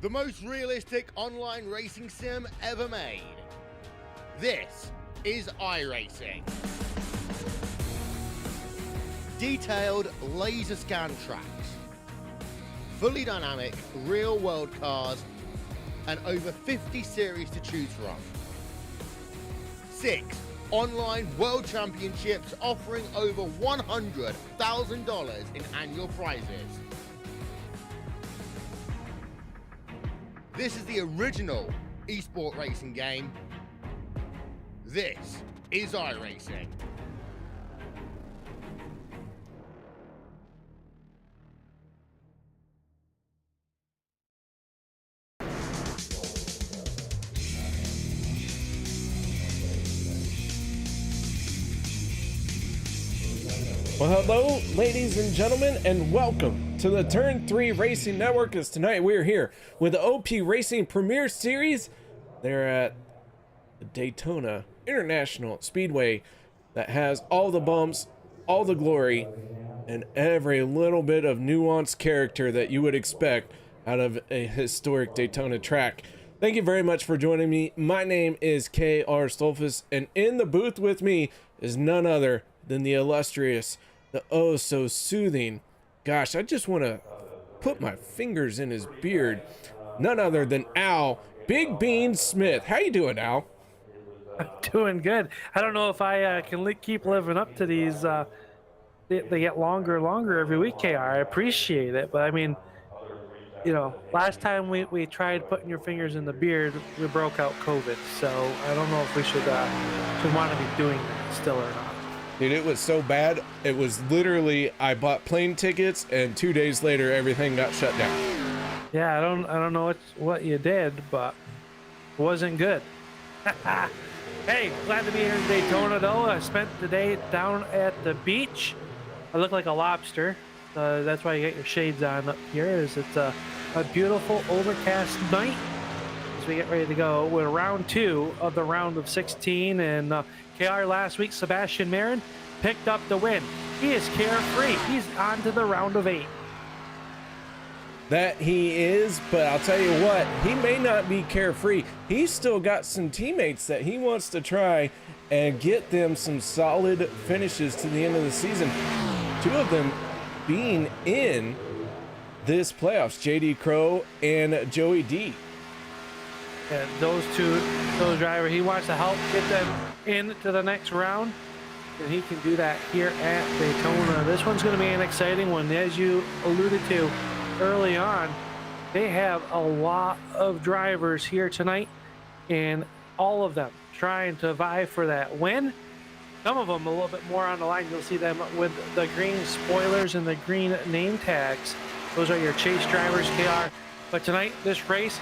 the most realistic online racing sim ever made. This is iRacing. Detailed laser scan tracks, fully dynamic real-world cars, and over 50 series to choose from. 6 online world championships offering over $100,000 in annual prizes. This is the original esport racing game. This is iRacing. Well, hello, ladies and gentlemen, and welcome to the Turn 3 Racing Network. As tonight we're here with the OP Racing Premier Series. They're at the Daytona International Speedway that has all the bumps, all the glory, and every little bit of nuanced character that you would expect out of a historic Daytona track. Thank you very much for joining me. My name is KR Stolfus, and in the booth with me is none other than the illustrious, the oh so soothing, gosh, I just want to put my fingers in his beard, none other than Al Big Bean Smith. How you doing, Al? I'm doing good. I don't know if I can keep living up to these. They get longer and longer every week, KR. I appreciate it, but I mean, you know, last time we tried putting your fingers in the beard, we broke out COVID. So I don't know if we should want to be doing that still or not. Dude, it was so bad. It was literally, I bought plane tickets and 2 days later everything got shut down. Yeah, I don't know what you did, but it wasn't good. Hey, glad to be here in Daytona though. I spent the day down at the beach. I look like a lobster. That's why you get your shades on up here. It's a beautiful overcast night as we get ready to go with round 2 of the round of 16. And KR last week, Sebastian Marin picked up the win. He is carefree. He's on to the round of 8. That he is, but I'll tell you what, he may not be carefree. He's still got some teammates that he wants to try and get them some solid finishes to the end of the season. 2 of them being in this playoffs, JD Crow and Joey D. And those drivers, he wants to help get them into the next round, and he can do that here at Daytona. This one's going to be an exciting one. As you alluded to early on, they have a lot of drivers here tonight, and all of them trying to vie for that win. Some of them a little bit more on the line. You'll see them with the green spoilers and the green name tags. Those are your chase drivers, KR. But tonight, this race,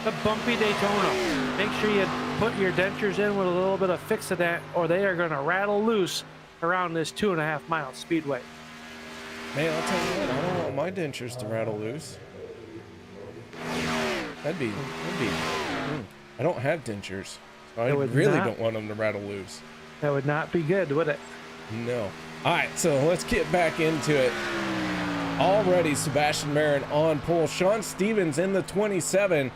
the Bumpy Daytona. Make sure you put your dentures in with a little bit of Fix-A-Dent, or they are going to rattle loose around this 2.5 mile speedway. Man, I'll tell you what, I don't want my dentures to rattle loose. That'd be I don't have dentures, so I really don't want them to rattle loose. That would not be good, would it? No. All right, so let's get back into it. Already Sebastian Marin on pole. Sean Stevens in the 27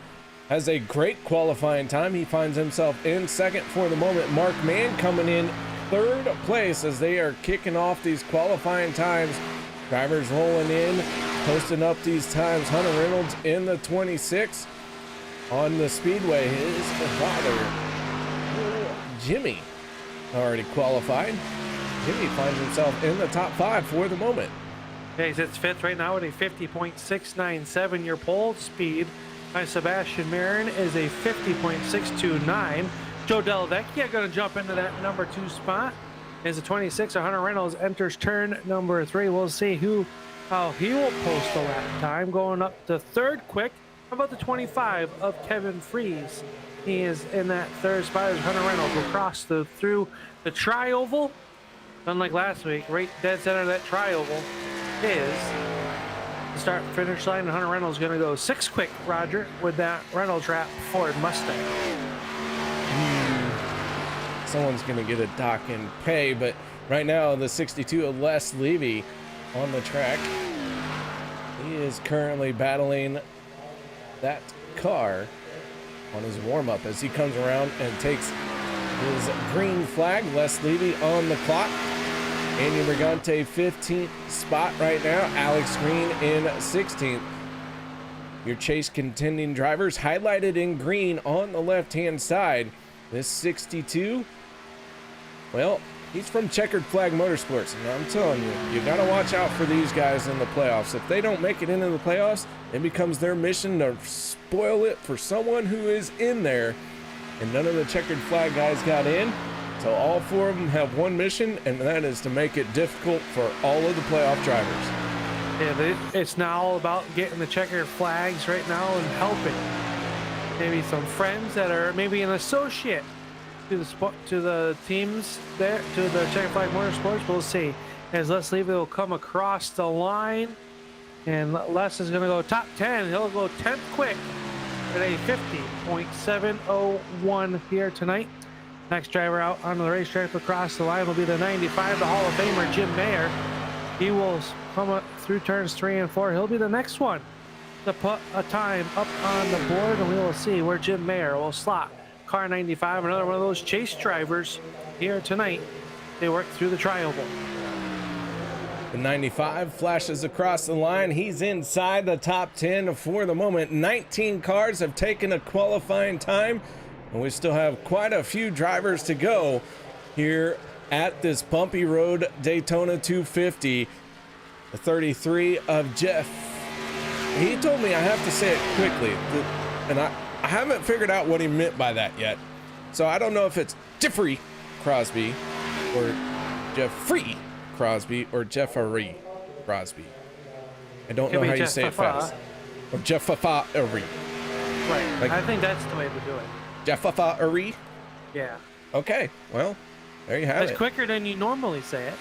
has a great qualifying time. He finds himself in second for the moment. Mark Mann coming in third place as they are kicking off these qualifying times. Drivers rolling in, posting up these times. Hunter Reynolds in the 26 on the speedway. His father, Jimmy, already qualified. Jimmy finds himself in the top 5 for the moment. Yeah, he's at fifth right now with a 50.697. Your pole speed by Sebastian Marin is a 50.629. Joe DellaVecchia going to jump into that number 2 spot. Is a 26. Hunter Reynolds enters turn number 3. We'll see how he will post the lap time. Going up to third quick. How about the 25 of Kevin Freeze? He is in that third spot as Hunter Reynolds will cross through the tri-oval. Unlike last week, right dead center of that tri-oval is the start finish line, and Hunter Reynolds is going to go 6 quick, Roger, with that Reynolds wrap Ford Mustang. Someone's going to get a dock and pay, but right now the 62 of Les Levy on the track. He is currently battling that car on his warm-up as he comes around and takes his green flag. Les Levy on the clock. Andy Brigante 15th spot right now. Alex Green in 16th. Your chase contending drivers highlighted in green on the left-hand side. This 62, well, he's from Checkered Flag Motorsports, and I'm telling you, you got to watch out for these guys in the playoffs. If they don't make it into the playoffs, it becomes their mission to spoil it for someone who is in there, and none of the Checkered Flag guys got in. So all four of them have one mission, and that is to make it difficult for all of the playoff drivers. Yeah, it's now all about getting the checkered flags right now and helping. Maybe some friends that are maybe an associate to the teams there, to the Checkered Flag Motorsports. We'll see. As Les Levy will come across the line, and Les is going to go top 10. He'll go 10th quick at a 50.701 here tonight. Next driver out on the racetrack across the line will be the 95, the Hall of Famer Jim Maier. He will come up through turns 3 and 4. He'll be the next one to put a time up on the board, and we will see where Jim Maier will slot. Car 95, another one of those chase drivers here tonight. They work through the tri-oval. The 95 flashes across the line. He's inside the top 10 for the moment. 19 cars have taken a qualifying time, and we still have quite a few drivers to go here at this bumpy road Daytona 250. The 33 of Jeff. He told me I have to say it quickly, and I haven't figured out what he meant by that yet. So I don't know if it's Jeffery Crosby or Jeffrey Crosby or Jeffery Crosby. I don't know how you say it fast. Or Jeffery. Right. Like, I think that's the way to do it. Jeffery? Yeah. Okay. Well, there you have it. It's quicker than you normally say it.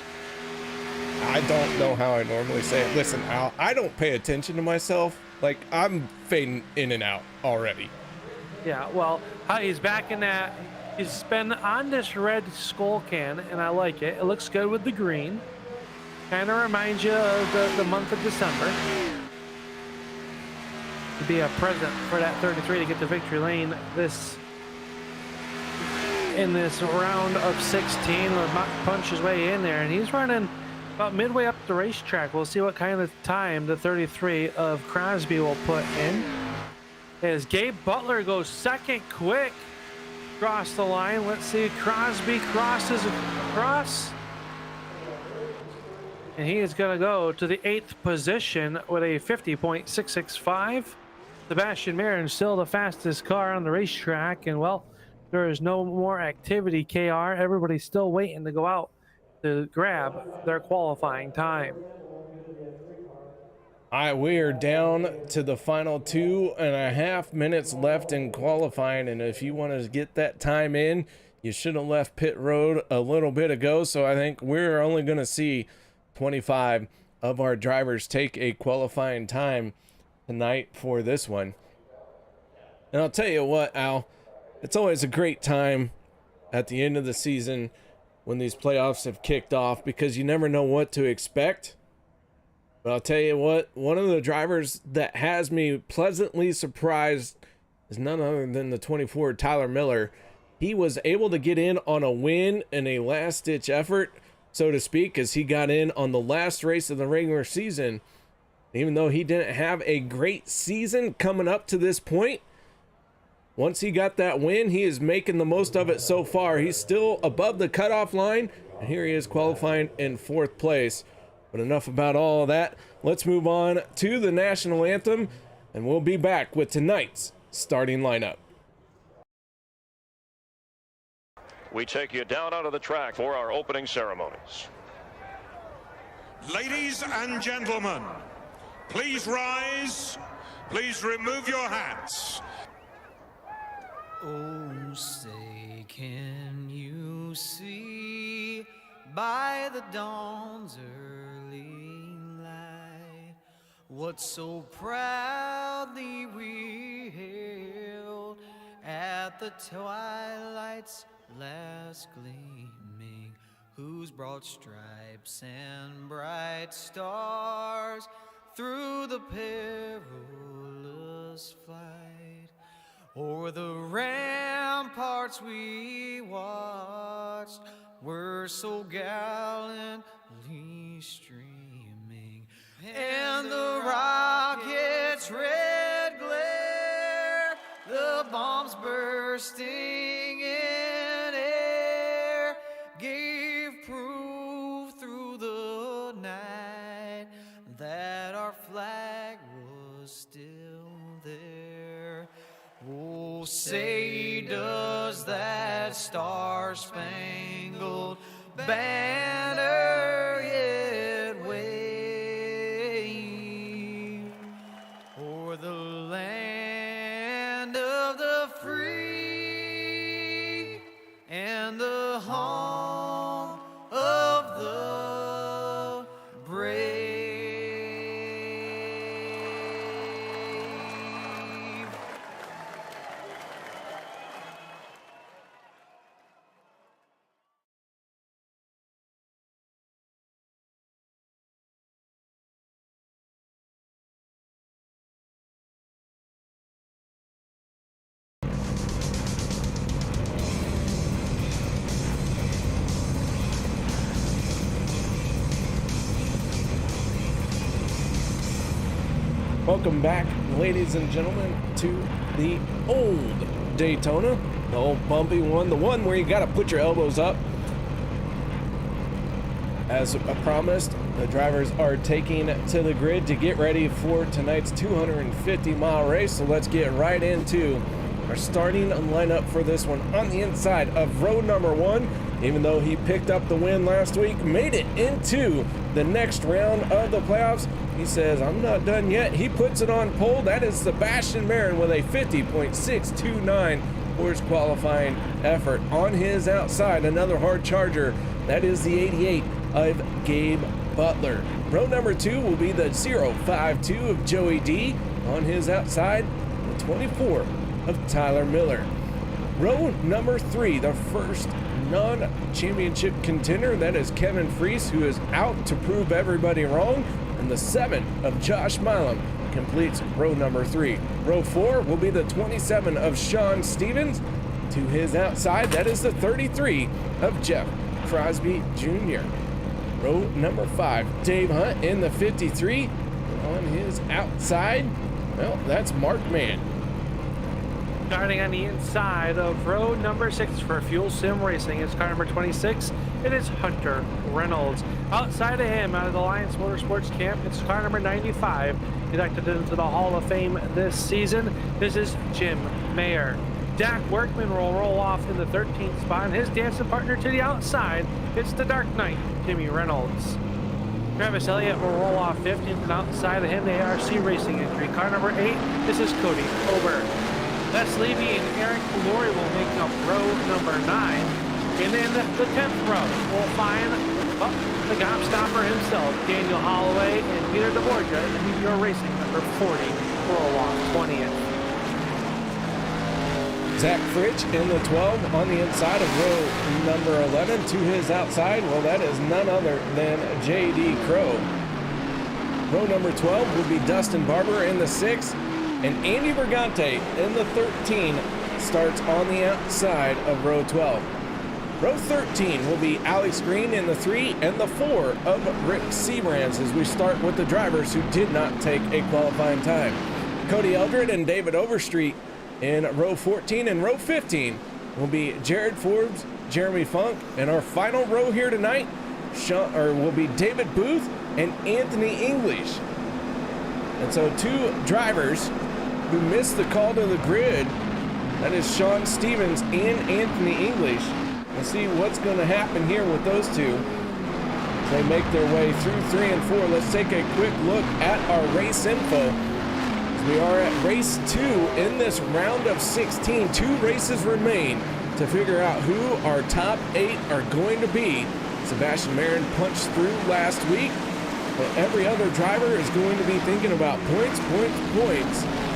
I don't know how I normally say it. Listen, Al, I don't pay attention to myself. Like, I'm fading in and out already. Yeah, well, he's back in that. He's been on this red skull can, and I like it. It looks good with the green. Kind of reminds you of the month of December. To be a present for that 33 to get the victory lane in this round of 16. Punch his way in there, and he's running about midway up the racetrack. We'll see what kind of time the 33 of Crosby will put in. As Gabe Butler goes second quick across the line. Let's see, Crosby crosses across. And he is going to go to the 8th position with a 50.665. Sebastian Marin still the fastest car on the racetrack. And, well, there is no more activity, KR. Everybody's still waiting to go out to grab their qualifying time. All right, we are down to the final 2.5 minutes left in qualifying, and if you want to get that time in, you should have left pit road a little bit ago. So I think we're only going to see 25 of our drivers take a qualifying time tonight for this one. And I'll tell you what, Al, it's always a great time at the end of the season when these playoffs have kicked off, because you never know what to expect. But I'll tell you what, one of the drivers that has me pleasantly surprised is none other than the 24 Tyler Miller. He was able to get in on a win in a last-ditch effort, so to speak, as he got in on the last race of the regular season. Even though he didn't have a great season coming up to this point, once he got that win, he is making the most of it so far. He's still above the cutoff line, and here he is qualifying in 4th place. But enough about all of that. Let's move on to the national anthem, and we'll be back with tonight's starting lineup. We take you down onto the track for our opening ceremonies. Ladies and gentlemen, please rise. Please remove your hats. Oh, say, can you see by the dawn's early light what so proudly we hailed at the twilight's last gleaming, whose broad stripes and bright stars through the perilous fight O'er the ramparts we watched were so gallantly streaming, and the rockets' red glare, the bombs bursting in air, gave proof through the night that our flag was still there. Oh, say does that star-spangled banner yet wave o'er the land of the free and the home of the brave. Welcome back, ladies and gentlemen, to the old Daytona, the old bumpy one, the one where you got to put your elbows up. As promised, the drivers are taking to the grid to get ready for tonight's 250-mile race. So let's get right into our starting lineup for this one. On the inside of row number 1, even though he picked up the win last week, made it into the next round of the playoffs. He says, I'm not done yet. He puts it on pole. That is Sebastian Marin with a 50.629 horse qualifying effort. On his outside, another hard charger. That is the 88 of Gabe Butler. Row number 2 will be the 052 of Joey D. On his outside, the 24 of Tyler Miller. Row number 3, the first non-championship contender, that is Kevin Fritsch, who is out to prove everybody wrong. And the 7 of Josh Milam completes row number 3. Row 4 will be the 27 of Sean Stevens. To his outside, that is the 33 of Jeffery Crosby Jr. Row number 5, Dave Hunt in the 53. On his outside, well, that's Mark Mann. Starting on the inside of row number 6 for Fuel Sim Racing, it's car number 26. It is Hunter Reynolds. Outside of him, out of the Alliance Motorsports camp, it's car number 95, elected into the Hall of Fame this season. This is Jim Maier. Dak Workman will roll off in the 13th spot, and his dancing partner to the outside, it's the Dark Knight, Jimmy Reynolds. Travis Elliott will roll off 15th, and outside of him, the ARC Racing entry. Car number 8, this is Codie Ober. Les Levy and Eric Laurie will make up row number 9. And in the 10th row, we'll find the gobstopper himself, Daniel Holloway, and Peter DeBorja in the Meteor Racing number 40 will roll off 20th. Zach Fritsch in the 12 on the inside of row number 11. To his outside, well, that is none other than J.D. Crow. Row number 12 will be Dustin Barber in the 6. And Andy Bergante in the 13 starts on the outside of row 12. Row 13 will be Alex Green in the 3 and the 4 of Rick Siebrands as we start with the drivers who did not take a qualifying time. Cody Eldred and David Overstreet in row 14, and row 15 will be Jared Forbes, Jeremy Funk, and our final row here tonight will be David Booth and Anthony English. And so 2 drivers who missed the call to the grid, that is Sean Stevens and Anthony English. We'll see what's going to happen here with those 2 as they make their way through 3 and 4. Let's take a quick look at our race info. As we are at race 2 in this round of 16. 2 races remain to figure out who our top 8 are going to be. Sebastian Marin punched through last week, but every other driver is going to be thinking about points,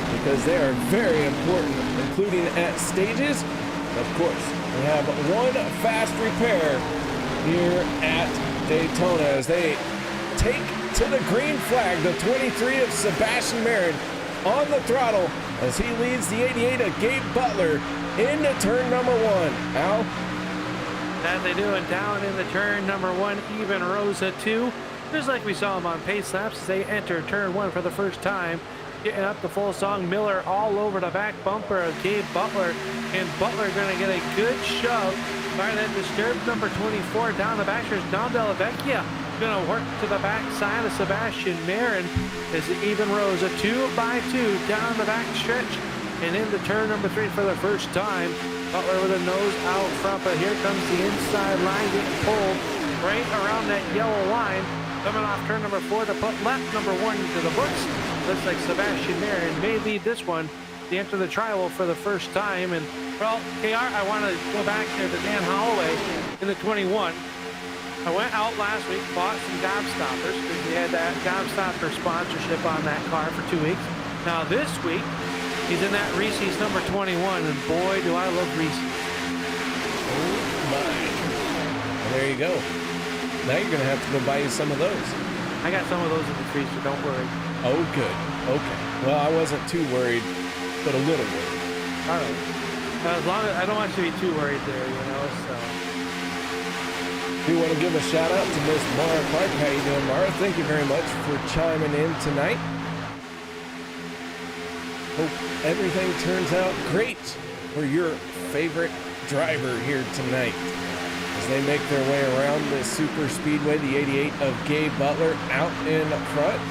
because they are very important, including at stages. Of course, we have one fast repair here at Daytona as they take to the green flag the 23 of Sebastian Marin, on the throttle as he leads the 88 of Gabe Butler into turn number 1. Al? That they do, and down in the turn number 1, even rows at 2. Just like we saw him on pace laps as they enter turn 1 for the first time. Getting up the full song, Miller all over the back bumper of Gabe Butler, and Butler going to get a good shove by that disturbed number 24 down the backstretch. Now DellaVecchia going to work to the back side of Sebastian Marin as it even rows a 2x2 down the back stretch and into turn number 3 for the first time. Butler with a nose out front, but here comes the inside line getting pulled right around that yellow line. Coming off turn number 4 to put lap number 1 into the books. Looks like Sebastian Marin may lead this one to enter the trial for the first time. And, well, KR, I want to go back there to Dan Holloway in the 21. I went out last week, bought some gobstoppers because we had that gobstopper sponsorship on that car for 2 weeks. Now this week, he's in that Reese's number 21, and boy, do I love Reese's. Oh, my. Well, there you go. Now you're going to have to go buy you some of those. I got some of those in the freezer, don't worry. Oh, good. Okay. Well, I wasn't too worried, but a little worried. All right. As long as I don't want you to be too worried there, you know, so. We want to give a shout out to Miss Mara Clark. How you doing, Mara? Thank you very much for chiming in tonight. Hope everything turns out great for your favorite driver here tonight. As they make their way around the super speedway, the 88 of Gabe Butler out in front.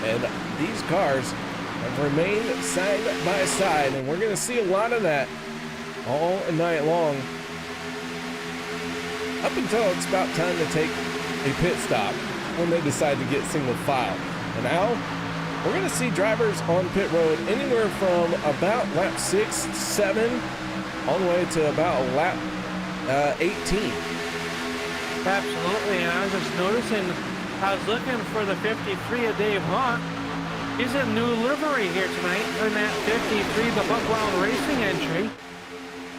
And these cars have remained side by side, and we're going to see a lot of that all night long. Up until it's about time to take a pit stop when they decide to get single file. And now, we're going to see drivers on pit road anywhere from about lap 6, 7, all the way to about lap 18. Absolutely, and I was just noticing, I was looking for the 53 of Dave Hunt. He's in new livery here tonight in that 53, the Buckwild Racing entry.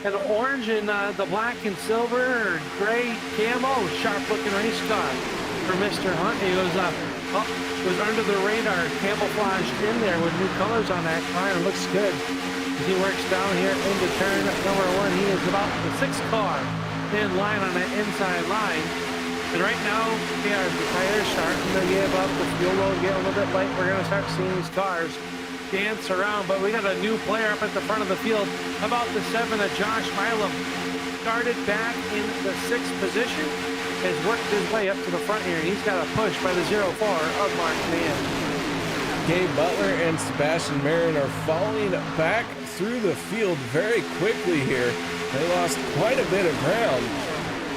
And orange and the black and silver or gray camo, sharp-looking race car for Mr. Hunt. He goes up, goes under the radar, camouflaged in there with new colors on that car, and looks good. As he works down here into turn number 1, he is about the 6th car in line on that inside line. And right now, the tires starting to give up, the fuel load get a little bit light. We're going to start seeing these cars dance around, but we got a new player up at the front of the field, about the 7 of Josh Milam. Started back in the 6th position, has worked his way up to the front here. He's got a push by the 04 of Mark Mann. Gabe Butler and Sebastian Marin are falling back through the field very quickly here. They lost quite a bit of ground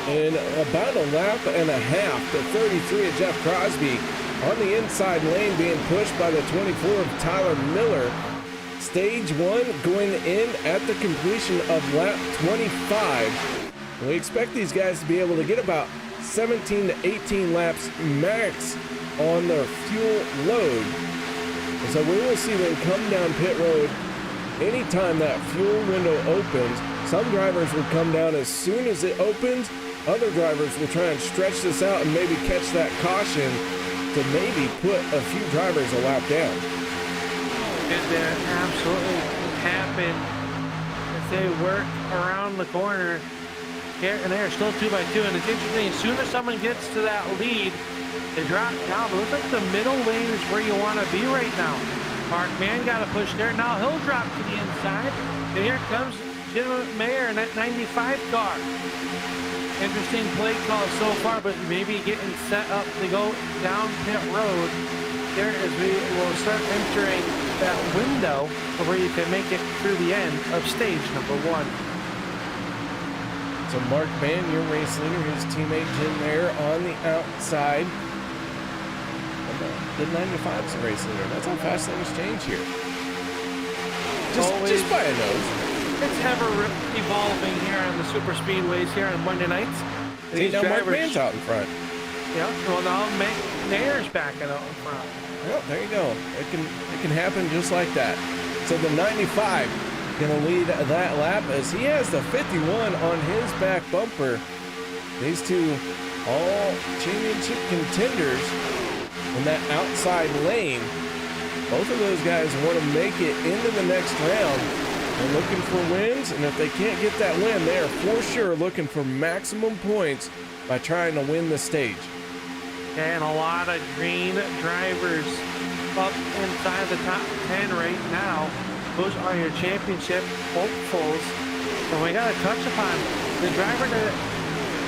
in about a lap and a half. The 33 of Jeff Crosby on the inside lane being pushed by the 24 of Tyler Miller. Stage 1 going in at the completion of lap 25. We expect these guys to be able to get about 17 to 18 laps max on their fuel load. And so we will see them come down pit road anytime that fuel window opens. Some drivers will come down as soon as it opens. Other drivers will try and stretch this out and maybe catch that caution to maybe put a few drivers a lap down. Did that absolutely happen as they work around the corner here, and they're still 2x2, and it's interesting, as soon as someone gets to that lead, they drop down. But it looks like the middle lane is where you want to be right now. Mark Mann got a push there. Now he'll drop to the inside, and here comes Maier in that 95 car. Interesting play call so far, but maybe getting set up to go down pit road here as we will start entering that window where you can make it through the end of stage number 1. So Mark Mann, your race leader, his teammate Jim Maier on the outside. The 95's the race leader. That's how fast things change here. Just by a nose. It's ever evolving here on the super speedways here on Monday nights. See, now Mark Mann's out in front. Yeah, well now Maier's backing out in front. Well, there you go. It can happen just like that. So the 95 gonna lead that lap as he has the 51 on his back bumper. These two all championship contenders in that outside lane. Both of those guys want to make it into the next round. They're looking for wins, and if they can't get that win, they are for sure looking for maximum points by trying to win the stage. And a lot of green drivers up inside the top 10 right now. Those are your championship hopefuls. And we got to touch upon the driver that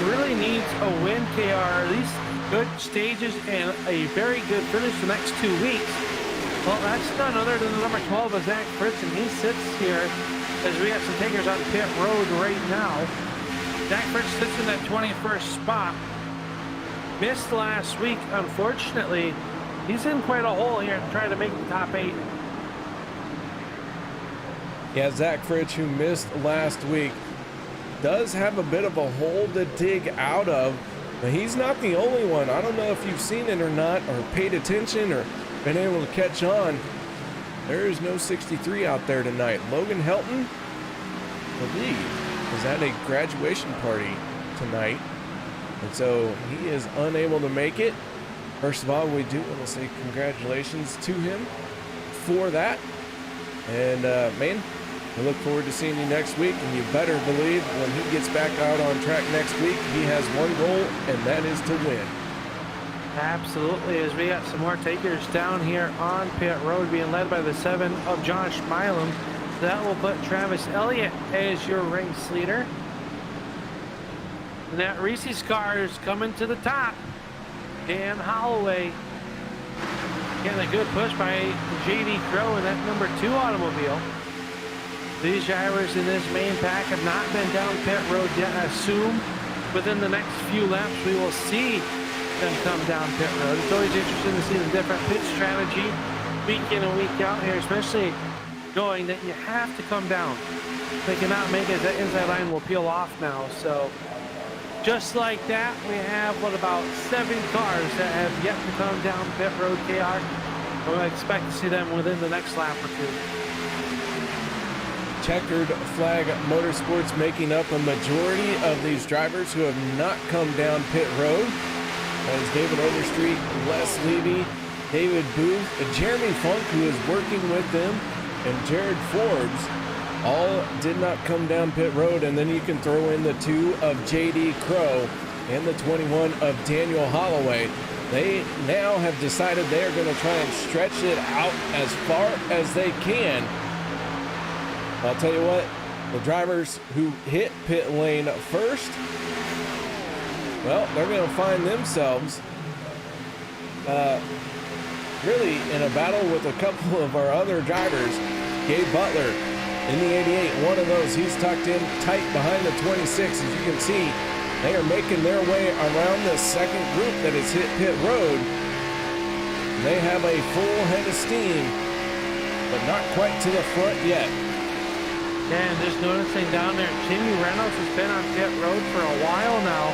really needs a win, KR, at least good stages and a very good finish the next 2 weeks. Well, that's none other than the number 12 of Zach Fritsch, and he sits here as we have some takers on pit road right now. Zach Fritsch sits in that 21st spot. Missed last week, unfortunately. He's in quite a hole here trying to make the top 8. Yeah, Zach Fritsch, who missed last week, does have a bit of a hole to dig out of, but he's not the only one. I don't know if you've seen it or not, or paid attention, or been able to catch on. There is no 63 out there tonight. Logan Helton, I believe, is at a graduation party tonight, and so he is unable to make it. First of all, we do want to say congratulations to him for that. And man, we look forward to seeing you next week, and you better believe when he gets back out on track next week, he has one goal, and that is to win. Absolutely, as we got some more takers down here on pit road being led by the 7 of Josh Milam. That will put Travis Elliott as your race leader. And that Reese's car is coming to the top. Dan Holloway getting a good push by JD Crow in that number 2 automobile. These drivers in this main pack have not been down pit road yet. I assume within the next few laps we will see them come down pit road. It's always interesting to see the different pit strategy week in and week out here, especially knowing that you have to come down. If they cannot make it, that inside line will peel off now. So just like that, we have, what, about 7 cars that have yet to come down pit road, KR. We'll expect to see them within the next lap or 2. Checkered Flag Motorsports making up a majority of these drivers who have not come down pit road. That is David Overstreet, Les Levy, David Booth, Jeremy Funk, who is working with them, and Jared Forbes. All did not come down pit road, and then you can throw in the 2 of JD Crow and the 21 of Daniel Holloway. They now have decided they are going to try and stretch it out as far as they can. I'll tell you what, the drivers who hit pit lane first, well, they're going to find themselves really in a battle with a couple of our other drivers. Gabe Butler in the 88, one of those, he's tucked in tight behind the 26. As you can see, they are making their way around the second group that has hit pit road. They have a full head of steam, but not quite to the front yet. And just noticing down there, Jimmy Reynolds has been on pit road for a while now.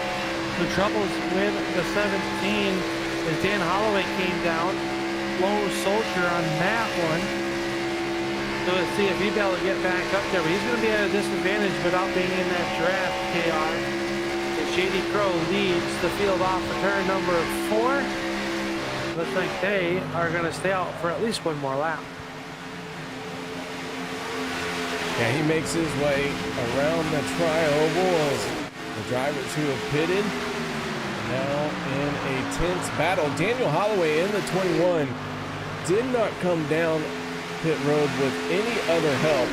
The troubles with the 17 as Dan Holloway came down. Low soldier on that one. So let's see if he'll be able to get back up there. But he's going to be at a disadvantage without being in that draft, KR. As JD Crow leads the field off for turn number 4. Looks like they are going to stay out for at least one more lap. Yeah, he makes his way around the tri-oval as the drivers who have pitted now in a tense battle. Daniel Holloway in the 21 did not come down pit road with any other help.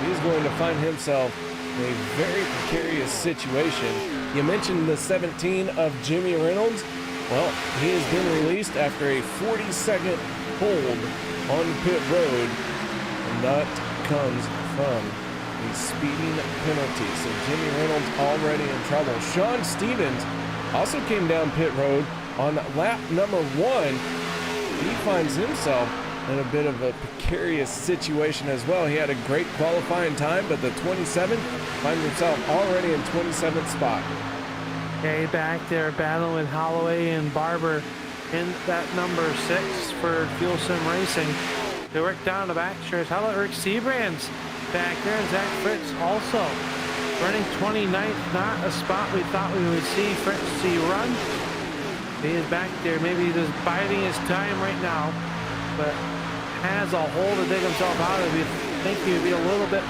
He's going to find himself in a very precarious situation. You mentioned the 17 of Jimmy Reynolds. Well, he has been released after a 40-second hold on pit road, and that comes from a speeding penalty. So Jimmy Reynolds already in trouble. Sean Stevens also came down pit road on lap number 1. He finds himself in a bit of a precarious situation as well. He had a great qualifying time, but the 27 finds himself already in 27th spot. Okay, back there battling with Holloway and Barber in that number 6 for Fuel Sim Racing. They work down the back stretch. How about Rick Siebrands back there? Zach Fritsch also running 29th. Not a spot we thought we would see Fritsch run. He is back there, maybe just biding his time right now, but has a hole to dig himself out of. You think he would be a little bit,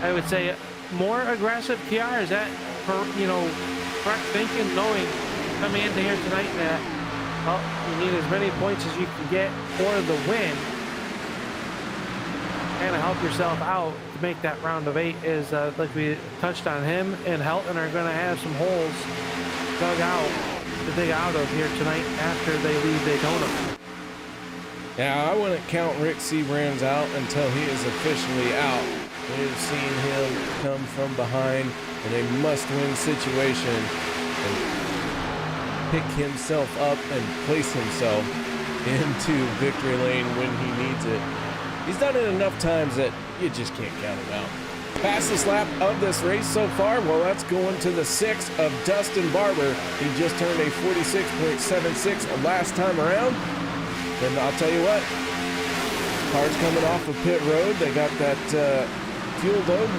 I would say, more aggressive. KR, is that, correct thinking, knowing coming into here tonight that, well, you need as many points as you can get for the win, and to help yourself out to make that round of 8 is, like we touched on, him and Helton are going to have some holes dug out to dig out of here tonight after they leave Daytona. Yeah, I wouldn't count Rick Siebrands out until he is officially out. We've seen him come from behind in a must-win situation and pick himself up and place himself into victory lane when he needs it. He's done it enough times that you just can't count him out. Fastest lap of this race so far, well, that's going to the 6 of Dustin Barber. He just turned a 46.76 last time around. And I'll tell you what, cars coming off of pit road, they got that fuel load.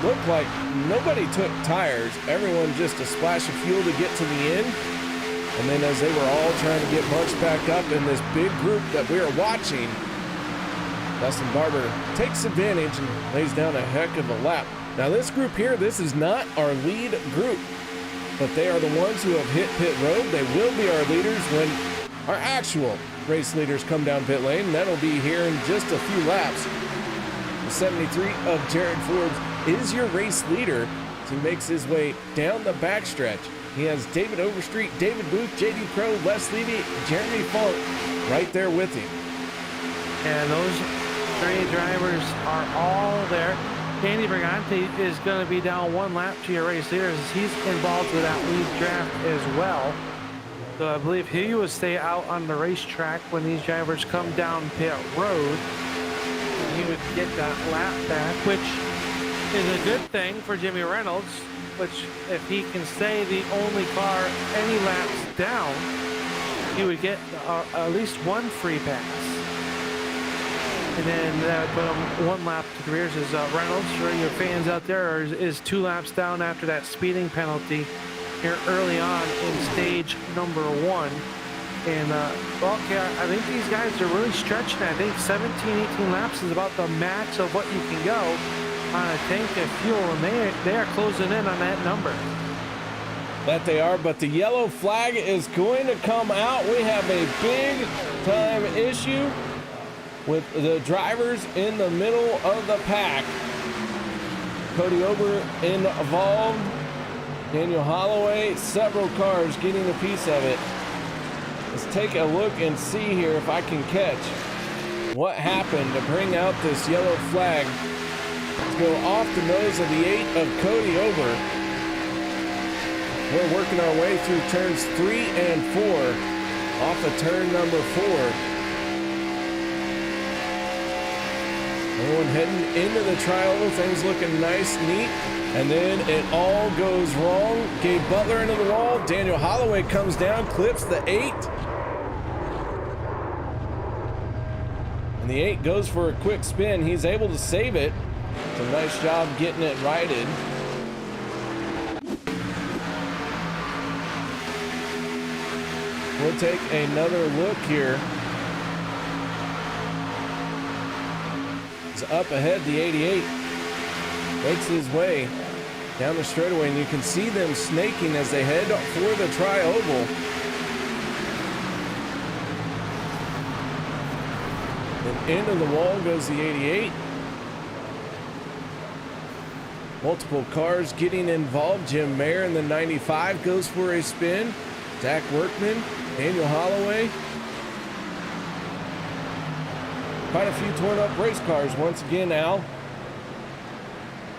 Looked like nobody took tires. Everyone just a splash of fuel to get to the end. And then as they were all trying to get bunched back up in this big group that we are watching, Dustin Barber takes advantage and lays down a heck of a lap. Now this group here, this is not our lead group, but they are the ones who have hit pit road. They will be our leaders when our actual race leaders come down pit lane, and that'll be here in just a few laps. The 73 of Jared Forbes is your race leader as he makes his way down the backstretch. He has David Overstreet, David Booth, JD Crow, Les Levy, Jeremy Funk right there with him. And those 3 drivers are all there. Andy Brigante is going to be down 1 lap to your race leader as he's involved with that lead draft as well. So I believe he will stay out on the racetrack when these drivers come down pit road. And he would get that lap back, which is a good thing for Jimmy Reynolds, which if he can stay the only car any laps down, he would get at least 1 free pass. And then that would put him 1 lap to careers as Reynolds, for your fans out there, is 2 laps down after that speeding penalty here early on in stage number 1. And well, yeah, I think these guys are really stretching. I think 17, 18 laps is about the max of what you can go on a tank of fuel, and they are closing in on that number. That they are, but the yellow flag is going to come out. We have a big time issue with the drivers in the middle of the pack. Codie Ober involved, Daniel Holloway, several cars getting a piece of it. Let's take a look and see here if I can catch what happened to bring out this yellow flag. Let's go off the nose of the 8 of Codie Ober. We're working our way through turns 3 and 4 off of turn number 4. Everyone heading into the trioval, things looking nice, neat, and then it all goes wrong. Gabe Butler into the wall, Daniel Holloway comes down, clips the 8. And the 8 goes for a quick spin. He's able to save it. It's a nice job getting it righted. We'll take another look here. Up ahead, the 88 makes his way down the straightaway, and you can see them snaking as they head for the tri-oval. And into the wall goes the 88. Multiple cars getting involved. Jim Maier in the 95 goes for a spin. Zach Workman, Daniel Holloway. Quite a few torn up race cars once again, Al.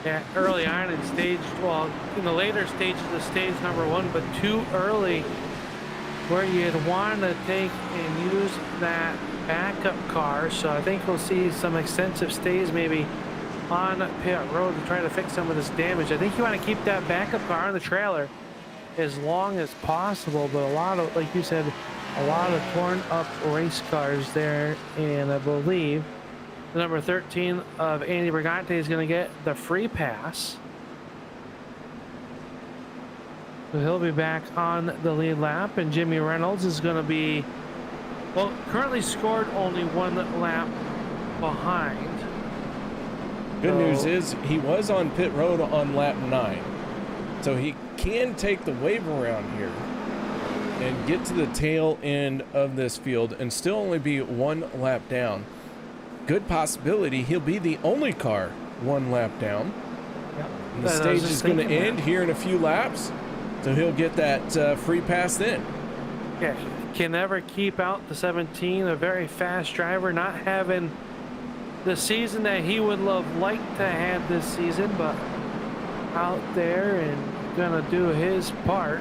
Yeah, early on in stage, well, in the later stages of stage number 1, but too early where you'd want to take and use that backup car. So I think we'll see some extensive stays maybe on pit road to try to fix some of this damage. I think you want to keep that backup car on the trailer as long as possible, but a lot of, like you said, a lot of torn up race cars there, and I believe the number 13 of Andy Brigante is going to get the free pass. So he'll be back on the lead lap, and Jimmy Reynolds is going to be, well, currently scored only 1 lap behind. Good news is he was on pit road on lap 9. So he can take the wave around here and get to the tail end of this field and still only be 1 lap down. Good possibility he'll be the only car 1 lap down. Yep. And the stage is going to end here in a few laps. So he'll get that free pass then. Yeah, can never keep out the 17, a very fast driver, not having the season that he would have liked to have this season, but out there and gonna do his part.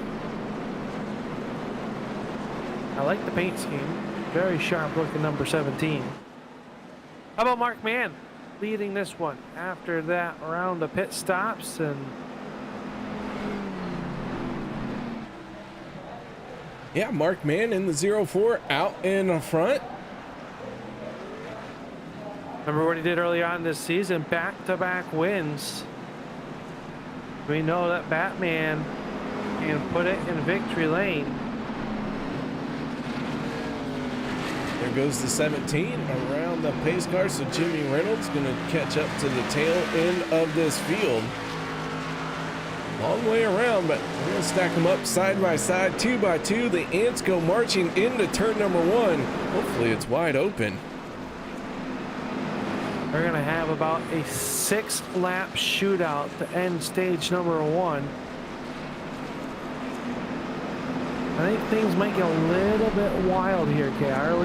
I like the paint scheme, very sharp looking number 17. How about Mark Mann leading this one after that round of pit stops? And yeah, Mark Mann in the 04 out in front. remember what he did early on this season, back-to-back wins. We know that Batman can put it in victory lane. There goes the 17 around the pace car, so Jimmy Reynolds going to catch up to the tail end of this field. Long way around, but we're going to stack them up side by side, 2 by 2. The ants go marching into turn number 1. Hopefully it's wide open. We're going to have about a 6-lap shootout to end stage number 1. I think things might get a little bit wild here, KR.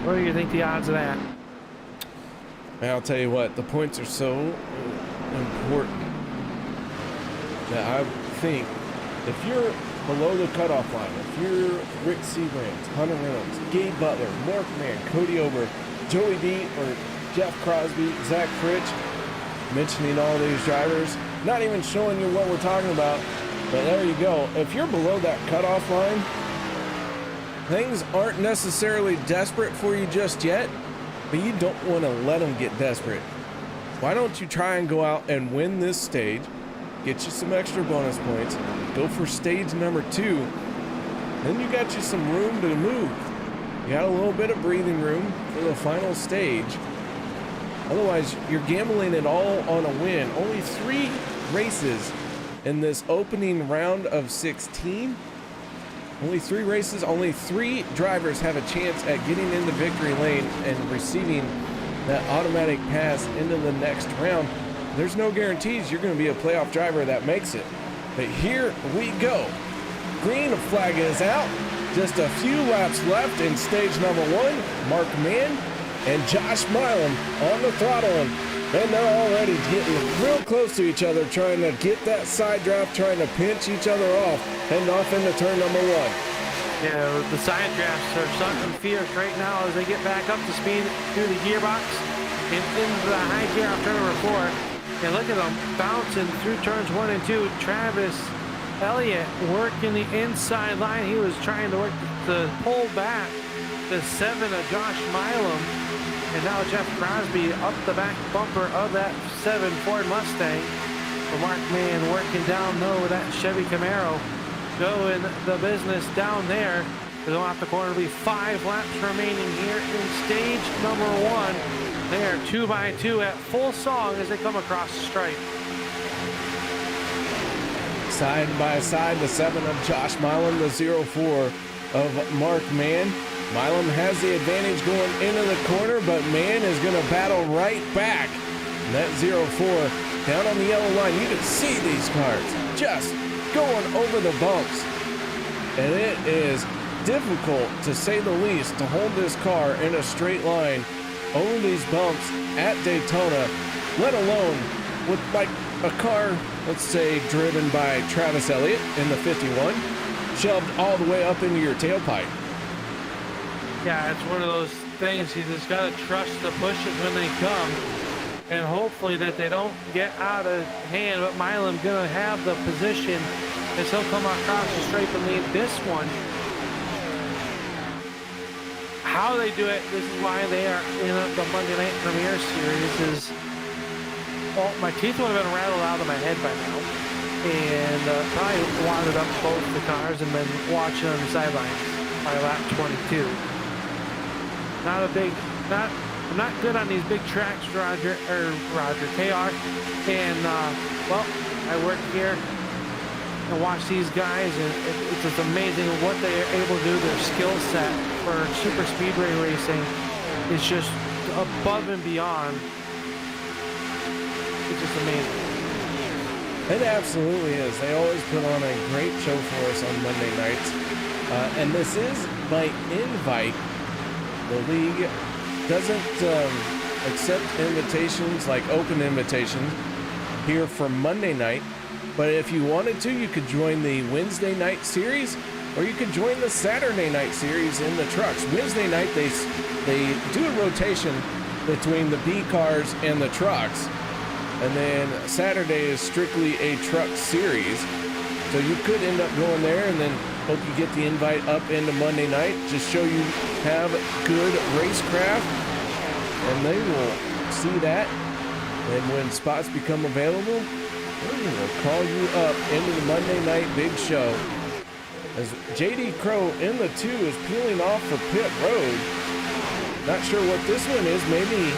What do you think the odds of that? I'll tell you what, the points are so important that I think if you're below the cutoff line, if you're Rick Siebrands, Hunter Reynolds, Gabe Butler, Mark Mann, Codie Ober, Joey D, or Jeff Crosby, Zach Fritsch, mentioning all these drivers, not even showing you what we're talking about, but there you go. If you're below that cutoff line, things aren't necessarily desperate for you just yet, but you don't want to let them get desperate. Why don't you try and go out and win this stage, get you some extra bonus points, go for stage number 2, then you got you some room to move. You got a little bit of breathing room for the final stage. Otherwise, you're gambling it all on a win. Only 3 races in this opening round of 16. Only 3 races, only 3 drivers have a chance at getting into victory lane and receiving that automatic pass into the next round. There's no guarantees you're going to be a playoff driver that makes it. But here we go. Green flag is out. Just a few laps left in stage number 1. Mark Mann and Josh Milam on the throttle. And they're already getting real close to each other, trying to get that side draft, trying to pinch each other off, heading off into turn number 1. Yeah, the side drafts are something fierce right now as they get back up to speed through the gearbox and into the high gear on turn number 4. And look at them bouncing through turns 1 and 2. Travis Elliott working the inside line. He was trying to work to pull back the 7 of Josh Milam. And now Jeff Crosby up the back bumper of that 7 Ford Mustang. For Mark Mann working down low with that Chevy Camaro. Doing the business down there. Going off the corner, will be 5 laps remaining here in stage number 1. There, 2 by 2 at full song as they come across the stripe. Side by side, the 7 of Josh Milam, the 04 of Mark Mann. Milam has the advantage going into the corner, but Mann is going to battle right back. And that 04 down on the yellow line. You can see these cars just going over the bumps. And it is difficult, to say the least, to hold this car in a straight line over these bumps at Daytona, let alone with like a car, let's say, driven by Travis Elliott in the 51, shoved all the way up into your tailpipe. Yeah, it's one of those things you just got to trust the pushes when they come and hopefully that they don't get out of hand. But Milam going to have the position as he'll come across the stripe and lead this one. How they do it, this is why they are in the Monday Night Premiere Series, is, well, my teeth would have been rattled out of my head by now. and probably wadded up both the cars and been watching on the sidelines by lap 22. Not a big, I'm not good on these big tracks, Roger, KR. And, well, I work here and watch these guys, and it's just amazing what they are able to do. Their skill set for super speedway racing is just above and beyond. It's just amazing. It absolutely is. They always put on a great show for us on Monday nights. And this is by invite. The league doesn't accept invitations, like open invitations, here for Monday night. But if you wanted to, you could join the Wednesday night series, or you could join the Saturday night series in the trucks. Wednesday night, they do a rotation between the B cars and the trucks. And then Saturday is strictly a truck series. So you could end up going there and then hope you get the invite up into Monday night. Just show you have good racecraft, and they will see that. And when spots become available, we will call you up into the Monday night big show. As JD Crow in the 2 is peeling off for pit road. Not sure what this one is. Maybe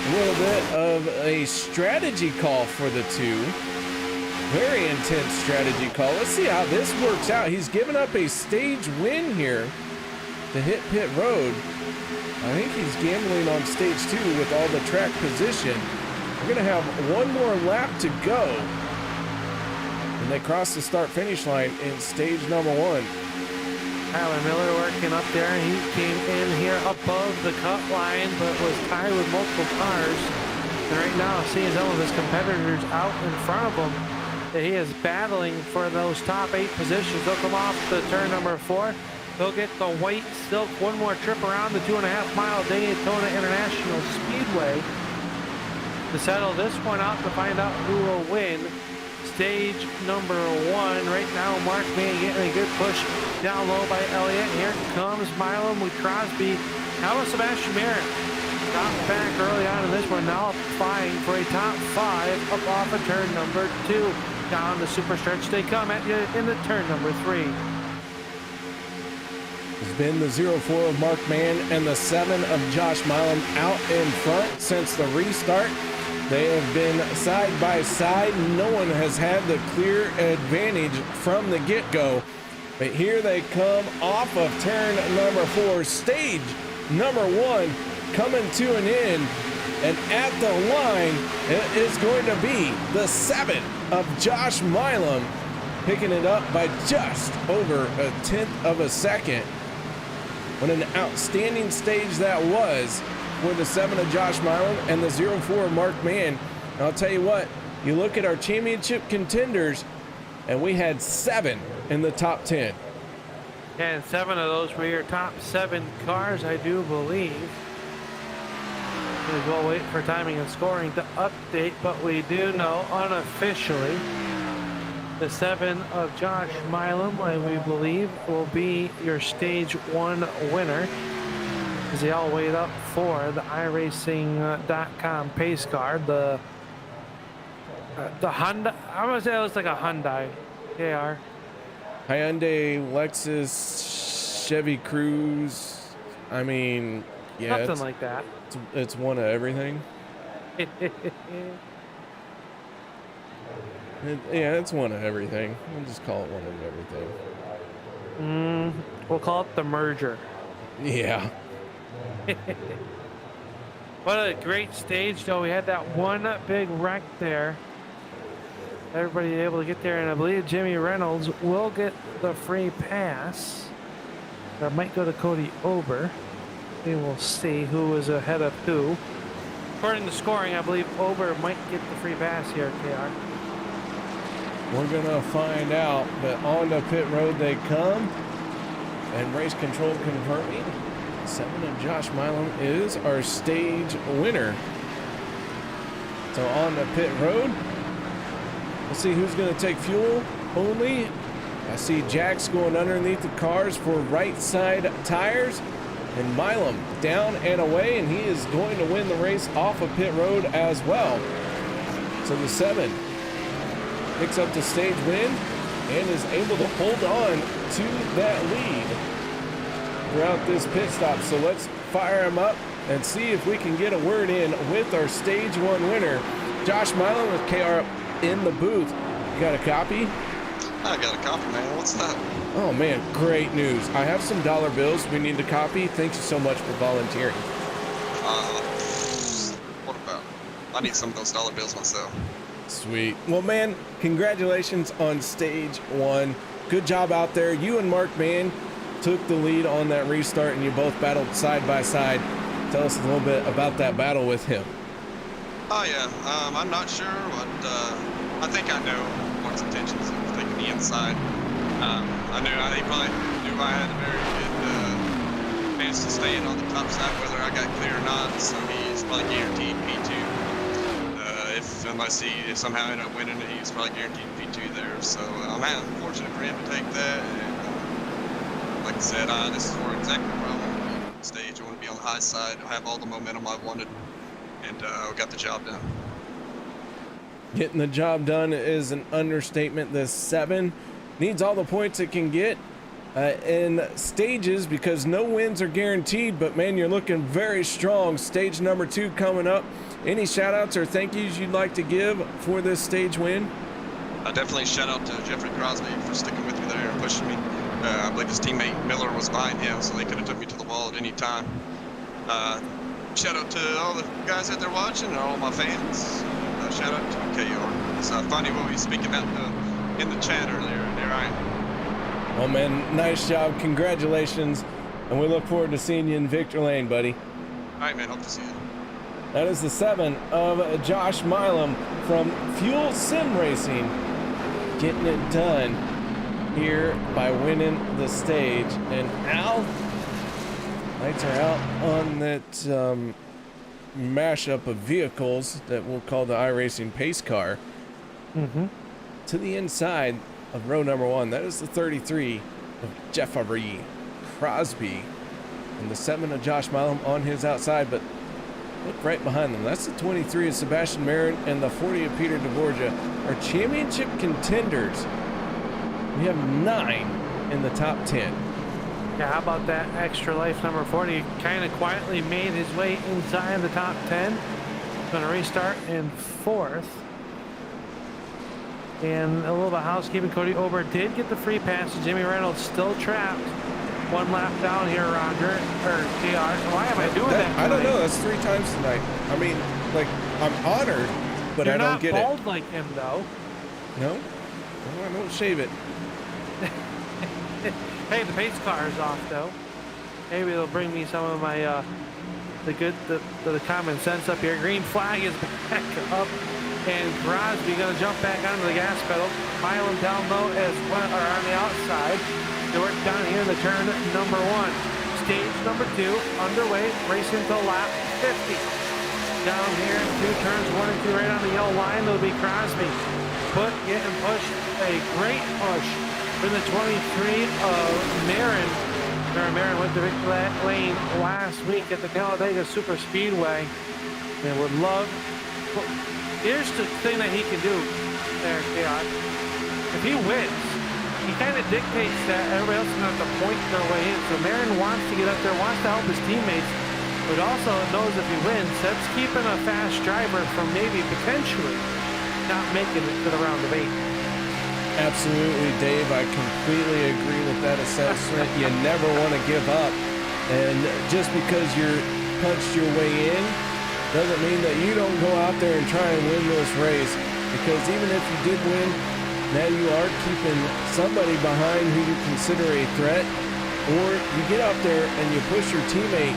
a little bit of a strategy call for the 2. Very intense strategy call. Let's see how this works out. He's given up a stage win here to hit pit road. I think he's gambling on stage 2 with all the track position. We're going to have one more lap to go. And they cross the start-finish line in stage number 1. Tyler Miller working up there. He came in here above the cut line, but was tied with multiple cars. And right now, seeing some of his competitors out in front of him, that he is battling for those top 8 positions. They'll come off the turn number 4. They'll get the white silk one more trip around the 2.5-mile Daytona International Speedway to settle this one out to find out who will win stage number 1. Right now, Mark Mann getting a good push down low by Elliott. Here comes Milam with Crosby. How about Sebastian Marin? Got back early on in this one, now vying for a top 5 up off of turn number 2. Down the super stretch they come at you in the turn number 3. It's been the 04 of Mark Mann and the 7 of Josh Milam out in front since the restart. They have been side by side. No one has had the clear advantage from the get-go. But here they come off of turn number 4, stage number 1, coming to an end. And at the line, it is going to be the 7 of Josh Milam, picking it up by just over a 1/10 of a second. What an outstanding stage that was for the 7 of Josh Milam and the 04 of Mark Mann. And I'll tell you what, you look at our championship contenders, and we had 7 in the top 10. And 7 of those were your top 7 cars, I do believe. We'll wait for timing and scoring to update, but we do know unofficially the 7 of Josh Milam, we believe, will be your stage 1 winner, as they all wait up for the iRacing.com pace car. The Honda, I would say it looks like a Hyundai. KR. Hyundai, Lexus, Chevy Cruze. I mean, yeah, something like that. It's one of everything. Yeah, it's one of everything. We'll just call it one of everything. We'll call it the merger. Yeah. What a great stage, though. We had that one big wreck there. Everybody able to get there, and I believe Jimmy Reynolds will get the free pass. That might go to Codie Ober. We will see who is ahead of who. According to scoring, I believe Ober might get the free pass here, KR. We're gonna find out, but on the pit road they come, and race control confirming 7 of Josh Milam is our stage winner. So on the pit road, let's see who's gonna take fuel only. I see Jax going underneath the cars for right side tires, and Milam down and away, and he is going to win the race off of pit road as well. So the 7 picks up the stage win and is able to hold on to that lead throughout this pit stop. So let's fire him up and see if we can get a word in with our stage 1 winner. Josh Milam with KR in the booth. You got a copy? I got a copy, man. What's up? Oh man, great news. I have some dollar bills we need to copy. Thank you so much for volunteering. What about? I need some of those dollar bills myself. Sweet. Well, man, congratulations on stage 1. Good job out there. You and Mark Mann took the lead on that restart, and you both battled side by side. Tell us a little bit about that battle with him. Oh, yeah. I'm not sure, but I think I know Mark's intentions of taking the inside. He probably knew I had a very good chance to stay in on the top side, whether I got clear or not, so he's probably guaranteed P2. If somehow I end up winning it, he's probably guaranteed P2 there. So I'm fortunate for him to take that. And like I said, this is where exactly where I want to be on stage. I want to be on the high side, have all the momentum I wanted, and we got the job done. Getting the job done is an understatement. This 7 needs all the points it can get in stages because no wins are guaranteed, but man, you're looking very strong. Stage number 2 coming up. Any shout outs or thank yous you'd like to give for this stage win? Definitely shout out to Jeffery Crosby for sticking with me there and pushing me. I believe his teammate Miller was behind him, so they could have took me to the wall at any time. Shout out to all the guys out there watching and all my fans. Shout out to KR. It's funny what we was speaking about in the chat earlier, and there I am. Well, man, nice job. Congratulations. And we look forward to seeing you in Victor Lane, buddy. All right, man. Hope to see you. That is the 7 of Josh Milam from Fuel Sim Racing, getting it done here by winning the stage. And Al, lights are out on that mashup of vehicles that we'll call the iRacing pace car. To the inside of row number 1, that is the 33 of Jeffery Crosby, and the 7 of Josh Milam on his outside. But look right behind them, that's the 23 of Sebastian Marin and the 40 of Peter DeBorja, our championship contenders. We have 9 in the top 10. Yeah, how about that extra life number 40? Kind of quietly made his way inside the top 10. Going to restart in 4th. And a little bit of housekeeping. Codie Ober did get the free pass. Jimmy Reynolds still trapped. 1 lap down here, Roger, or KR. Why am I doing that tonight? I don't know. That's 3 times tonight. I mean, like, I'm honored, but I don't get it. You're not bald like him, though. No? No, I don't shave it. Hey, the pace car is off, though. Maybe it'll bring me some of my the common sense up here. Green flag is back up, and Crosby gonna jump back onto the gas pedal. Milam down low as well, or on the outside. Stewart down here in the turn number 1. Stage number 2 underway, racing to lap 50. Down here, 2 turns, 1 and 2 right on the yellow line. That'll be Crosby. Getting pushed, a great push for the 23 of Marin. Marin went to Victor Lane last week at the Talladega Superspeedway. And would love. Here's the thing that he can do there, KR. If he wins, he kind of dictates that everybody else is going to have to point their way in. So Marin wants to get up there, wants to help his teammates, but also knows if he wins, that's keeping a fast driver from maybe potentially not making it to the round of 8. Absolutely, Dave. I completely agree with that assessment. You never want to give up. And just because you're punched your way in doesn't mean that you don't go out there and try and win this race. Because even if you did win, now you are keeping somebody behind who you consider a threat. Or you get out there and you push your teammate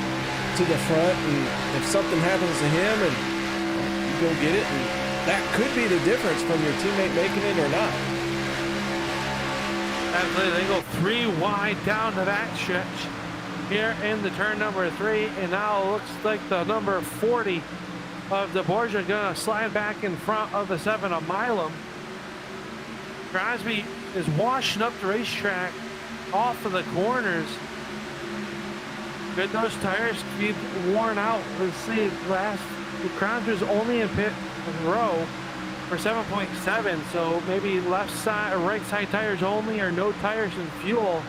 to the front, and if something happens to him, and you go get it, and that could be the difference from your teammate making it or not. Absolutely, they go 3 wide down to that stretch here in the turn number 3, and now it looks like the number 40 of DeBorja gonna slide back in front of the 7 of Milam. Crosby is washing up the racetrack off of the corners. Good, those tires keep worn out. Let's see, Crosby's only in pit row for 7.7, so maybe left side or right side tires only, or no tires and fuel.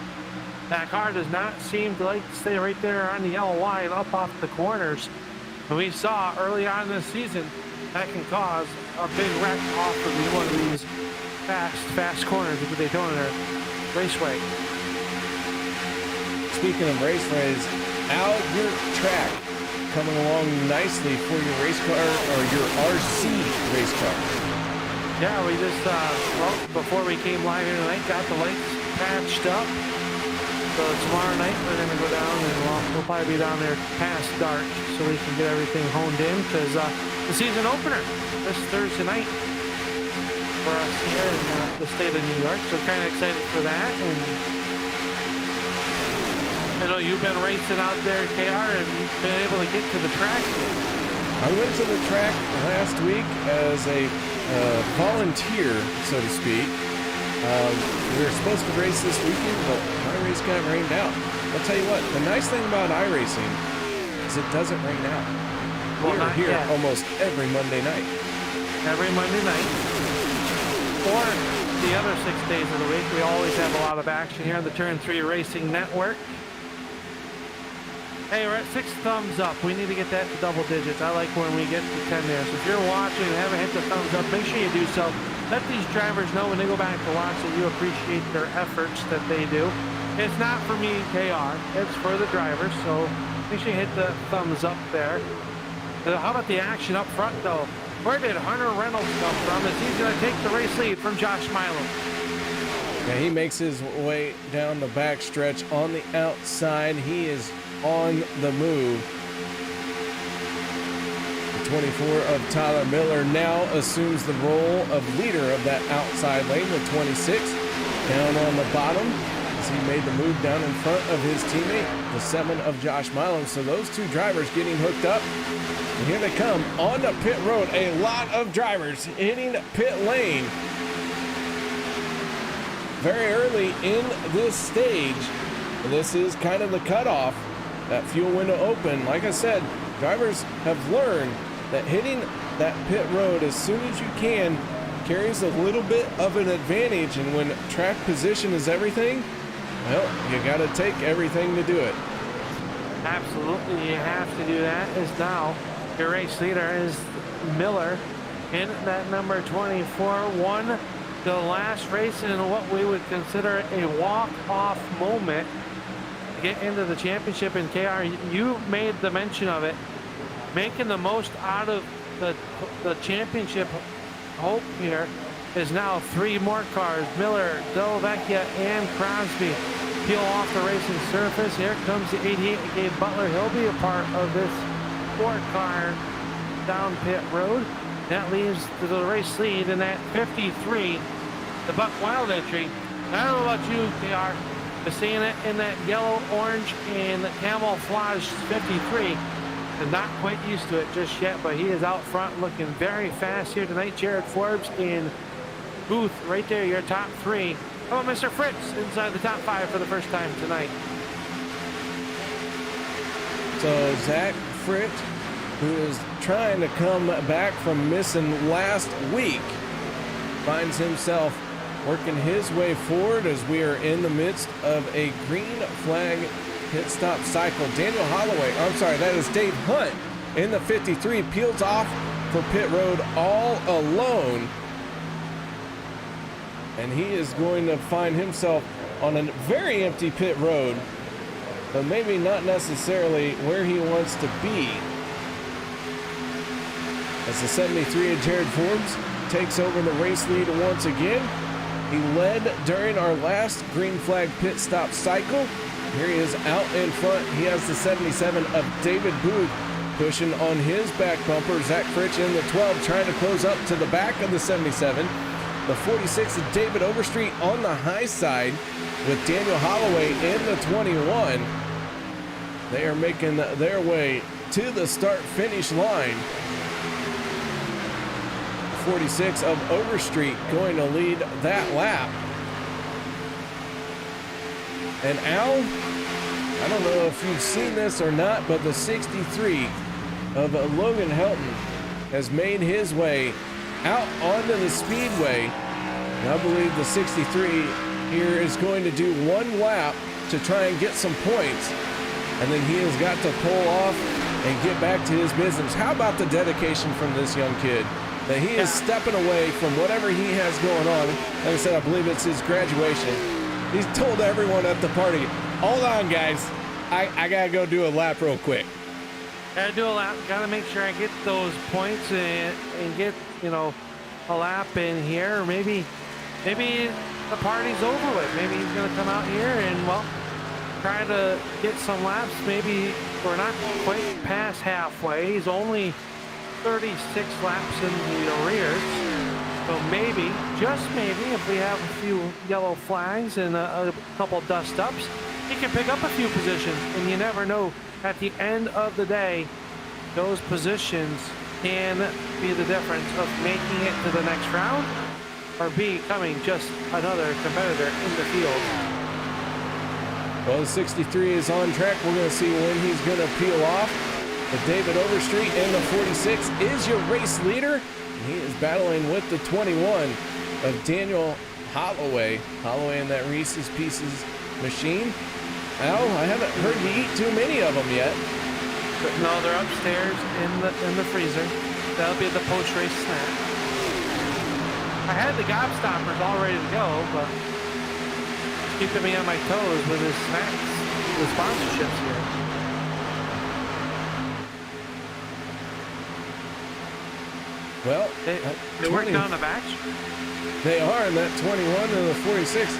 That car does not seem to like to stay right there on the yellow line up off the corners. And we saw early on this season that can cause a big wreck off of one of these fast corners of the Daytona Raceway. Speaking of raceways, Al, your track coming along nicely for your race car, or your RC race car. Yeah, we just, well, before we came live here tonight, got the lights patched up. So tomorrow night we're going to go down, and we'll probably be down there past dark so we can get everything honed in, because the season opener this Thursday night for us here in the state of New York. So kind of excited for that. And I know you've been racing out there, KR, and you've been able to get to the track. I went to the track last week as a volunteer, so to speak. We were supposed to race this weekend, but my race got rained out. I'll tell you what, the nice thing about iRacing is it doesn't rain out. Well, We're here almost every Monday night. Every Monday night. Or the other 6 days of the week. We always have a lot of action here on the Turn 3 Racing Network. Hey, we're at 6 thumbs up. We need to get that to double digits. I like when we get to 10 there. So if you're watching and haven't hit the thumbs up, make sure you do so. Let these drivers know when they go back to watch that you appreciate their efforts that they do. It's not for me, KR. It's for the drivers. So make sure you hit the thumbs up there. How about the action up front, though? Where did Hunter Reynolds come from? Is he going to take the race lead from Josh Milam? Yeah, he makes his way down the backstretch on the outside. He is on the move. The 24 of Tyler Miller now assumes the role of leader of that outside lane with 26 down on the bottom as he made the move down in front of his teammate, the 7 of Josh Milam. So those two drivers getting hooked up. And here they come on the pit road. A lot of drivers hitting pit lane very early in this stage. And this is kind of the cutoff. That fuel window open. Like I said, drivers have learned that hitting that pit road as soon as you can carries a little bit of an advantage. And when track position is everything, well, you got to take everything to do it. Absolutely, you have to do that. As now your race leader is Miller in that number 24. Won the last race in what we would consider a walk-off moment to get into the championship. And KR, you made the mention of it, making the most out of the championship hope here is now 3 more cars. Miller, DellaVecchia, and Crosby peel off the racing surface. Here comes the 88 Gabe Butler. He'll be a part of this 4-car down pit road. That leaves the race lead in that 53, the Buck Wild entry. I don't know about you, KR, but seeing it in that yellow, orange, and camouflage 53, I'm not quite used to it just yet, but he is out front looking very fast here tonight. Jared Forbes in booth right there, your top 3. Oh, Mr. Fritsch inside the top 5 for the first time tonight. So Zach Fritsch, who is trying to come back from missing last week, finds himself working his way forward as we are in the midst of a green flag pit stop cycle. Daniel Holloway, I'm sorry, that is Dave Hunt in the 53, peels off for pit road all alone. And he is going to find himself on a very empty pit road, but maybe not necessarily where he wants to be. As the 73 of Jared Forbes takes over the race lead once again. He led during our last green flag pit stop cycle. Here he is out in front. He has the 77 of David Booth pushing on his back bumper. Zach Fritsch in the 12 trying to close up to the back of the 77. The 46 of David Overstreet on the high side with Daniel Holloway in the 21. They are making their way to the start-finish line. 46 of Overstreet going to lead that lap. And Al, I don't know if you've seen this or not, but the 63 of Logan Helton has made his way out onto the speedway. And I believe the 63 here is going to do one lap to try and get some points. And then he has got to pull off and get back to his business. How about the dedication from this young kid? That he is stepping away from whatever he has going on. Like I said, I believe it's his graduation. He's told everyone at the party, hold on guys, I gotta go do a lap real quick. Gotta do a lap, gotta make sure I get those points and get, you know, a lap in here. Or maybe the party's over with. Maybe he's gonna come out here and, well, try to get some laps. Maybe we're not quite past halfway. He's only 36 laps in the arrears. So maybe, just maybe, if we have a few yellow flags and a couple dust ups, he can pick up a few positions. And you never know, at the end of the day, those positions can be the difference of making it to the next round or becoming just another competitor in the field. Well, the 63 is on track. We're going to see when he's going to peel off. But David Overstreet in the 46 is your race leader. And he is battling with the 21 of Daniel Holloway. Holloway in that Reese's Pieces machine. Al, I haven't heard you eat too many of them yet. But no, they're upstairs in the freezer. That'll be the post-race snack. I had the gobstoppers all ready to go, but keeping me on my toes with his snacks, the sponsorships here. Well, they work down the batch. They are in that 21 and the 46.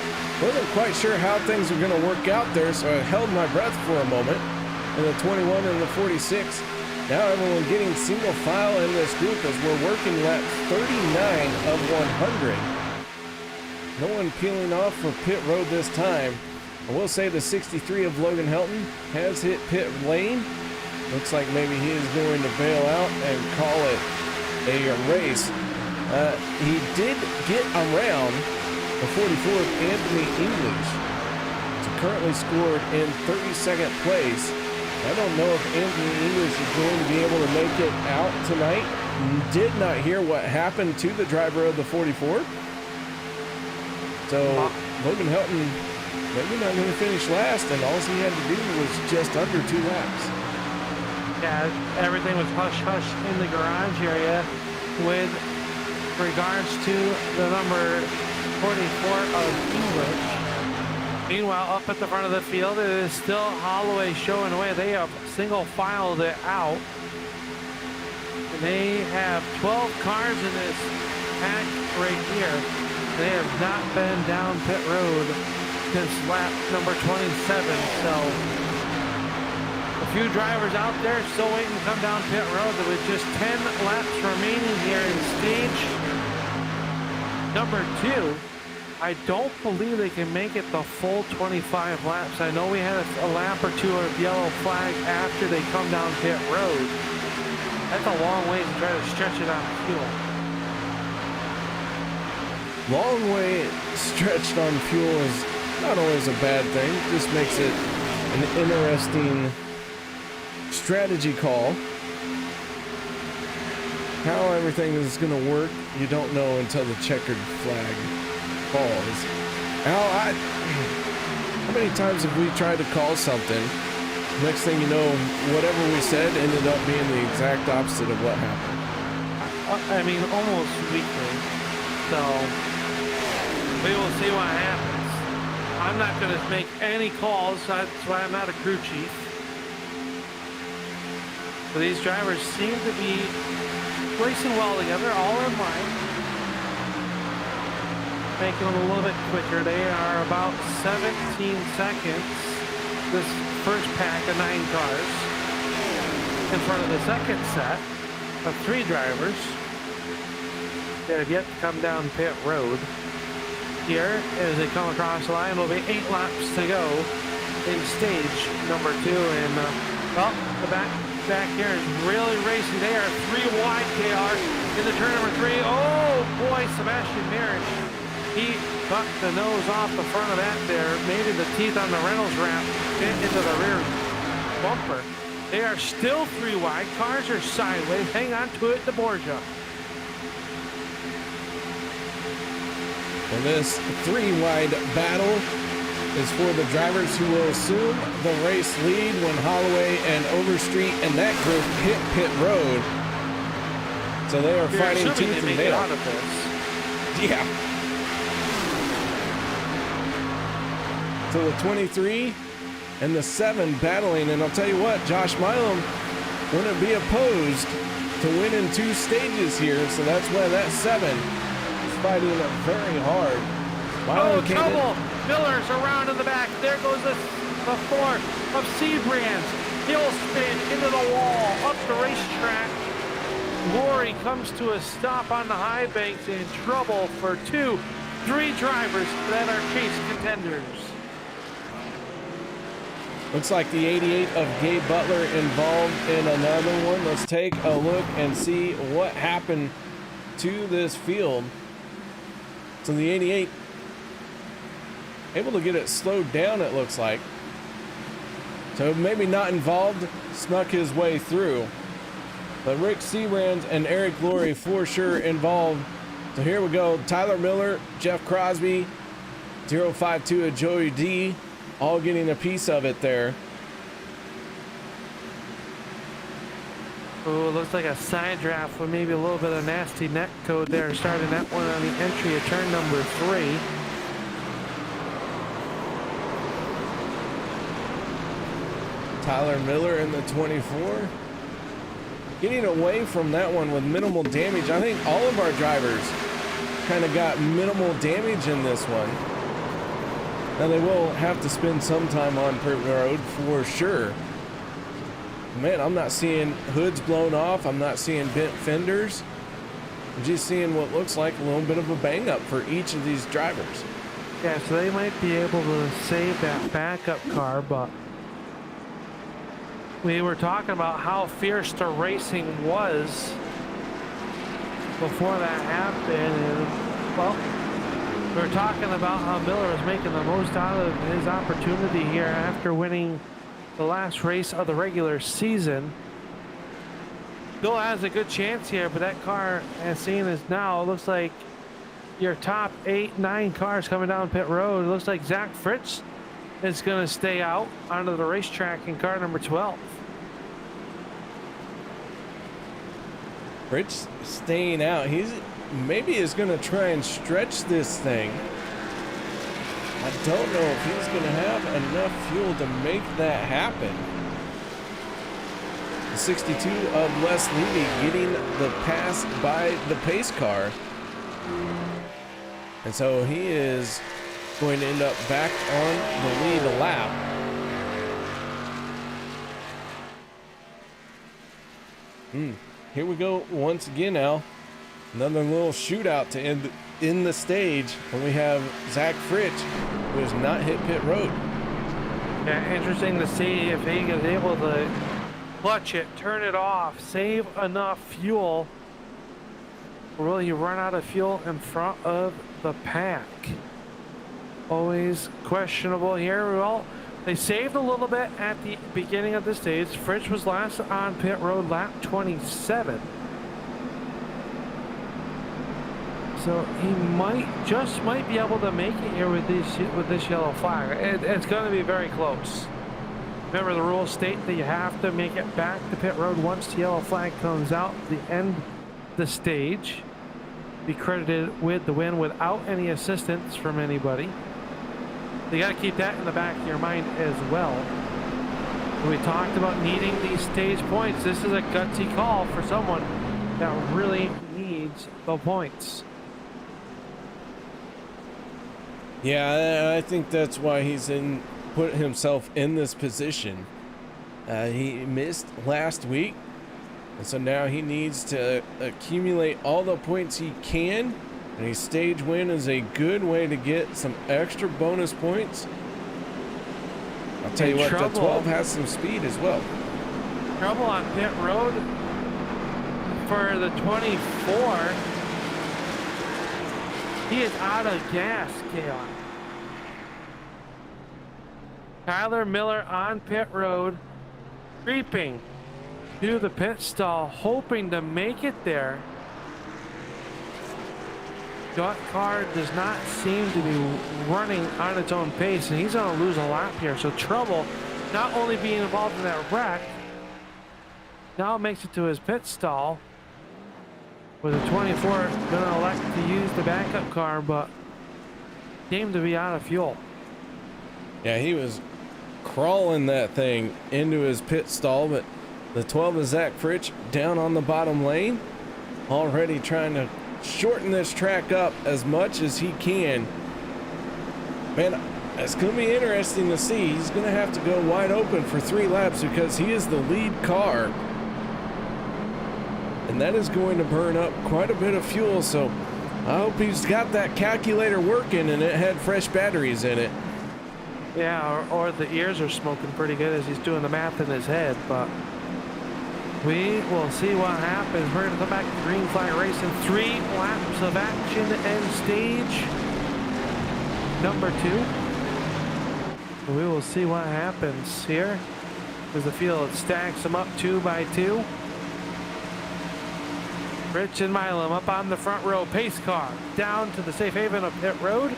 Wasn't quite sure how things were going to work out there, so I held my breath for a moment. In the 21 and the 46. Now everyone getting single file in this group as we're working lap 39 of 100. No one peeling off for pit road this time. I will say the 63 of Logan Helton has hit pit lane. Looks like maybe he is going to bail out and call it a race. He did get around the 44 of Anthony English. It's currently scored in 32nd place. I don't know if Anthony English is going to be able to make it out tonight. Did not hear what happened to the driver of the 44. So Logan Helton maybe not going to finish last, and all he had to do was just under 2 laps. Yeah, everything was hush-hush in the garage area with regards to the number 44 of English. Meanwhile, up at the front of the field, it is still Holloway showing away. They have single filed it out. And they have 12 cars in this pack right here. They have not been down pit road since lap number 27. So a few drivers out there still waiting to come down pit road. With just 10 laps remaining here in stage number 2. I don't believe they can make it the full 25 laps. I know we had a lap or two of yellow flag after they come down pit road. That's a long way to try to stretch it on fuel. Long way stretched on fuel is not always a bad thing. It just makes it an interesting strategy call. How everything is going to work, you don't know until the checkered flag falls. Al, how many times have we tried to call something? Next thing you know, whatever we said ended up being the exact opposite of what happened. I mean, almost weekly. So we will see what happens. I'm not going to make any calls. That's why I'm not a crew chief. But these drivers seem to be racing well together, all in line. Making it a little bit quicker. They are about 17 seconds. This first pack of 9 cars in front of the second set of 3 drivers that have yet to come down pit road. Here, as they come across the line, will be 8 laps to go in stage number 2. And well, the back here is really racing. They are 3 wide, KR, in the turn number 3. Oh boy, Sebastian Marin. He cut the nose off the front of that there. Maybe the teeth on the Reynolds wrap bit into the rear bumper. They are still 3 wide. Cars are sideways. Hang on to it, deBorja. And this 3-wide battle is for the drivers who will assume the race lead when Holloway and Overstreet and that group hit pit road. So they are fighting tooth and nail. Yeah. So the 23 and the 7 battling, and I'll tell you what, Josh Milam wouldn't be opposed to winning 2 stages here, so that's why that 7 is fighting it very hard. Milam trouble! Miller's around in the back. There goes the 4 of Siebrands. He'll spin into the wall, up the racetrack. Glory comes to a stop on the high banks, in trouble for 2, 3 drivers that are chase contenders. Looks like the 88 of Gabe Butler involved in another one. Let's take a look and see what happened to this field. So the 88 able to get it slowed down, it looks like. So maybe not involved, snuck his way through. But Rick Siebrands and Eric Glory for sure involved. So here we go. Tyler Miller, Jeff Crosby, 052 of Joey D, all getting a piece of it there. Oh, it looks like a side draft with maybe a little bit of nasty net code there, starting that one on the entry of turn number 3. Tyler Miller in the 24. Getting away from that one with minimal damage. I think all of our drivers kind of got minimal damage in this one. Now they will have to spend some time on pit road for sure. Man, I'm not seeing hoods blown off. I'm not seeing bent fenders. I'm just seeing what looks like a little bit of a bang up for each of these drivers. Yeah, so they might be able to save that backup car, but we were talking about how fierce the racing was before that happened, and well, we were talking about how Miller was making the most out of his opportunity here after winning the last race of the regular season. Still has a good chance here, but that car, as seen as now, looks like your top 8, 9 cars coming down pit road. It looks like Zach Fritsch is going to stay out onto the racetrack in car number 12. Fritsch staying out. He's maybe is going to try and stretch this thing. I don't know if he's going to have enough fuel to make that happen. The 62 of Les Levy getting the pass by the pace car. And so he is going to end up back on the lead lap. Here we go once again now. Another little shootout to end in the stage when we have Zach Fritsch, who has not hit pit road. Yeah, interesting to see if he is able to clutch it, turn it off, save enough fuel. Or will you run out of fuel in front of the pack? Always questionable here. Well, they saved a little bit at the beginning of the stage. Fritsch was last on pit road, lap 27. So he might be able to make it here with this yellow flag. It's going to be very close. Remember, the rules state that you have to make it back to pit road once the yellow flag comes out. The end the stage, be credited with the win without any assistance from anybody. You got to keep that in the back of your mind as well. We talked about needing these stage points. This is a gutsy call for someone that really needs the points. Yeah, I think that's why he's put himself in this position. He missed last week, and so now he needs to accumulate all the points he can, and a stage win is a good way to get some extra bonus points. I'll tell you what, the 12 has some speed as well. Trouble on pit road for the 24. He is out of gas, KR. Tyler Miller on pit road, creeping to the pit stall, hoping to make it there. that car does not seem to be running on its own pace, and he's going to lose a lap here. So trouble, not only being involved in that wreck, now makes it to his pit stall with a 24 going to elect to use the backup car, but seemed to be out of fuel. Yeah, he was crawling that thing into his pit stall, but the 12 is Zach Fritsch down on the bottom lane, already trying to shorten this track up as much as he can. Man, it's going to be interesting to see. He's going to have to go wide open for 3 laps because he is the lead car. And that is going to burn up quite a bit of fuel, so I hope he's got that calculator working and it had fresh batteries in it. Yeah, or the ears are smoking pretty good as he's doing the math in his head, but we will see what happens. We're going to come back to green flag racing. 3 laps of action and stage number 2. We will see what happens here as the field stacks them up 2 by 2. Fritsch and Milam up on the front row. Pace car down to the safe haven of pit road.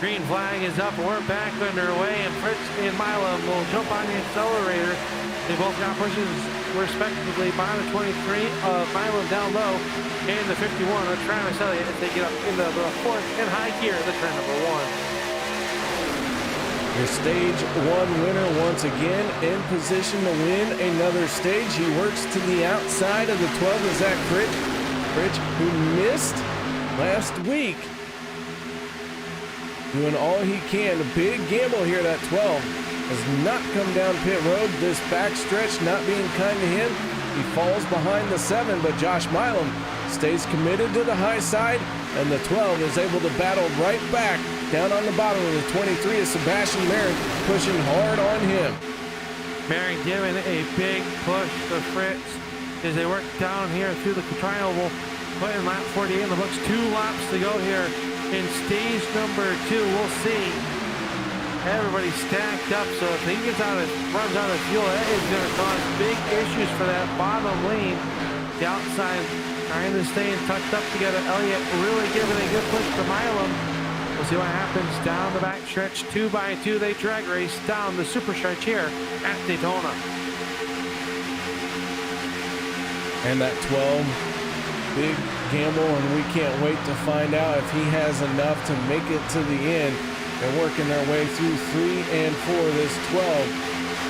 Green flag is up. We're back underway, and Fritsch and Milam will jump on the accelerator. They both got pushes respectively by the 23 of Milam down low and the 51 of Travis Elliott as they get up into the 4th and high gear, the turn number 1. Your stage 1 winner once again in position to win another stage. He works to the outside of the 12 of Zach Fritsch. Fritsch, who missed last week, doing all he can. A big gamble here. That 12 has not come down pit road. This backstretch not being kind to him. He falls behind the 7, but Josh Milam stays committed to the high side, and the 12 is able to battle right back down on the bottom of the 23 is Sebastian Marin, pushing hard on him. Marin giving a big push to Fritsch as they work down here through the triangle, putting lap 48 in the books. 2 laps to go here in stage number 2. We'll see. Everybody stacked up, so if he runs out of fuel, that is going to cause big issues for that bottom lane. The outside trying to stay tucked up together. Elliott really giving a good push to Milam. We'll see what happens down the back stretch. 2 by 2, they drag race down the super stretch here at Daytona. And that 12, big gamble, and we can't wait to find out if he has enough to make it to the end. They're working their way through 3 and 4. This 12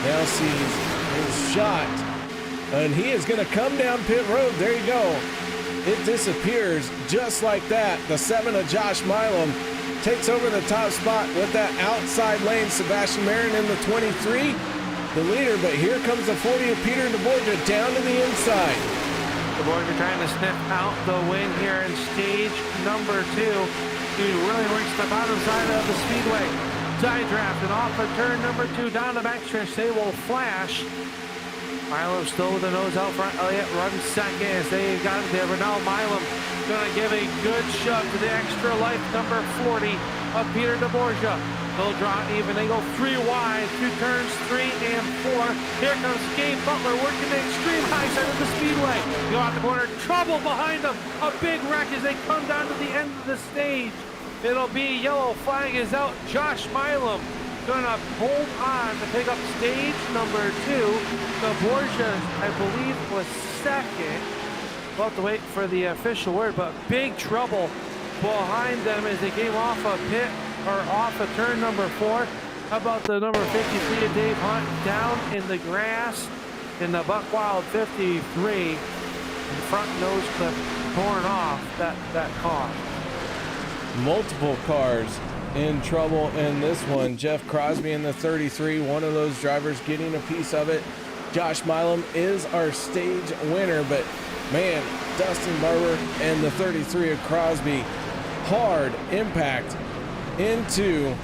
now sees his shot, and he is going to come down pit road. There you go. It disappears just like that. The 7 of Josh Milam takes over the top spot with that outside lane. Sebastian Marin in the 23, the leader, but here comes the 40 of Peter deBorja down to the inside. DeBorja trying to sniff out the win here in stage number 2. He really works the bottom side of the speedway. Side draft and off of turn number 2 down the backstretch. They will flash. Milam still with the nose out front. Elliott runs second as they got it there. But now Milam going to give a good shove to the extra life number 40 of Peter deBorja. They'll draw even. They go 3 wide through turns 3 and 4. Here comes Gabe Butler working the extreme high side of the speedway. Go out the corner. Trouble behind them. A big wreck as they come down to the end of the stage. It'll be yellow flag is out. Josh Milam going to hold on to pick up stage number 2. deBorja, I believe, was second. We'll have to wait for the official word, but big trouble behind them as they came off a pit or off of turn number 4. How about the number 53 of Dave Hunt down in the grass in the Buck Wild 53. The front nose clip torn off that car. Multiple cars in trouble in this one. Jeff Crosby in the 33, one of those drivers getting a piece of it. Josh Milam is our stage winner, but man, Dustin Barber and the 33 of Crosby, hard impact into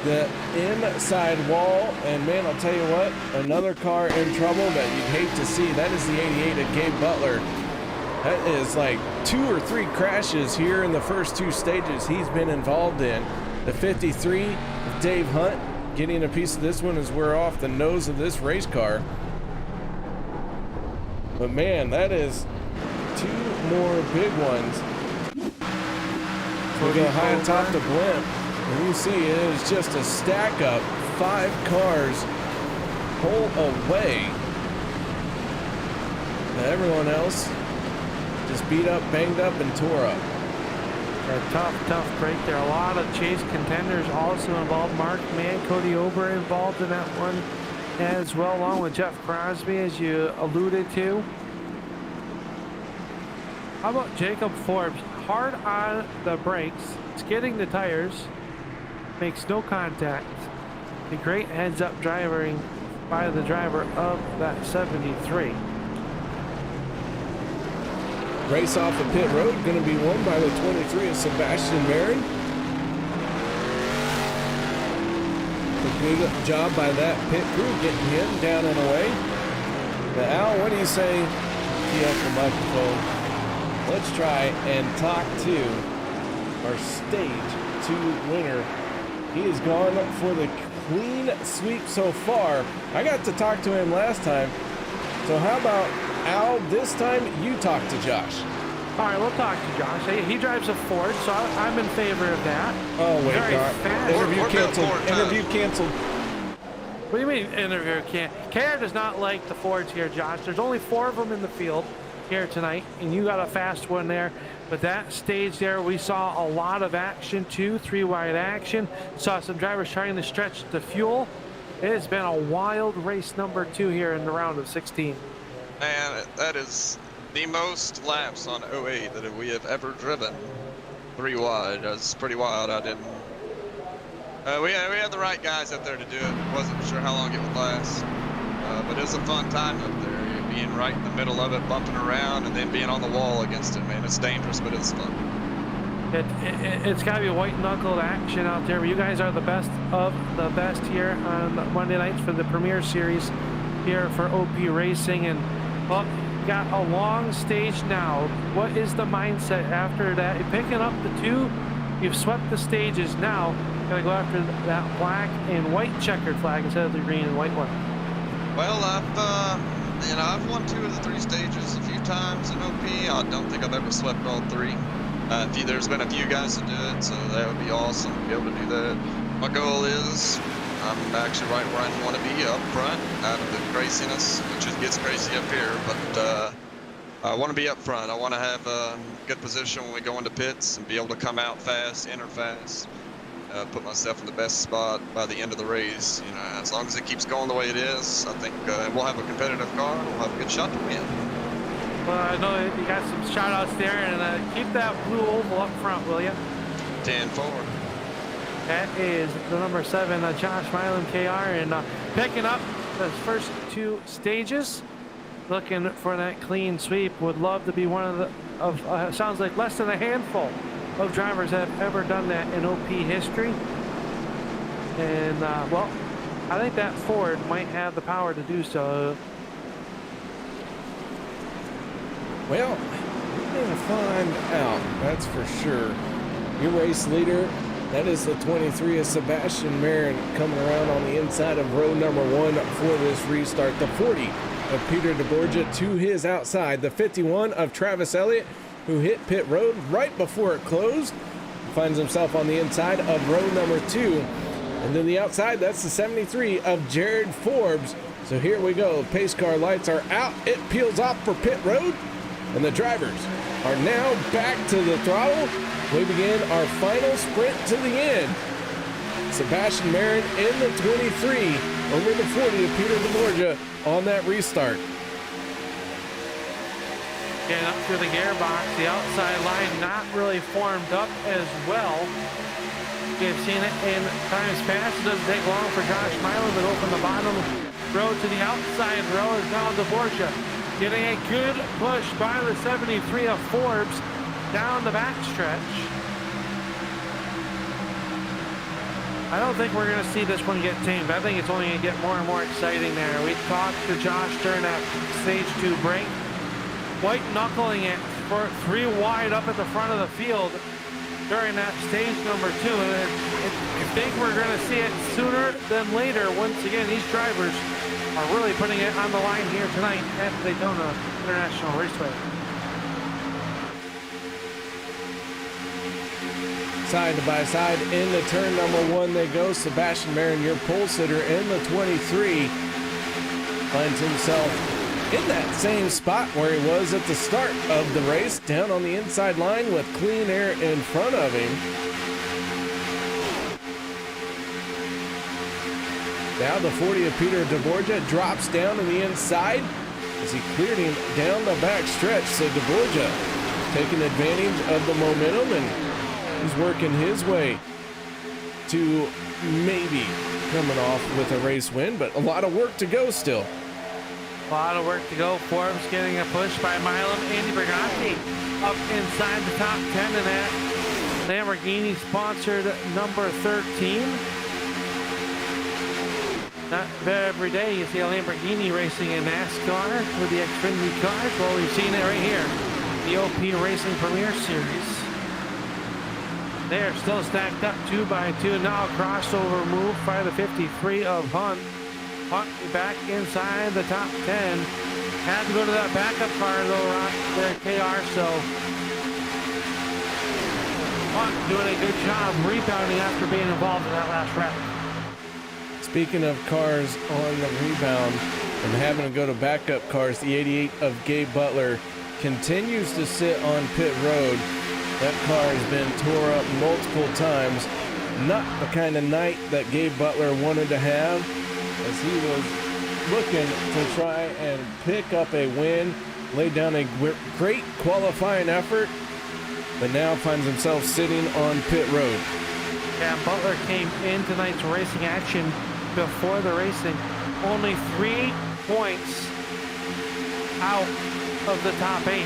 the inside wall, and man, I'll tell you what, another car in trouble that you'd hate to see. That is the 88 of Gabe Butler. That is like 2 or 3 crashes here in the first 2 stages he's been involved in. The 53 of Dave Hunt getting a piece of this one as we're off the nose of this race car. But man, that is 2 more big ones. We go high atop the blimp, and you see it is just a stack up, 5 cars pull away. And everyone else just beat up, banged up, and tore up. A tough break there. A lot of chase contenders also involved. Mark Mann, Codie Ober involved in that one as well, along with Jeff Crosby, as you alluded to. How about Jacob Forbes? Hard on the brakes, skidding the tires, makes no contact. A great heads-up driving by the driver of that 73. Race off the pit road, going to be won by the 23 of Sebastian Marin. A good job by that pit crew getting him down and away. Now, Al, what do you say? Key up the microphone. Let's try and talk to our stage 2 winner. He has gone for the clean sweep so far. I got to talk to him last time. So how about, Al, this time you talk to Josh? All right, we'll talk to Josh. He drives a Ford, so I'm in favor of that. Oh, wait, Very fast. Interview canceled. Interview canceled. What do you mean interview canceled? KR does not like the Fords here, Josh. There's only 4 of them in the field here tonight, and you got a fast one there. But that stage there, we saw a lot of action too, 3-wide action. Saw some drivers trying to stretch the fuel. It has been a wild race number 2 here in the round of 16. Man, that is the most laps on 08 that we have ever driven 3 wide. That's pretty wild. I didn't. We had the right guys up there to do it. Wasn't sure how long it would last, but it was a fun time up there. Being right in the middle of it, bumping around, and then being on the wall against it, man. It's dangerous, but it's fun. It's got to be white-knuckled action out there. But you guys are the best of the best here on Monday nights for the Premier Series here for OP Racing. And, well, you got a long stage now. What is the mindset after that? You're picking up the 2. You've swept the stages now. Got to go after that black and white checkered flag instead of the green and white one. Well, I've won 2 of the 3 stages a few times in OP. I don't think I've ever swept all 3. There's been a few guys that do it, so that would be awesome to be able to do that. My goal is, I'm actually right where I want to be, up front, out of the craziness, which just gets crazy up here, but I want to be up front. I want to have a good position when we go into pits and be able to come out fast, enter fast. Put myself in the best spot by the end of the race. You know, as long as it keeps going the way it is, I think we'll have a competitive car and we'll have a good shot to win. Well, I know you got some shout outs there, and keep that blue oval up front, will you? 10-4. That is the number 7, Josh Milam, KR, and picking up the first 2 stages. Looking for that clean sweep. Would love to be one of the, sounds like less than a handful of drivers that have ever done that in OP history. And, well, I think that Ford might have the power to do so. Well, we're going to find out, that's for sure. Your race leader, that is the 23 of Sebastian Marin, coming around on the inside of row number 1 for this restart. The 40 of Peter deBorja to his outside. The 51 of Travis Elliott, who hit pit road right before it closed, finds himself on the inside of row number 2. And then the outside, that's the 73 of Jared Forbes. So here we go. Pace car lights are out. It peels off for pit road. And the drivers are now back to the throttle. We begin our final sprint to the end. Sebastian Marin in the 23 over the 40 of Peter deBorja on that restart. Getting up through the gearbox, the outside line not really formed up as well. We've seen it in times past. It doesn't take long for Josh Milam to go from the bottom row to the outside row is now deBorja. Getting a good push by the 73 of Forbes down the backstretch. I don't think we're going to see this one get tamed. I think it's only going to get more and more exciting there. We talked to Josh during that stage 2 break. White knuckling it for 3 wide up at the front of the field during that stage number 2. I think we're going to see it sooner than later. Once again, these drivers are really putting it on the line here tonight at Daytona International Raceway. side by side into turn number 1 they go. Sebastian Marin, your pole sitter in the 23, finds himself in that same spot where he was at the start of the race, down on the inside line with clean air in front of him. Now the 40 of Peter deBorja drops down to the inside as he cleared him down the back stretch. So deBorja taking advantage of the momentum, and he's working his way to maybe coming off with a race win, but a lot of work to go still. A lot of work to go. Forbes getting a push by Milam. Andy Brigatti up inside the top 10 in that Lamborghini sponsored number 13. Not every day you see a Lamborghini racing in NASCAR with the Xfinity cars. Well, we've seen it right here. The OP Racing Premier Series. They're still stacked up 2 by 2. Now a crossover move by the 53 of Hunt. Hunt back inside the top 10. Had to go to that backup car though, right there, KR. So Hunt doing a good job rebounding after being involved in that last wreck. Speaking of cars on the rebound and having to go to backup cars, the 88 of Gabe Butler continues to sit on pit road. That car has been tore up multiple times. Not the kind of night that Gabe Butler wanted to have, as he was looking to try and pick up a win, laid down a great qualifying effort, but now finds himself sitting on pit road. Yeah, Butler came in tonight's racing action before the racing, only 3 points out of the top 8.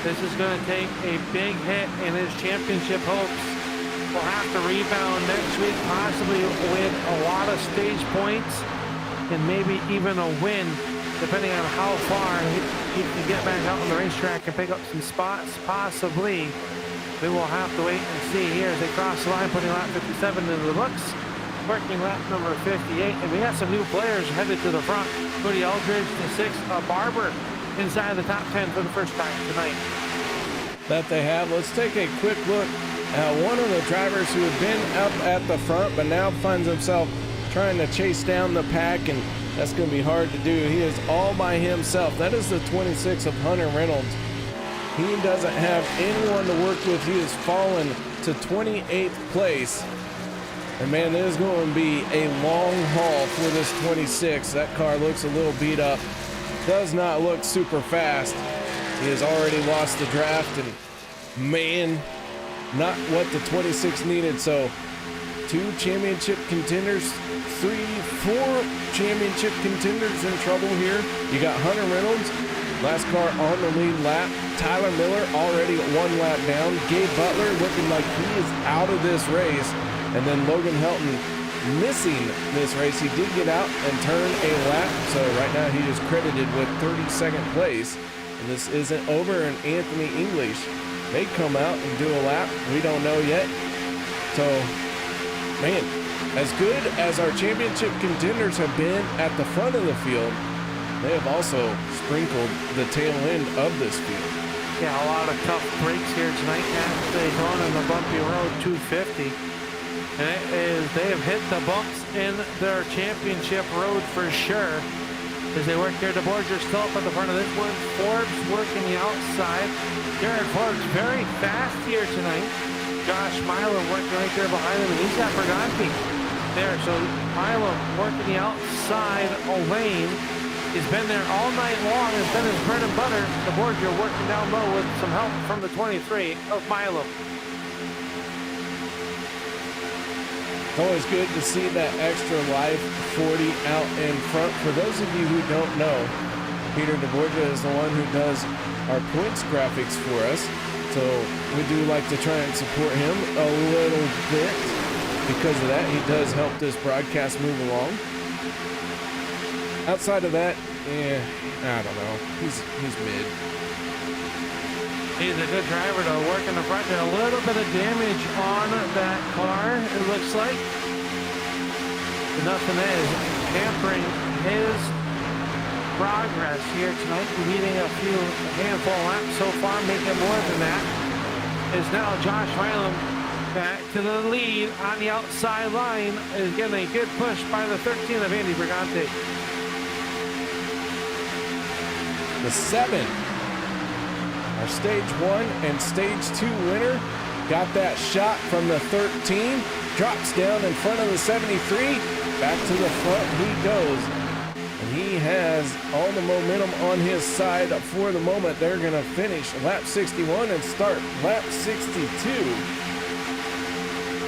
This is going to take a big hit in his championship hopes. Will have to rebound next week, possibly win a lot of stage points and maybe even a win, depending on how far he can get back out on the racetrack and pick up some spots, possibly. We will have to wait and see here as they cross the line, putting lap 57 into the books, working lap number 58. And we got some new players headed to the front. Codie Eldridge, the 6th, Barber, inside the top 10 for the first time tonight. That they have. Let's take a quick look at one of the drivers who have been up at the front, but now finds himself trying to chase down the pack, and that's going to be hard to do. He is all by himself. That is the 26 of Hunter Reynolds. He doesn't have anyone to work with. He has fallen to 28th place. And man, this is going to be a long haul for this 26. That car looks a little beat up. Does not look super fast. He has already lost the draft, and man, not what the 26 needed. So 2 championship contenders, 3, 4 championship contenders in trouble here. You got Hunter Reynolds, last car on the lead lap. Tyler Miller already 1 lap down. Gabe Butler looking like he is out of this race. And then Logan Helton missing this race. He did get out and turn a lap. So right now he is credited with 32nd place. And this isn't over, and Anthony English may come out and do a lap. We don't know yet. So, man, as good as our championship contenders have been at the front of the field, they have also sprinkled the tail end of this field. Yeah, a lot of tough breaks here tonight at Daytona on the bumpy road 250. And they have hit the bumps in their championship road for sure. As they work here, deBorja still up at the front of this one. Forbes working the outside. Jared Forbes very fast here tonight. Josh Milam working right there behind him, and he's got Brigatti there. So Milam working the outside lane. He's been there all night long. It's been his bread and butter. deBorja working down low with some help from the 23 of Milam. It's always good to see that extra life 40 out in front. For those of you who don't know, Peter deBorja is the one who does our points graphics for us. So we do like to try and support him a little bit. Because of that, he does help this broadcast move along. Outside of that, I don't know. He's mid. He's a good driver to work in the front. There a little bit of damage on that car, it looks like. But nothing is hampering his progress here tonight. Leading a handful of laps so far, making more than that. Is now Josh Milam Back to the lead on the outside line is getting a good push by the 13 of Andy Brigante. The 7, our stage 1 and stage 2 winner, got that shot from the 13, drops down in front of the 73, back to the front he goes. And he has all the momentum on his side for the moment. They're going to finish lap 61 and start lap 62.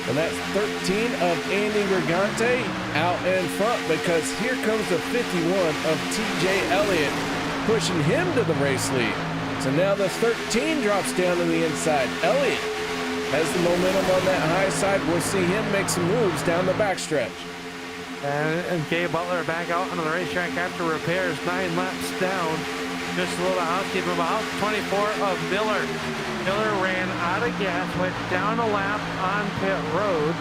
And that's 13 of Andy Brigante out in front, because here comes the 51 of TJ Elliott, pushing him to the race lead. So now the 13 drops down to the inside. Elliott has the momentum on that high side. We'll see him make some moves down the backstretch. And Gabe Butler back out onto the racetrack after repairs, 9 laps down. Just a little housekeeping about 24 of Miller. Miller ran out of gas, went down a lap on pit road,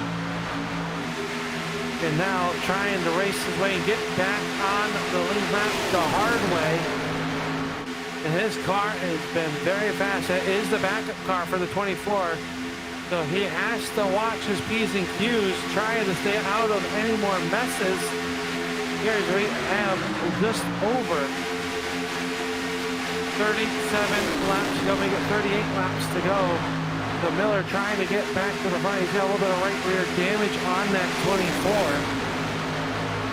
and now trying to race his way and get back on the lead lap the hard way. And his car has been very fast. That is the backup car for the 24. So he has to watch his P's and Q's, trying to stay out of any more messes. Here's we have just over 37 laps to go. We get 38 laps to go. So Miller trying to get back to the front. He's got a little bit of right rear damage on that 24.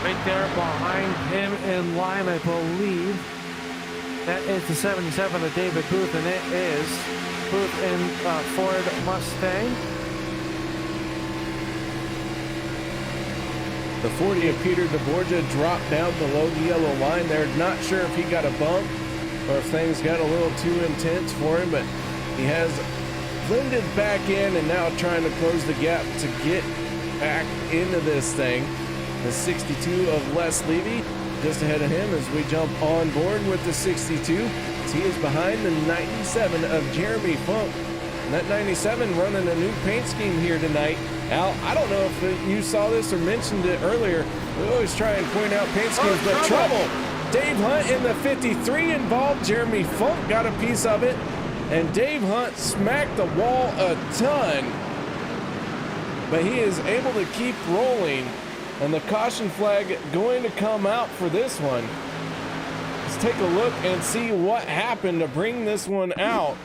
Right there behind him in line, I believe. That is the 77 of David Booth, and it is Booth in Ford Mustang. The 40 of Peter DeBorja dropped down below the yellow line. They're not sure if he got a bump or if things got a little too intense for him, but he has blended back in and now trying to close the gap to get back into this thing. The 62 of Les Levy just ahead of him as we jump on board with the 62. He is behind the 97 of Jeremy Funk. And that 97 running a new paint scheme here tonight. Al, I don't know if you saw this or mentioned it earlier. We always try and point out paint schemes, but trouble. Dave Hunt in the 53 involved. Jeremy Funk got a piece of it. And Dave Hunt smacked the wall a ton. But he is able to keep rolling. And the caution flag going to come out for this one. Let's take a look and see what happened to bring this one out.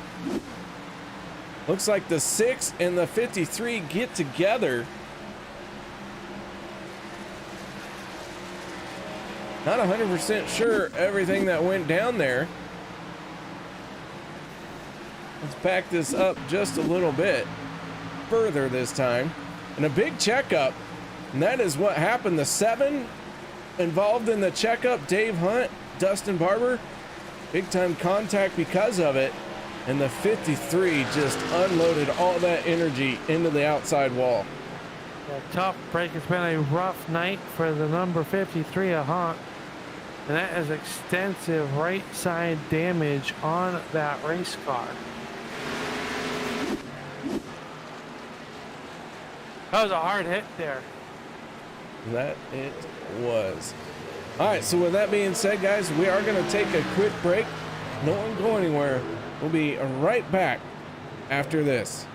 Looks like the 6 and the 53 get together. Not 100% sure everything that went down there. Let's back this up just a little bit further this time. And a big checkup. And that is what happened. The 7 involved in the checkup, Dave Hunt, Dustin Barber, big time contact because of it. And the 53 just unloaded all that energy into the outside wall. Yeah, tough break. It's been a rough night for the number 53 of Hunt. And that is extensive right side damage on that race car. That was a hard hit there. That it was. All right, so with that being said, guys, we are going to take a quick break. No one go anywhere. We'll be right back after this.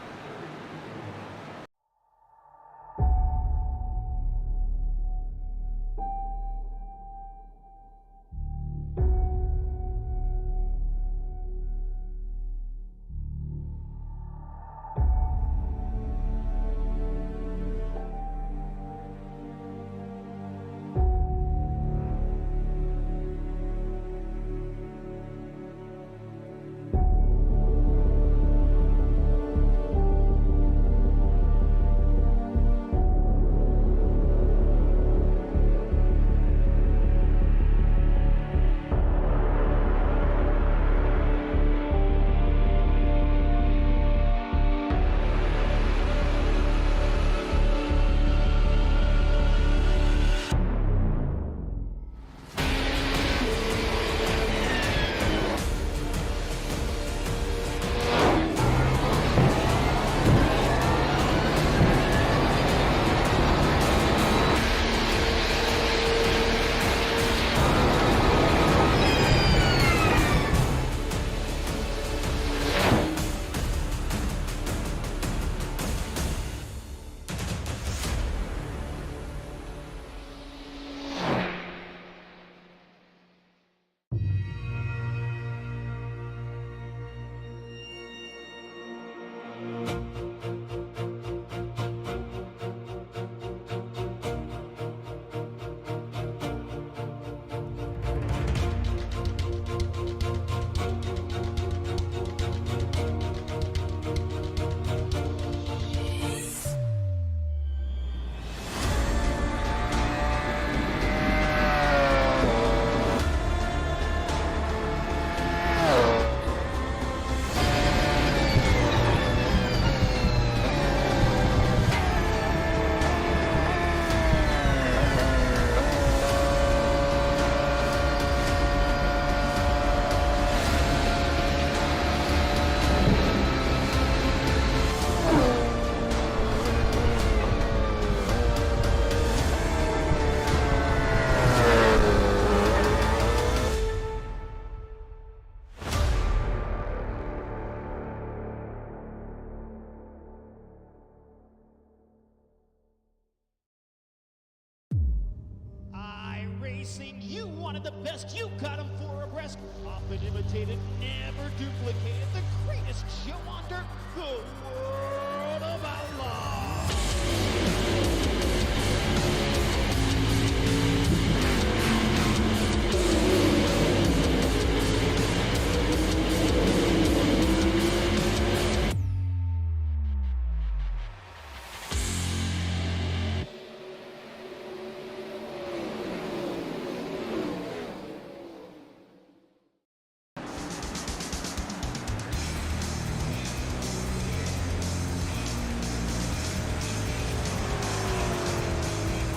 Racing, you wanted the best, you got them 4 abreast. Often imitated, never duplicated. The greatest show on dirt, the World of Outlaws.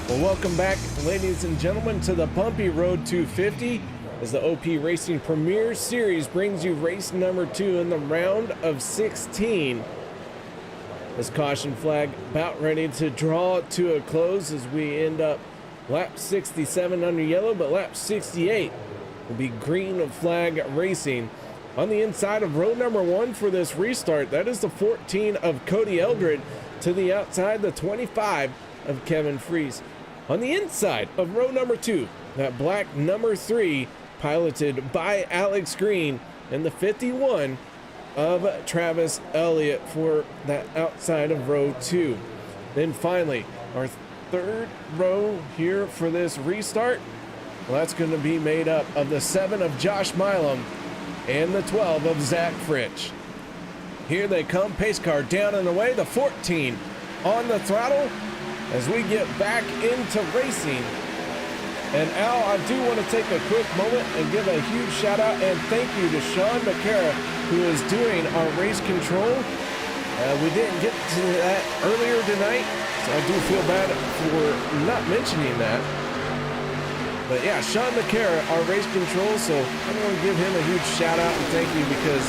Well, welcome back, ladies and gentlemen, to the Bumpy Road 250 as the OP Racing Premier Series brings you race number 2 in the round of 16. This caution flag about ready to draw to a close as we end up lap 67 under yellow, but lap 68 will be green flag racing. On the inside of row number 1 for this restart, that is the 14 of Codie Ober. To the outside, the 25 of Kevin Fritsch. On the inside of row number 2, that black number 3 piloted by Alex Green, and the 51 of Travis Elliott for that outside of row 2. Then finally, our third row here for this restart, well, that's going to be made up of the 7 of Josh Milam and the 12 of Zach Fritsch. Here they come, pace car down and away, the 14 on the throttle as we get back into racing. And Al, I do want to take a quick moment and give a huge shout out and thank you to Sean McCara, who is doing our race control. We didn't get to that earlier tonight, so I do feel bad for not mentioning that. But yeah, Sean McCara, our race control, so I want to give him a huge shout out and thank you, because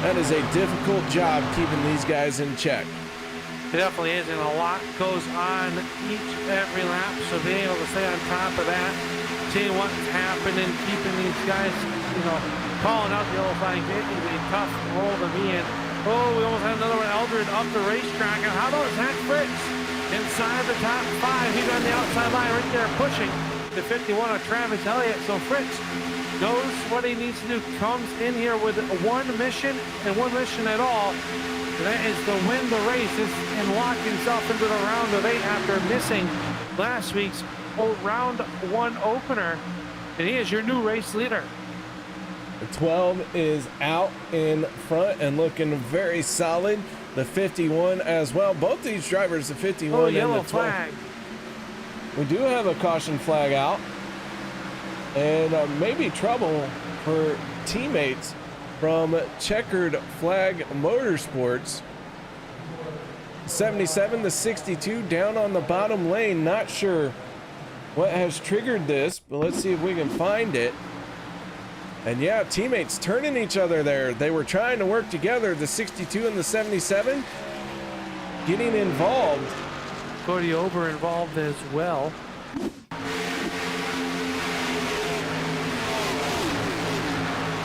that is a difficult job keeping these guys in check. It definitely is, and a lot goes on every lap, so being able to stay on top of that, seeing what's happening, keeping these guys, calling out the yellow flag, making a tough roll to be in. Oh, we almost had another one, Eldred up the racetrack, and how about Zach Fritsch inside the top 5? He's on the outside line right there pushing the 51 of Travis Elliott, so Fritsch knows what he needs to do, comes in here with one mission and one mission at all. That is to win the races and lock himself into the round of 8 after missing last week's round 1 opener. And he is your new race leader. The 12 is out in front and looking very solid. The 51 as well. Both these drivers, the 51 and the 12. Flag. We do have a caution flag out. And maybe trouble for teammates from Checkered Flag Motorsports. 77 to 62 down on the bottom lane. Not sure what has triggered this, but let's see if we can find it. And yeah, teammates turning each other there. They were trying to work together. The 62 and the 77 getting involved. Codie Ober involved as well.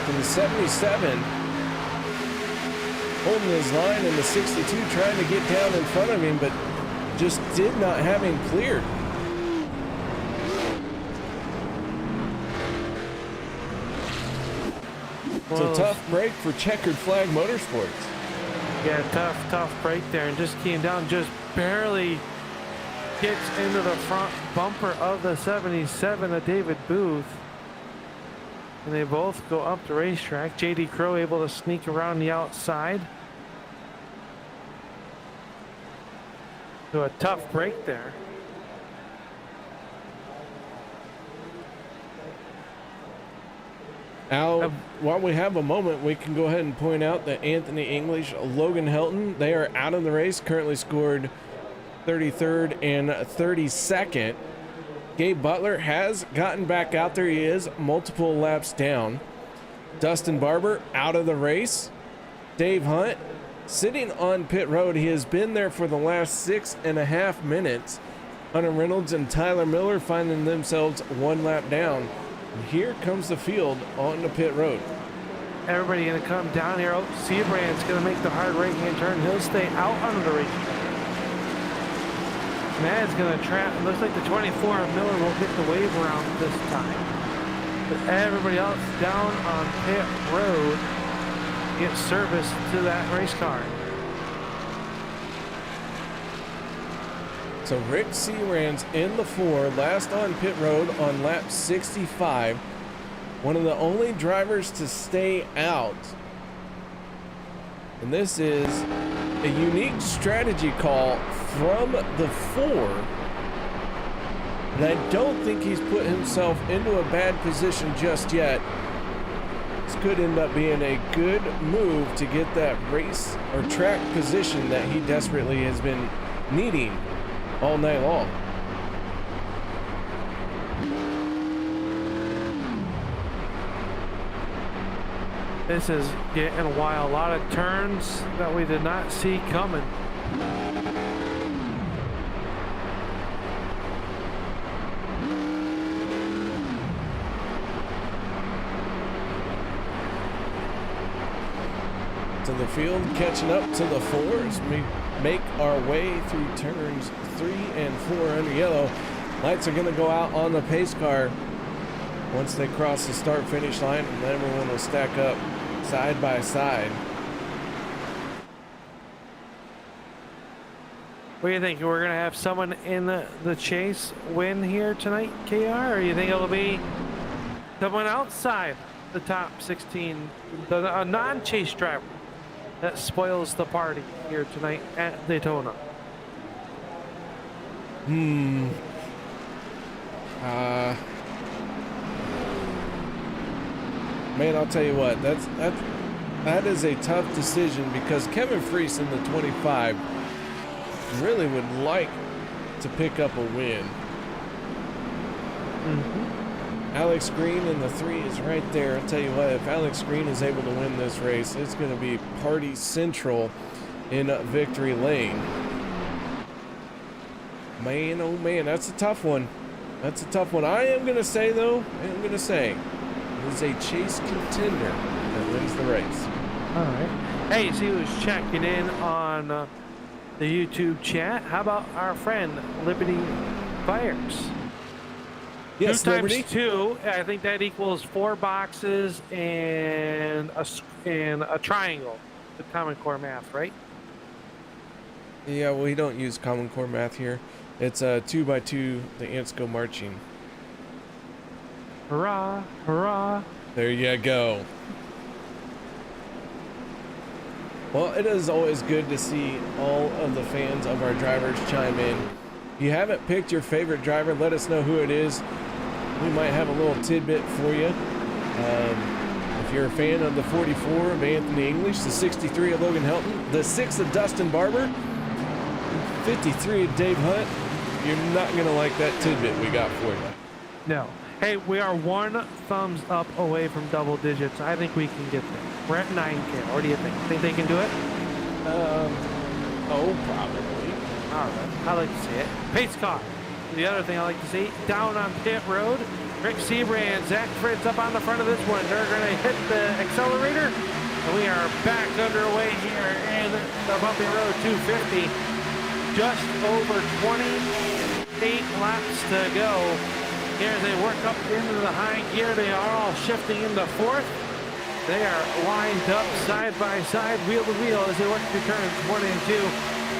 And the 77 holding his line, and the 62 trying to get down in front of him, but just did not have him cleared. It's a tough break for Checkered Flag Motorsports. Yeah, tough break there, and just came down, just barely gets into the front bumper of the 77 of David Booth. And they both go up the racetrack. JD Crow able to sneak around the outside. So a tough break there. Al, while we have a moment, we can go ahead and point out that Anthony English, Logan Helton, they are out of the race, currently scored 33rd and 32nd. Gabe Butler has gotten back out there. He is multiple laps down. Dustin Barber out of the race. Dave Hunt sitting on pit road. He has been there for the last 6.5 minutes. Hunter Reynolds and Tyler Miller finding themselves 1 lap down. And here comes the field on the pit road. Everybody going to come down here. Oh, Siebrands going to make the hard right-hand turn. He'll stay out under the racetrack. And that is going to trap. It looks like the 24 of Miller will hit the wave around this time. But everybody else down on pit road gets service to that race car. So Rick Siebrands in the 4, last on pit road on lap 65. One of the only drivers to stay out. And this is a unique strategy call from the 4. And I don't think he's put himself into a bad position just yet. This could end up being a good move to get that race or track position that he desperately has been needing all night long. This is getting wild. A lot of turns that we did not see coming. To the field, catching up to the 4s. We make our way through turns 3 and 4 under yellow. Lights are going to go out on the pace car once they cross the start finish line, and then everyone will stack up side by side. What do you think? We're going to have someone in the chase win here tonight, KR? Or you think it'll be someone outside the top 16, a non-chase driver that spoils the party here tonight at Daytona? Man, I'll tell you what, that is a tough decision, because Kevin Fritsch in the 25 really would like to pick up a win. Alex Green in the 3 is right there. I'll tell you what, if Alex Green is able to win this race, it's going to be party central in victory lane. Man, oh man, that's a tough one. That's a tough one. I am going to say, though, it is a chase contender that wins the race. All right. Hey, see who's checking in on the YouTube chat. How about our friend Liberty Fires? Yes, 2 times Liberty. 2, I think that equals 4 boxes and a triangle. The Common Core math, right? Yeah, well, we don't use Common Core math here. It's 2 by 2. The ants go marching. Hurrah, hurrah. There you go. Well, it is always good to see all of the fans of our drivers chime in. If you haven't picked your favorite driver, let us know who it is. We might have a little tidbit for you. If you're a fan of the 44 of Anthony English, the 63 of Logan Helton, the 6 of Dustin Barber, 53 of Dave Hunt, you're not going to like that tidbit we got for you. No. Hey, we are 1 thumbs up away from double digits. I think we can get there. We're at 9K. What do you think? Think they can do it? Oh, probably. All right. I like to see it. Pace car. The other thing I like to see, down on pit road, Rick Siebrands, Zach Fritsch up on the front of this one. They're going to hit the accelerator. And we are back underway here in the Bumpy Road 250. Just over 28 laps to go. Here as they work up into the high gear, they are all shifting into 4th. They are lined up side by side, wheel to wheel, as they work through turns 1 and 2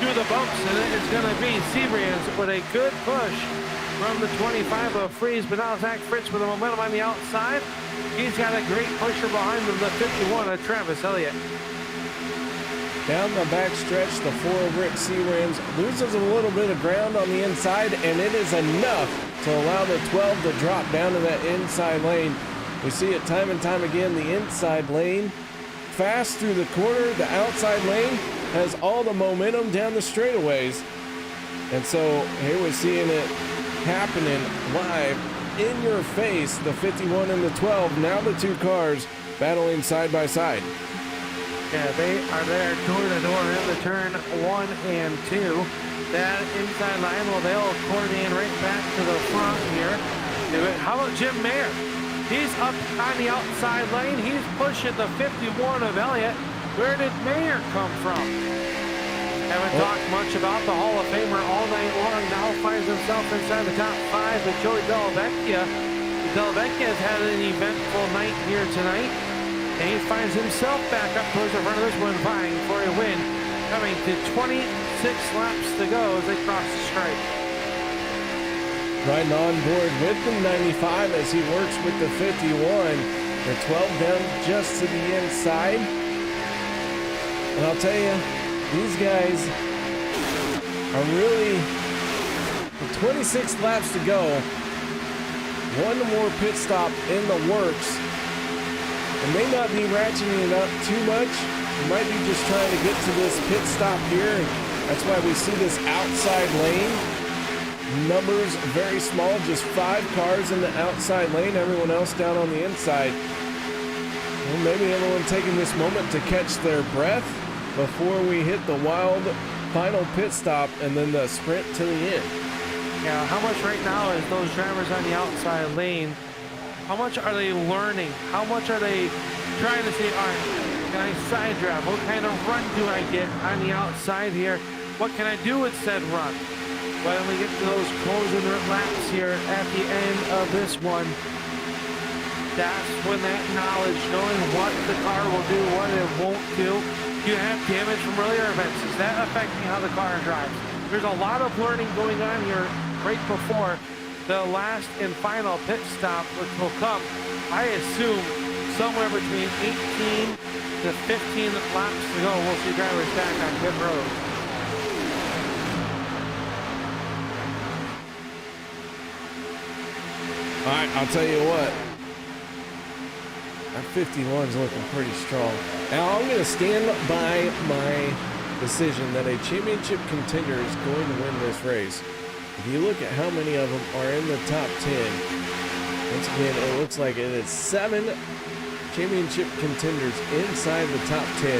through the bumps, and it is going to be Siebrands with a good push from the 25 of Fritsch, but now Zach Fritsch with the momentum on the outside. He's got a great pusher behind him, the 51 of Travis Elliott. Down the back stretch, the 4 of Rick Siebrands loses a little bit of ground on the inside, and it is enough to allow the 12 to drop down to that inside lane. We see it time and time again, the inside lane fast through the corner, the outside lane has all the momentum down the straightaways. And so here we're seeing it happening live in your face, the 51 and the 12, now the 2 cars battling side by side. Yeah, they are there door to door in the turn 1 and 2. That inside line, well, they'll accordion right back to the front here. How about Jim Maier? He's up on the outside lane. He's pushing the 51 of Elliott. Where did Maier come from? Haven't talked much about the Hall of Famer all night long. Now finds himself inside the top 5 with Joey DellaVecchia. DellaVecchia has had an eventful night here tonight, and he finds himself back up towards the front of this one, vying for a win, coming to 26 laps to go as they cross the stripe. Riding on board with the 95 as he works with the 51. The 12 down just to the inside. And I'll tell you, these guys are really, with 26 laps to go, one more pit stop in the works. It may not be ratcheting it up too much. It might be just trying to get to this pit stop here. And that's why we see this outside lane. Numbers very small, just 5 cars in the outside lane, everyone else down on the inside. Well, maybe everyone taking this moment to catch their breath before we hit the wild final pit stop and then the sprint to the end. Yeah, how much right now is those drivers on the outside lane, how much are they learning? How much are they trying to say, all right, can I side drive? What kind of run do I get on the outside here? What can I do with said run? When we get to those closing laps here at the end of this one, that's when that knowledge, knowing what the car will do, what it won't do. You have damage from earlier events. Is that affecting how the car drives? There's a lot of learning going on here right before the last and final pit stop, which will come, I assume, somewhere between 18 to 15 laps to go. We'll see drivers back on pit road. All right, I'll tell you what. That 51's looking pretty strong. Now I'm going to stand by my decision that a championship contender is going to win this race. If you look at how many of them are in the top 10, once again, it looks like it is 7 championship contenders inside the top 10.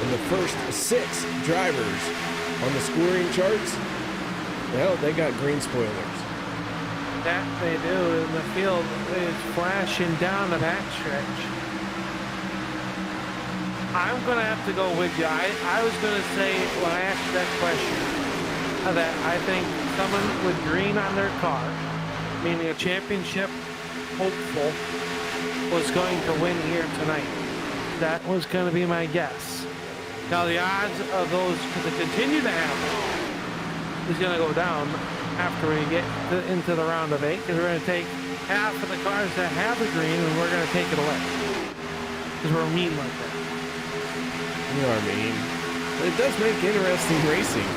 And the first 6 drivers on the scoring charts, well, they got green spoilers. That they do in the field. It's flashing down the backstretch. I'm going to have to go with you. I was going to say when I asked that question that I think someone with green on their car, meaning a championship hopeful, was going to win here tonight. That was going to be my guess. Now the odds of those to continue to happen is going to go down after we get into the round of 8, because we're going to take half of the cars that have the green and we're going to take it away. Because we're mean like that. You are mean. But it does make interesting racing.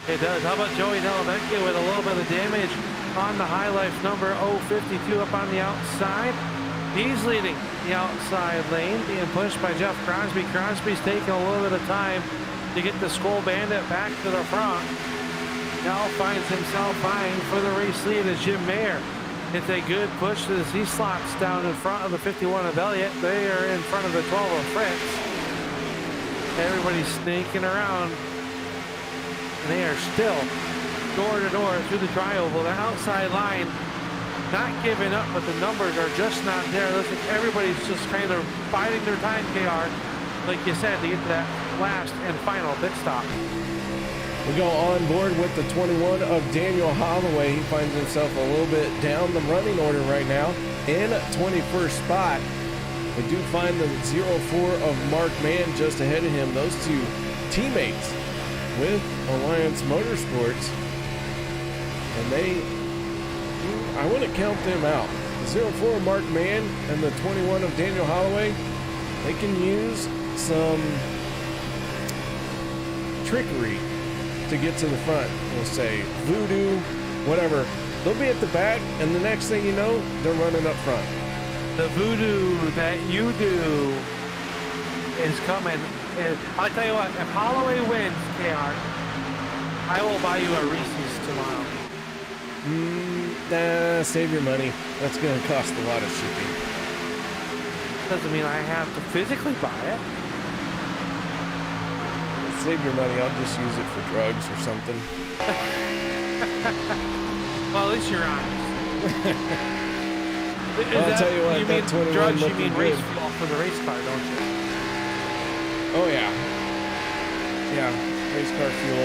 It does. How about Joey DellaVecchia with a little bit of damage on the high life number 052 up on the outside. He's leading the outside lane, being pushed by Jeff Crosby. Crosby's taking a little bit of time to get the Skull Bandit back to the front. Now finds himself vying for the race lead as Jim Maier. It's a good push as he slots down in front of the 51 of Elliott. They are in front of the 12 of Fritsch. Everybody's snaking around. And they are still door to door through the tri-oval. The outside line not giving up, but the numbers are just not there. Looks like everybody's just kind of biding their time, KR, like you said, to get to that last and final pit stop. We go on board with the 21 of Daniel Holloway. He finds himself a little bit down the running order right now in 21st spot. We do find the 04 of Mark Mann just ahead of him. Those two teammates with Alliance Motorsports. And they, I wouldn't count them out. The 04 of Mark Mann and the 21 of Daniel Holloway, they can use some trickery to get to the front. We'll say voodoo, whatever. They'll be at the back, and the next thing you know, they're running up front. The voodoo that you do is coming. I'll tell you what, if Holloway wins, KR, I will buy you a Reese's tomorrow. Save your money. That's going to cost a lot of shipping. Doesn't mean I have to physically buy it. Save your money. I'll just use it for drugs or something. Well, at least you're honest. Well, I'll tell you what, you that mean 21 drugs, you looking mean good. race fuel for the race car, don't you? Oh, yeah. Yeah, race car fuel.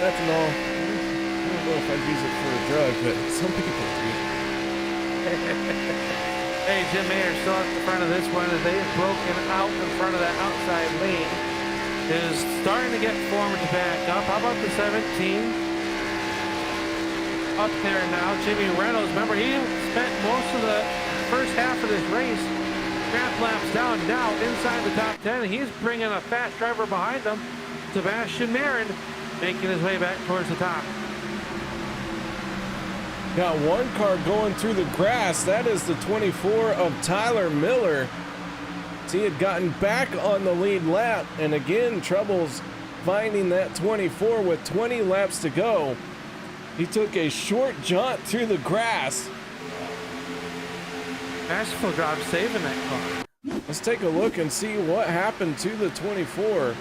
Ethanol. I don't know if I'd use it for a drug, but some people do. Hey, Jim Maier still at the front of this one as they've broken out in front of that outside lane. Is starting to get forward to back up. How about the 17? Up there now, Jimmy Reynolds. Remember, he spent most of the first half of this race half laps down. Now inside the top 10, he's bringing a fast driver behind him. Sebastian Marin making his way back towards the top. Got one car going through the grass. That is the 24 of Tyler Miller. He had gotten back on the lead lap, and again, troubles finding that 24 with 20 laps to go. He took a short jaunt through the grass. Masterful job saving that car. Let's take a look and see what happened to the 24.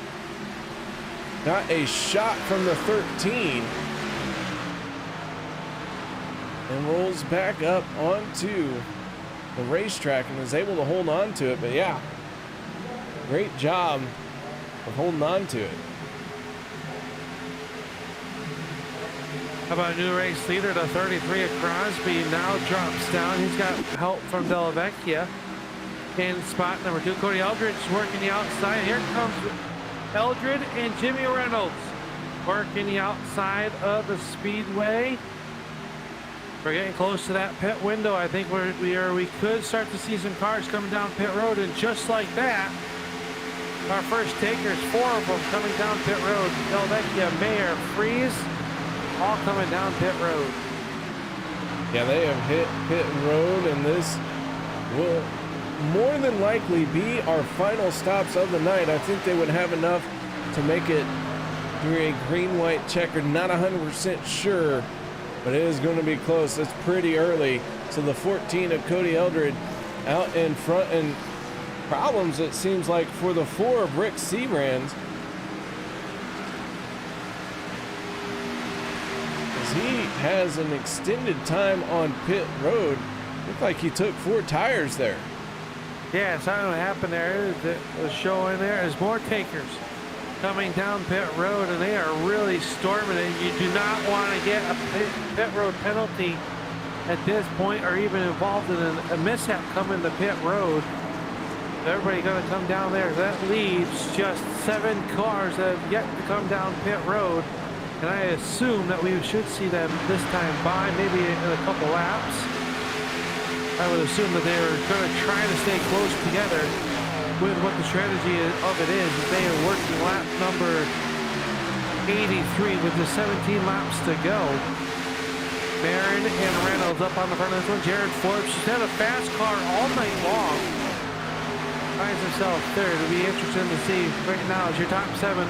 Got a shot from the 13. And rolls back up onto the racetrack and is able to hold on to it. But yeah, great job of holding on to it. How about a new race leader, the 33 of Crosby now drops down. He's got help from DellaVecchia in spot number 2. Codie Eldridge working the outside. Here comes Eldred and Jimmy Reynolds working the outside of the speedway. We're getting close to that pit window. I think we could start to see some cars coming down pit road, and just like that, our first takers, 4 of them coming down pit road. DellaVecchia, Maier, Fritsch, all coming down pit road. Yeah, they have hit pit road, and this will more than likely be our final stops of the night. I think they would have enough to make it through a green-white checker. Not 100% sure, but it is going to be close. It's pretty early. So the 14 of Codie Eldred out in front, and problems, it seems like, for the 4 of Rick Siebrands. As he has an extended time on pit road. Looked like he took 4 tires there. Yeah, something what happened there that was showing there is more takers coming down pit road, and they are really storming it. You do not want to get a pit road penalty at this point, or even involved in a mishap coming to pit road. Everybody going to come down there. That leaves just 7 cars that have yet to come down pit road, and I assume that we should see them this time by, maybe in a couple laps. I would assume that they are going to try to stay close together with what the strategy of it is. They are working lap number 83 with the 17 laps to go. Marin and Reynolds up on the front of this one. Jared Forbes, he's had a fast car all night long. Finds himself third. It'll be interesting to see right now as your top 7.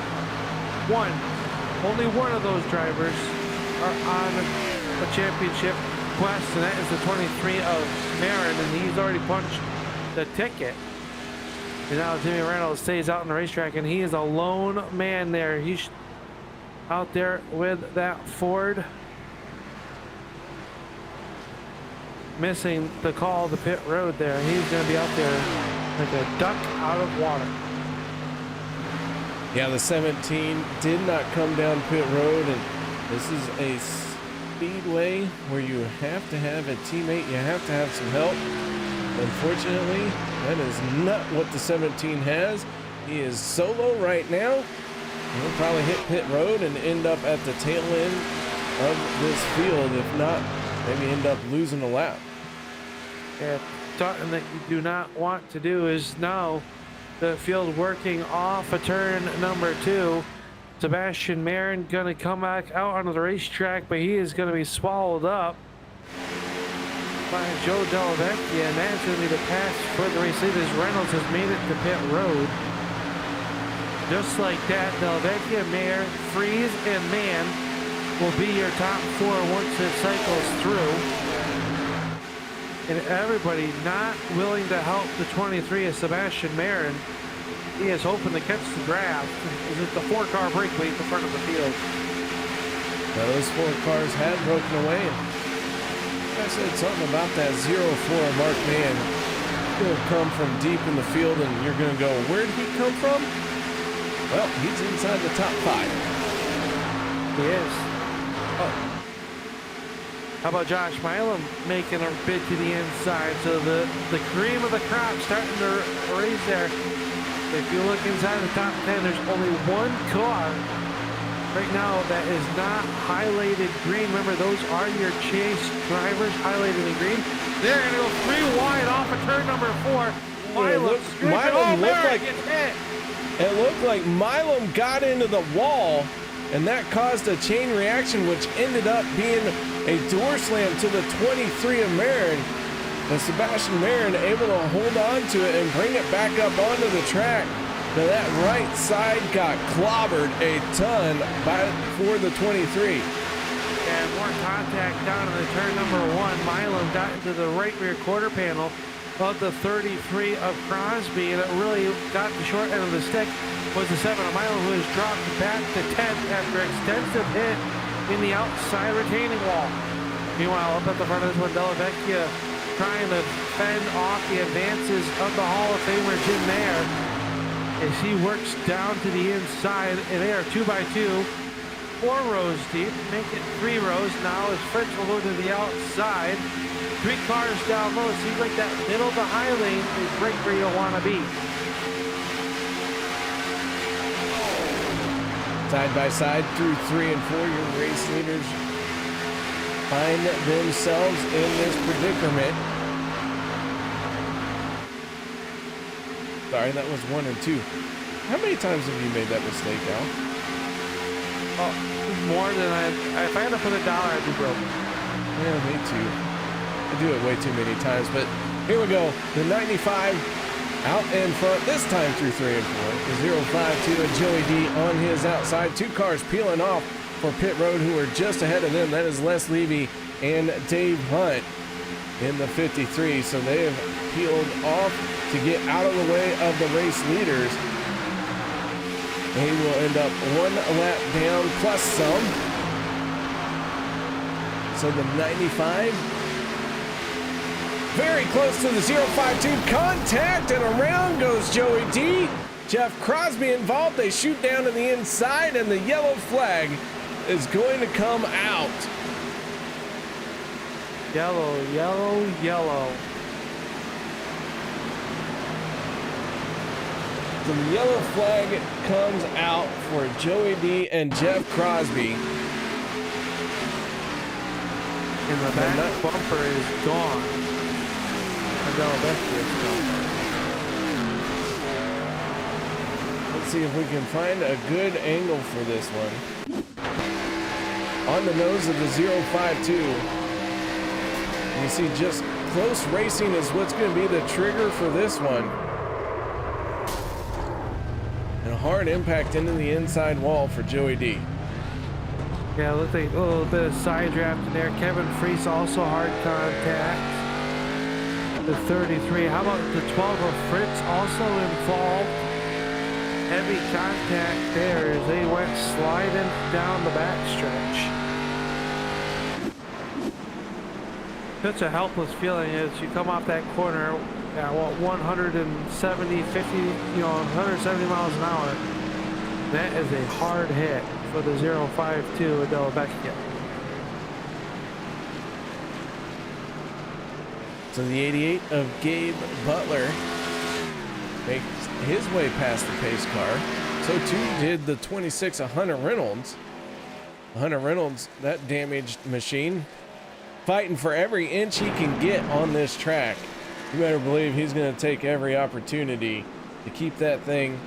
Only one of those drivers are on a championship quest, and that is the 23 of Marin, and he's already punched the ticket. And now Jimmy Reynolds stays out on the racetrack, and he is a lone man there. He's out there with that Ford, missing the call of the pit road there. He's going to be out there like a duck out of water. Yeah, the 17 did not come down pit road, and this is a speedway where you have to have a teammate, you have to have some help. Unfortunately, that is not what the 17 has. He is solo right now. He'll probably hit pit road and end up at the tail end of this field. If not, maybe end up losing a lap. Yeah, something that you do not want to do is now the field working off a turn number 2. Sebastian Marin going to come back out onto the racetrack, but he is going to be swallowed up by Joe DellaVecchia, and that's going to be the pass for the race leaders. Reynolds has made it to pit road. Just like that, DellaVecchia, Maier, Fritsch, and Mann will be your top 4 once it cycles through. And everybody not willing to help the 23 of Sebastian Marin. He is hoping to catch the draft. Is it the 4-car breakaway at the front of the field? Now those 4 cars had broken away. I said something about that 0-4 Mark Mann. He'll come from deep in the field, and you're going to go, where did he come from? Well, he's inside the top 5. He is. Oh. How about Josh Milam making a bid to the inside? So the cream of the crop starting to raise there. If you look inside the top 10, there's only one car right now that is not highlighted green. Remember, those are your chase drivers highlighted in green. They're going to go 3 wide off of turn number 4. Milam looked like Milam got into the wall, and that caused a chain reaction, which ended up being a door slam to the 23 of Marin. But Sebastian Marin able to hold on to it and bring it back up onto the track. Now that right side got clobbered a ton for the 23. And more contact down in the turn number 1. Milam got into the right rear quarter panel of the 33 of Crosby, and it really got the short end of the stick was the 7 of Milam, who has dropped back to 10th after extensive hit in the outside retaining wall. Meanwhile, up at the front of this one, DellaVecchia trying to fend off the advances of the Hall of Famer Jim Maier as he works down to the inside, and they are 2 by 2, 4 rows deep, make it 3 rows now as Fritsch will go to the outside. 3 cars down low. It seems like that middle to high lane is right where you want to be. Side by side through 3 and 4, your race leaders find themselves in this predicament. Sorry, that was 1 and 2. How many times have you made that mistake, Al? Oh, more than if I had to put $1, I'd be broke. Yeah, me too. I do it way too many times, but here we go. The 95 out in front, this time through 3 and 4. The 052 and Joey D on his outside. 2 cars peeling off for pit road who are just ahead of them. That is Les Levy and Dave Hunt in the 53. So they have peeled off to get out of the way of the race leaders. He will end up 1 lap down plus some. So the 95 very close to the 052 contact, and around goes Joey D. Jeff Crosby involved. They shoot down to the inside, and the yellow flag is going to come out. Yellow, yellow, yellow. The yellow flag comes out for Joey D and Jeff Crosby. And the back bumper is gone. DellaVecchia is gone. Let's see if we can find a good angle for this one. On the nose of the 052. You see, just close racing is what's going to be the trigger for this one. And a hard impact into the inside wall for Joey D. Yeah, looks like a little bit of side draft in there. Kevin Fritsch also hard contact. The 33. How about the 12 of Fritz also involved? Heavy contact there as they went sliding down the backstretch. Such a helpless feeling as you come off that corner at what, 170, 50, 170 miles an hour. That is a hard hit for the 052 at DellaVecchia. So the 88 of Gabe Butler makes his way past the pace car. So too did the 26 of Hunter Reynolds. Hunter Reynolds, that damaged machine, fighting for every inch he can get on this track. You better believe he's going to take every opportunity to keep that thing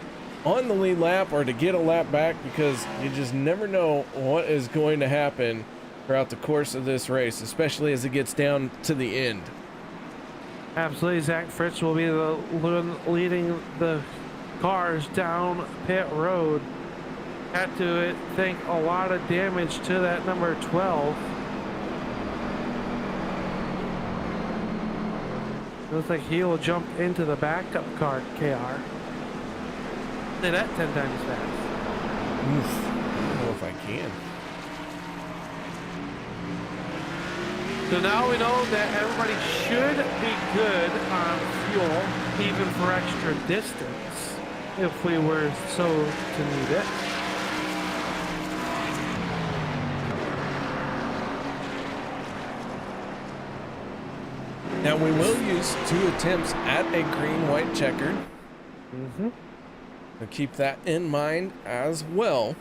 on the lead lap or to get a lap back, because you just never know what is going to happen throughout the course of this race, especially as it gets down to the end. Absolutely. Zach Fritsch will be the leading the cars down pit road. Had to think a lot of damage to that number 12. Looks like he will jump into the backup car, KR. Say that 10 times fast. Oof. I don't know if I can. So now we know that everybody should be good on fuel, even for extra distance. if we were so to need it. Now we will use 2 attempts at a green-white checkered. So keep that in mind as well.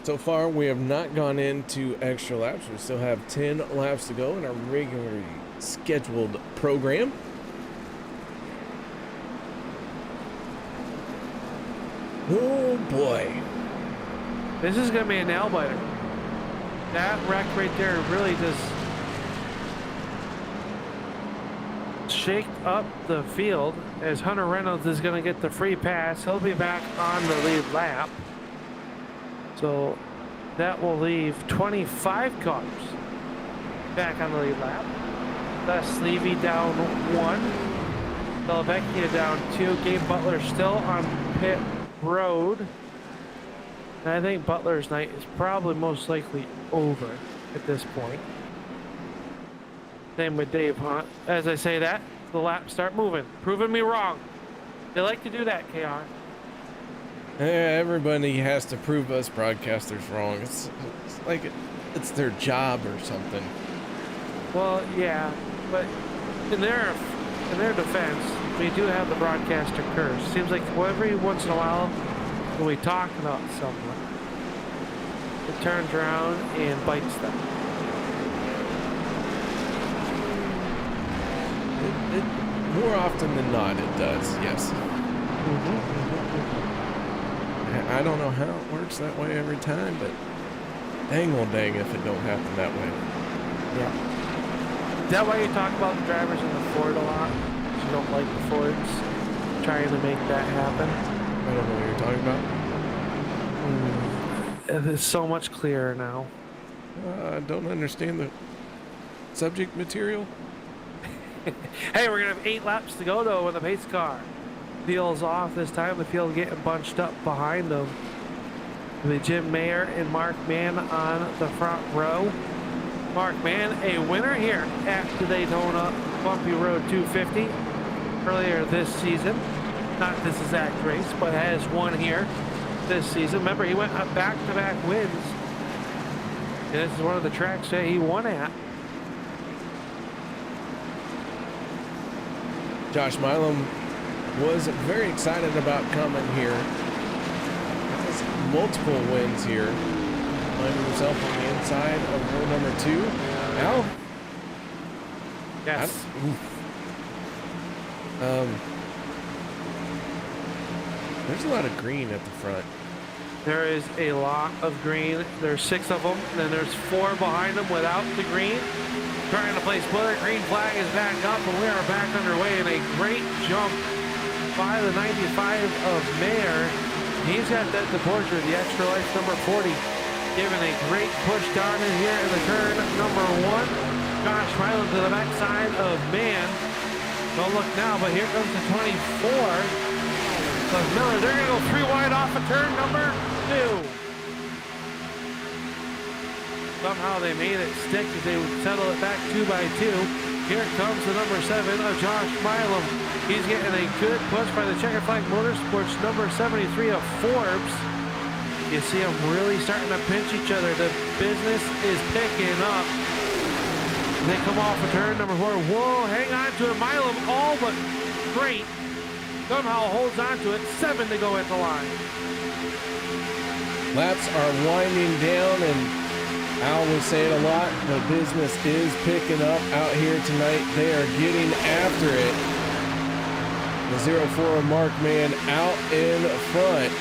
So far, we have not gone into extra laps. We still have 10 laps to go in our regularly scheduled program. Oh boy. This is going to be a nail biter. That wreck right there really just shake up the field as Hunter Reynolds is going to get the free pass. He'll be back on the lead lap. So that will leave 25 cars back on the lead lap. Thus Levy down 1. DellaVecchia down 2. Gabe Butler still on pit road. And I think Butler's night is probably most likely over at this point. Same with Dave Hunt. As I say that, the laps start moving. Proving me wrong. They like to do that, KR. Everybody has to prove us broadcasters wrong. It's like it's their job or something. Well, yeah, but in their defense, we do have the broadcaster curse. Seems like every once in a while, when we talk about someone, it turns around and bites them. More often than not, it does. Yes. I don't know how it works that way every time, but dang well dang if it don't happen that way. Yeah. Is that why you talk about the drivers in the Ford a lot? You don't like the Fords trying to make that happen? I don't know what you're talking about. It is so much clearer now. I don't understand the subject material. Hey, we're going to have 8 laps to go, though, when the pace car peels off this time. The field getting bunched up behind them. The Jim Maier and Mark Mann on the front row. Mark Mann, a winner here at the Daytona Bumpy Road 250 earlier this season. Not this exact race, but has won here this season. Remember, he went up back-to-back wins. And this is one of the tracks that he won at. Josh Milam was very excited about coming here. Has multiple wins here. Finding himself on the inside of row number 2. Al? Yes. There's a lot of green at the front. There is a lot of green. There's 6 of them. And then there's 4 behind them without the green. Trying to play splitter. Green flag is back up, and we are back underway in a great jump by the 95 of Maier. He's got that deBorja, the extra life number 40, giving a great push down in here in the turn number 1. Josh Milam to the backside of Mann. Don't look now, but here comes the 24. But Miller, they're going to go 3 wide off of turn number 2. Somehow they made it stick as they would settle it back 2 by 2. Here comes the number 7 of Josh Milam. He's getting a good push by the Checkered Flag Motorsports number 73 of Forbes. You see them really starting to pinch each other. The business is picking up. They come off of turn number 4. Whoa, hang on to it. Milam all but great. Somehow holds on to it. 7 to go at the line. Laps are winding down, and Al was saying a lot. The business is picking up out here tonight. They are getting after it. The 04 Mark Mann out in front.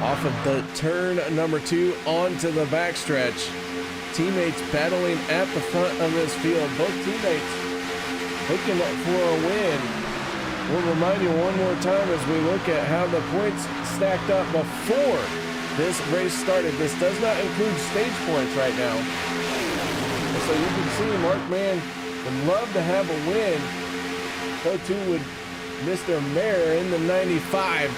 Off of the turn number 2 onto the backstretch. Teammates battling at the front of this field. Both teammates looking for a win. We'll remind you one more time as we look at how the points stacked up before this race started. This does not include stage points right now. And so you can see Mark Mann would love to have a win. So too would Mr. Maier in the 95.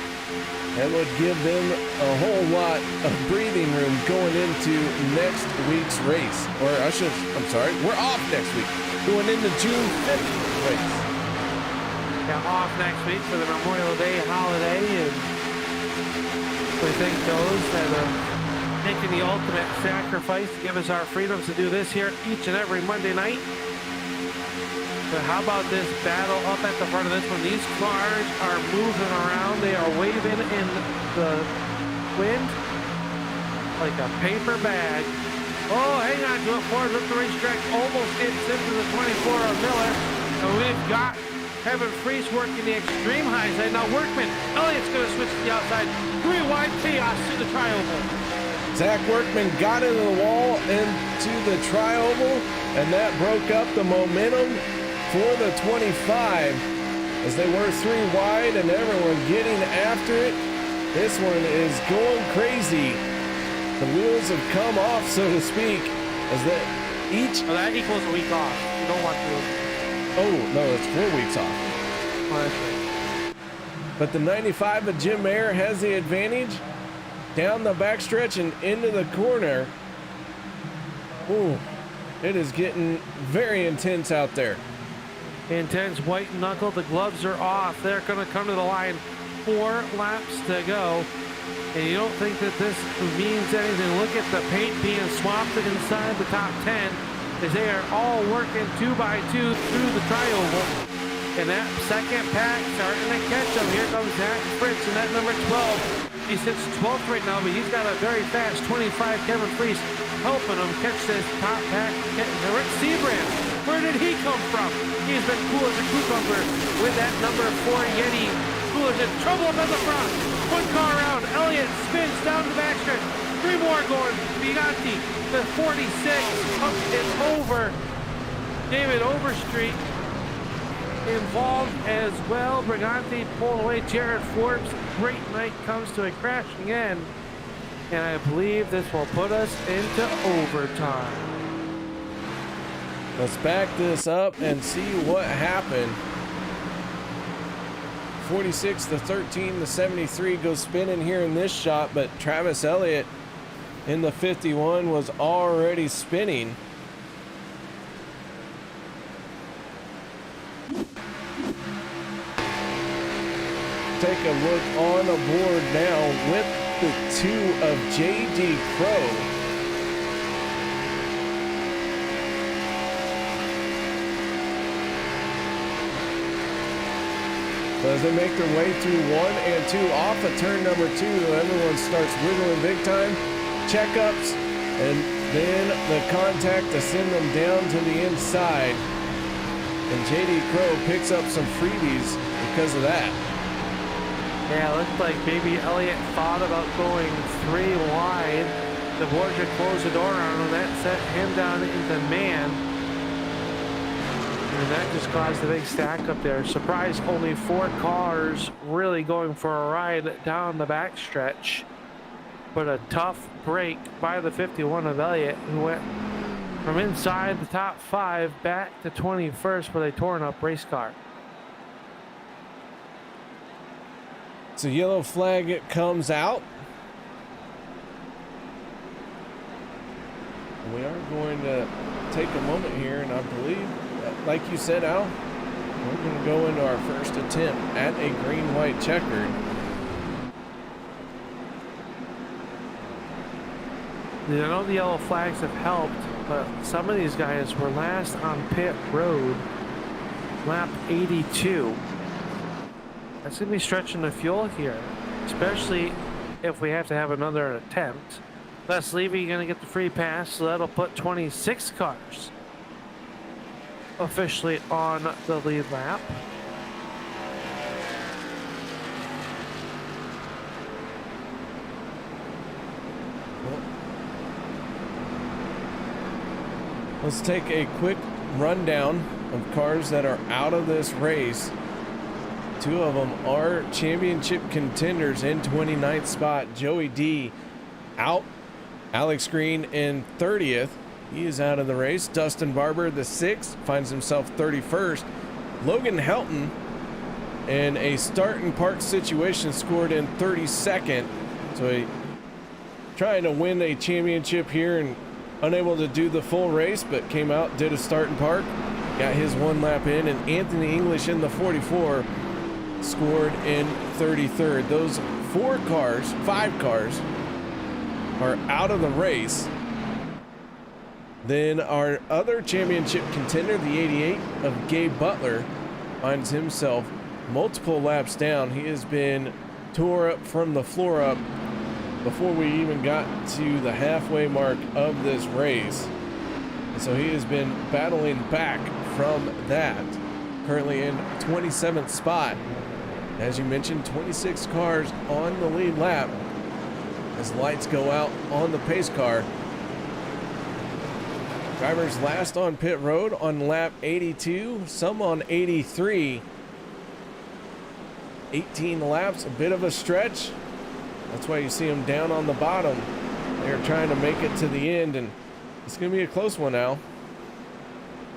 That would give them a whole lot of breathing room going into next week's race. I'm sorry, we're off next week. going into June 5th race. Yeah, off next week for the Memorial Day holiday, and we thank those that are making the ultimate sacrifice to give us our freedoms to do this here each and every Monday night. But how about this battle up at the front of this one? These cars are moving around. They are waving in the wind like a paper bag. Oh, hang on to it. Ford with the racetrack almost gets into the 24 of Miller. And we've got Kevin Fritsch working the extreme high side. Now Workman, Elliott's going to switch to the outside. 3 wide chaos to the tri-oval. Zach Workman got into the wall into the tri-oval, and that broke up the momentum for the 25 as they were 3 wide and everyone getting after it. This one is going crazy. The wheels have come off, so to speak, as that each... Oh, that equals a week off. You don't want to... Oh, no, it's 4 weeks off. Oh, that's right. But the 95 of Jim Maier has the advantage down the backstretch and into the corner. Ooh, it is getting very intense out there. Intense white knuckle. The gloves are off. They're going to come to the line. 4 laps to go. And you don't think that this means anything. Look at the paint being swapped inside the top 10 as they are all working 2 by 2 through the tri-oval. And that second pack starting to catch them. Here comes Zach Fritsch in that number 12. He sits 12th right now, but he's got a very fast 25 Kevin Fritsch helping him catch this top pack. Rick Siebrands, where did he come from? He's been cool as a cucumber with that number 4 Yeti. Cool as in trouble up at the front. 1 car around. Elliott spins down the backstretch. 3 more going. Bianchi, the 46 up and over. David Overstreet involved as well. Brigante pulled away. Jared Forbes. Great night comes to a crashing end. And I believe this will put us into overtime. Let's back this up and see what happened. 46 to 13, the 73 goes spinning here in this shot, but Travis Elliott in the 51 was already spinning. Take a look on the board now with the 2 of JD Crow. As they make their way through 1 and 2 off of turn number 2, everyone starts wiggling big time. Checkups, and then the contact to send them down to the inside. And JD Crow picks up some freebies because of that. Yeah, it looked like maybe Elliott thought about going 3 wide. DeBorja closed the door on him. That set him down into man. And that just caused a big stack up there. Surprise, only 4 cars really going for a ride down the backstretch. But a tough break by the 51 of Elliott, who went from inside the top 5 back to 21st with a torn up race car. So yellow flag comes out. We are going to take a moment here, and I believe, like you said, Al, we're going to go into our first attempt at a green-white checkered. I know the yellow flags have helped, but some of these guys were last on pit road, lap 82. That's going to be stretching the fuel here, especially if we have to have another attempt. Les Levy going to get the free pass, so that'll put 26 cars officially on the lead lap. Let's take a quick rundown of cars that are out of this race. 2 of them are championship contenders in 29th spot. Joey D out. Alex Green in 30th. He is out of the race. Dustin Barber, the 6th, finds himself 31st. Logan Helton, in a start and park situation, scored in 32nd. So he trying to win a championship here and unable to do the full race, but came out, did a start and park. got his 1 lap in, and Anthony English in the 44 scored in 33rd. Those 5 cars are out of the race. Then our other championship contender, the 88 of Gabe Butler, finds himself multiple laps down. He has been tore up from the floor up before we even got to the halfway mark of this race. And so he has been battling back from that. Currently in 27th spot. As you mentioned, 26 cars on the lead lap as lights go out on the pace car. Drivers last on pit road on lap 82, some on 83. 18 laps, a bit of a stretch. That's why you see them down on the bottom. They're trying to make it to the end, and it's going to be a close one now.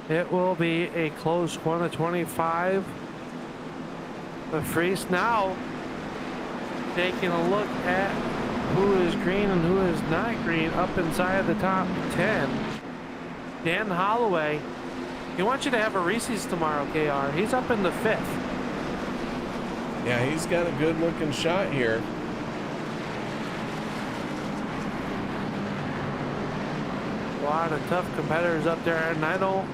It will be a close one at 25. The Fritsch now taking a look at who is green and who is not green up inside the top 10. Dan Holloway, he wants you to have a Reese's tomorrow, KR. He's up in the 5th. Yeah, he's got a good looking shot here. A lot of tough competitors up there, and I know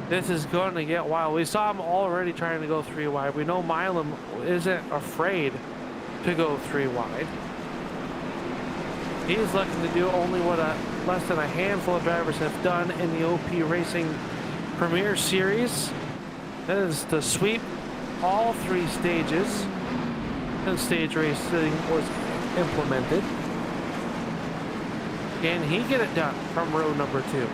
this is going to get wild. We saw him already trying to go 3 wide. We know Milam isn't afraid to go 3 wide. He's looking to do only what less than a handful of drivers have done in the OP Racing Premier Series. That is to sweep all 3 stages since stage racing was implemented. Can he get it done from row number 2?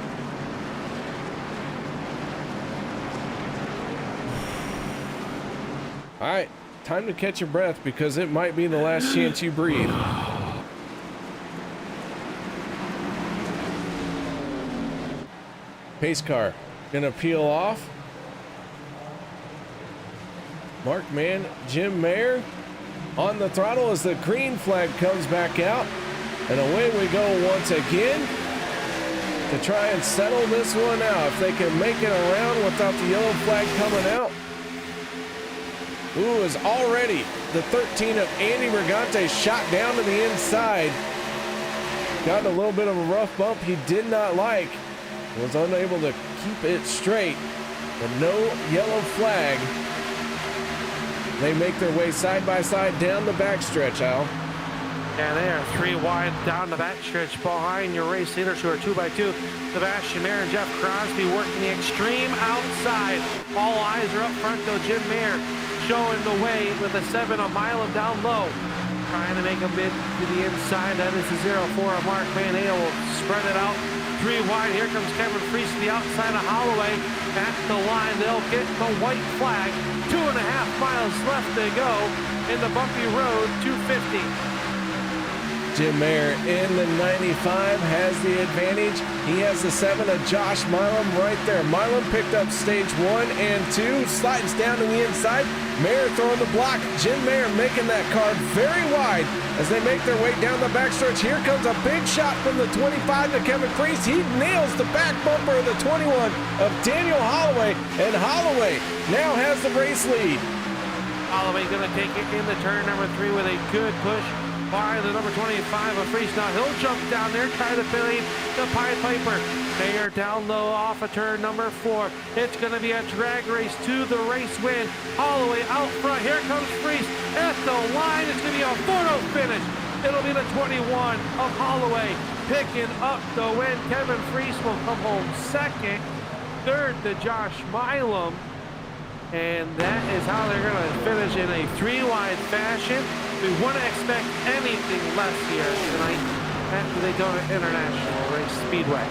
All right, time to catch your breath because it might be the last chance you breathe. Pace car gonna peel off. Mark Mann, Jim Maier on the throttle as the green flag comes back out. And away we go once again to try and settle this one out. If they can make it around without the yellow flag coming out. Ooh, is already the 13 of Andy Brigante shot down to the inside. Got a little bit of a rough bump he did not like. Was unable to keep it straight, but no yellow flag. They make their way side by side down the backstretch, Al. And they are 3 wide down the backstretch behind your race leaders who are 2x2. Sebastian Marin and Jeff Crosby working the extreme outside. All eyes are up front though. Jim Maier showing the way with a 7 of Milam down low. Trying to make a mid to the inside. That is the 0-4 of Mark Mann. Will spread it out. 3 wide. Here comes Kevin Fritsch to the outside of Holloway. At the line, they'll get the white flag. 2.5 miles left to go in the bumpy road. 250. Jim Maier in the 95 has the advantage. He has the 7 of Josh Milam right there. Milam picked up stage 1 and 2, slides down to the inside. Maier throwing the block. Jim Maier making that car very wide as they make their way down the backstretch. Here comes a big shot from the 25 to Kevin Fritsch. He nails the back bumper of the 21 of Daniel Holloway, and Holloway now has the race lead. Holloway going to take it in the turn number 3 with a good push by the number 25 of Fritsch. Now he'll jump down there, try to fade the Pied Piper. Maier down low off of turn number 4. It's going to be a drag race to the race win. Holloway out front. Here comes Fritsch at the line. It's going to be a photo finish. It'll be the 21 of Holloway picking up the win. Kevin Fritsch will come home second. Third to Josh Milam. And that is how they're going to finish in a 3-wide fashion. We wouldn't expect anything less here tonight at the Daytona International Race Speedway.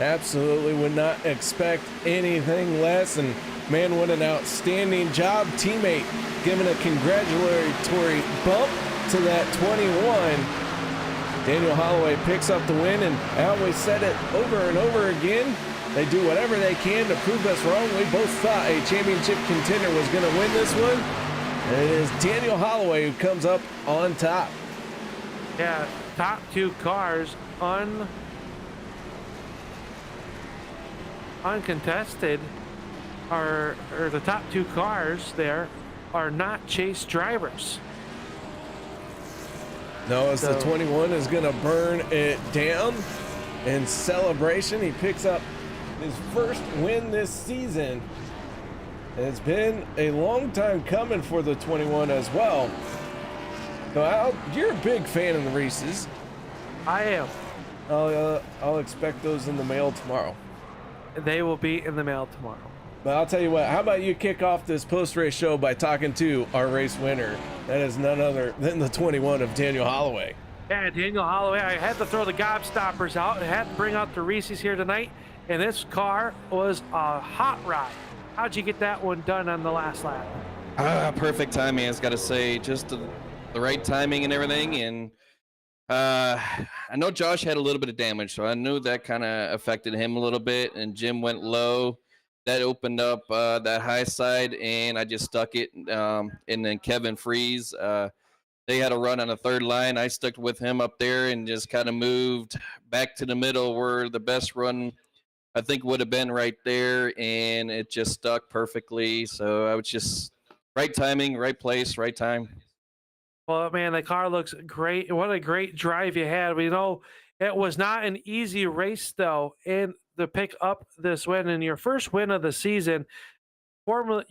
Absolutely would not expect anything less. And man, what an outstanding job. Teammate giving a congratulatory bump to that 21. Daniel Holloway picks up the win, and I always said it over and over again. They do whatever they can to prove us wrong. We both thought a championship contender was going to win this one. And it is Daniel Holloway who comes up on top. Yeah, top 2 cars uncontested or the top 2 cars there are not chase drivers. No, as the 21 is going to burn it down in celebration. He picks up his first win this season. It's been a long time coming for the 21 as well. So Al, you're a big fan of the races. I am. I'll expect those in the mail tomorrow. They will be in the mail tomorrow. But I'll tell you what, how about you kick off this post-race show by talking to our race winner? That is none other than the 21 of Daniel Holloway. Yeah, Daniel Holloway. I had to throw the gobstoppers out. I had to bring out the Reese's here tonight. And this car was a hot rod. How'd you get that one done on the last lap? Perfect timing, I've got to say. Just the right timing and everything. And I know Josh had a little bit of damage, so I knew that kind of affected him a little bit. And Jim went low. That opened up that high side, and I just stuck it. And then Kevin Freeze, they had a run on the third line. I stuck with him up there and just kind of moved back to the middle where the best run, I think, would have been right there, and it just stuck perfectly. So I was just right timing, right place, right time. Well, man, the car looks great. What a great drive you had. We know it was not an easy race, though, and to pick up this win in your first win of the season. Formerly,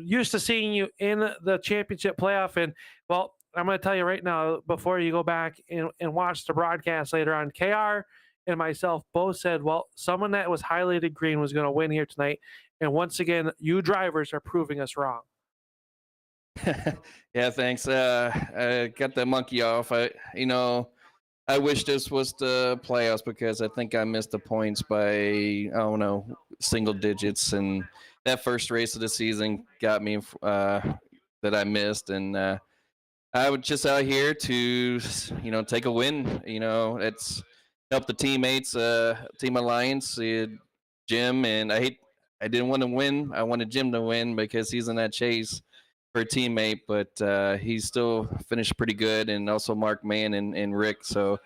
used to seeing you in the championship playoff. And, well, I'm going to tell you right now, before you go back and watch the broadcast later on, KR and myself both said, well, someone that was highlighted green was going to win here tonight. And once again, you drivers are proving us wrong. Yeah, thanks. I got the monkey off. I wish this was the playoffs because I think I missed the points by, I don't know, single digits. And that first race of the season got me that I missed. And I was just out here to, take a win. It's help the teammates, Team Alliance, Jim. And I didn't want to win. I wanted Jim to win because he's in that chase for a teammate, but he still finished pretty good, and also Mark Mann and Rick. So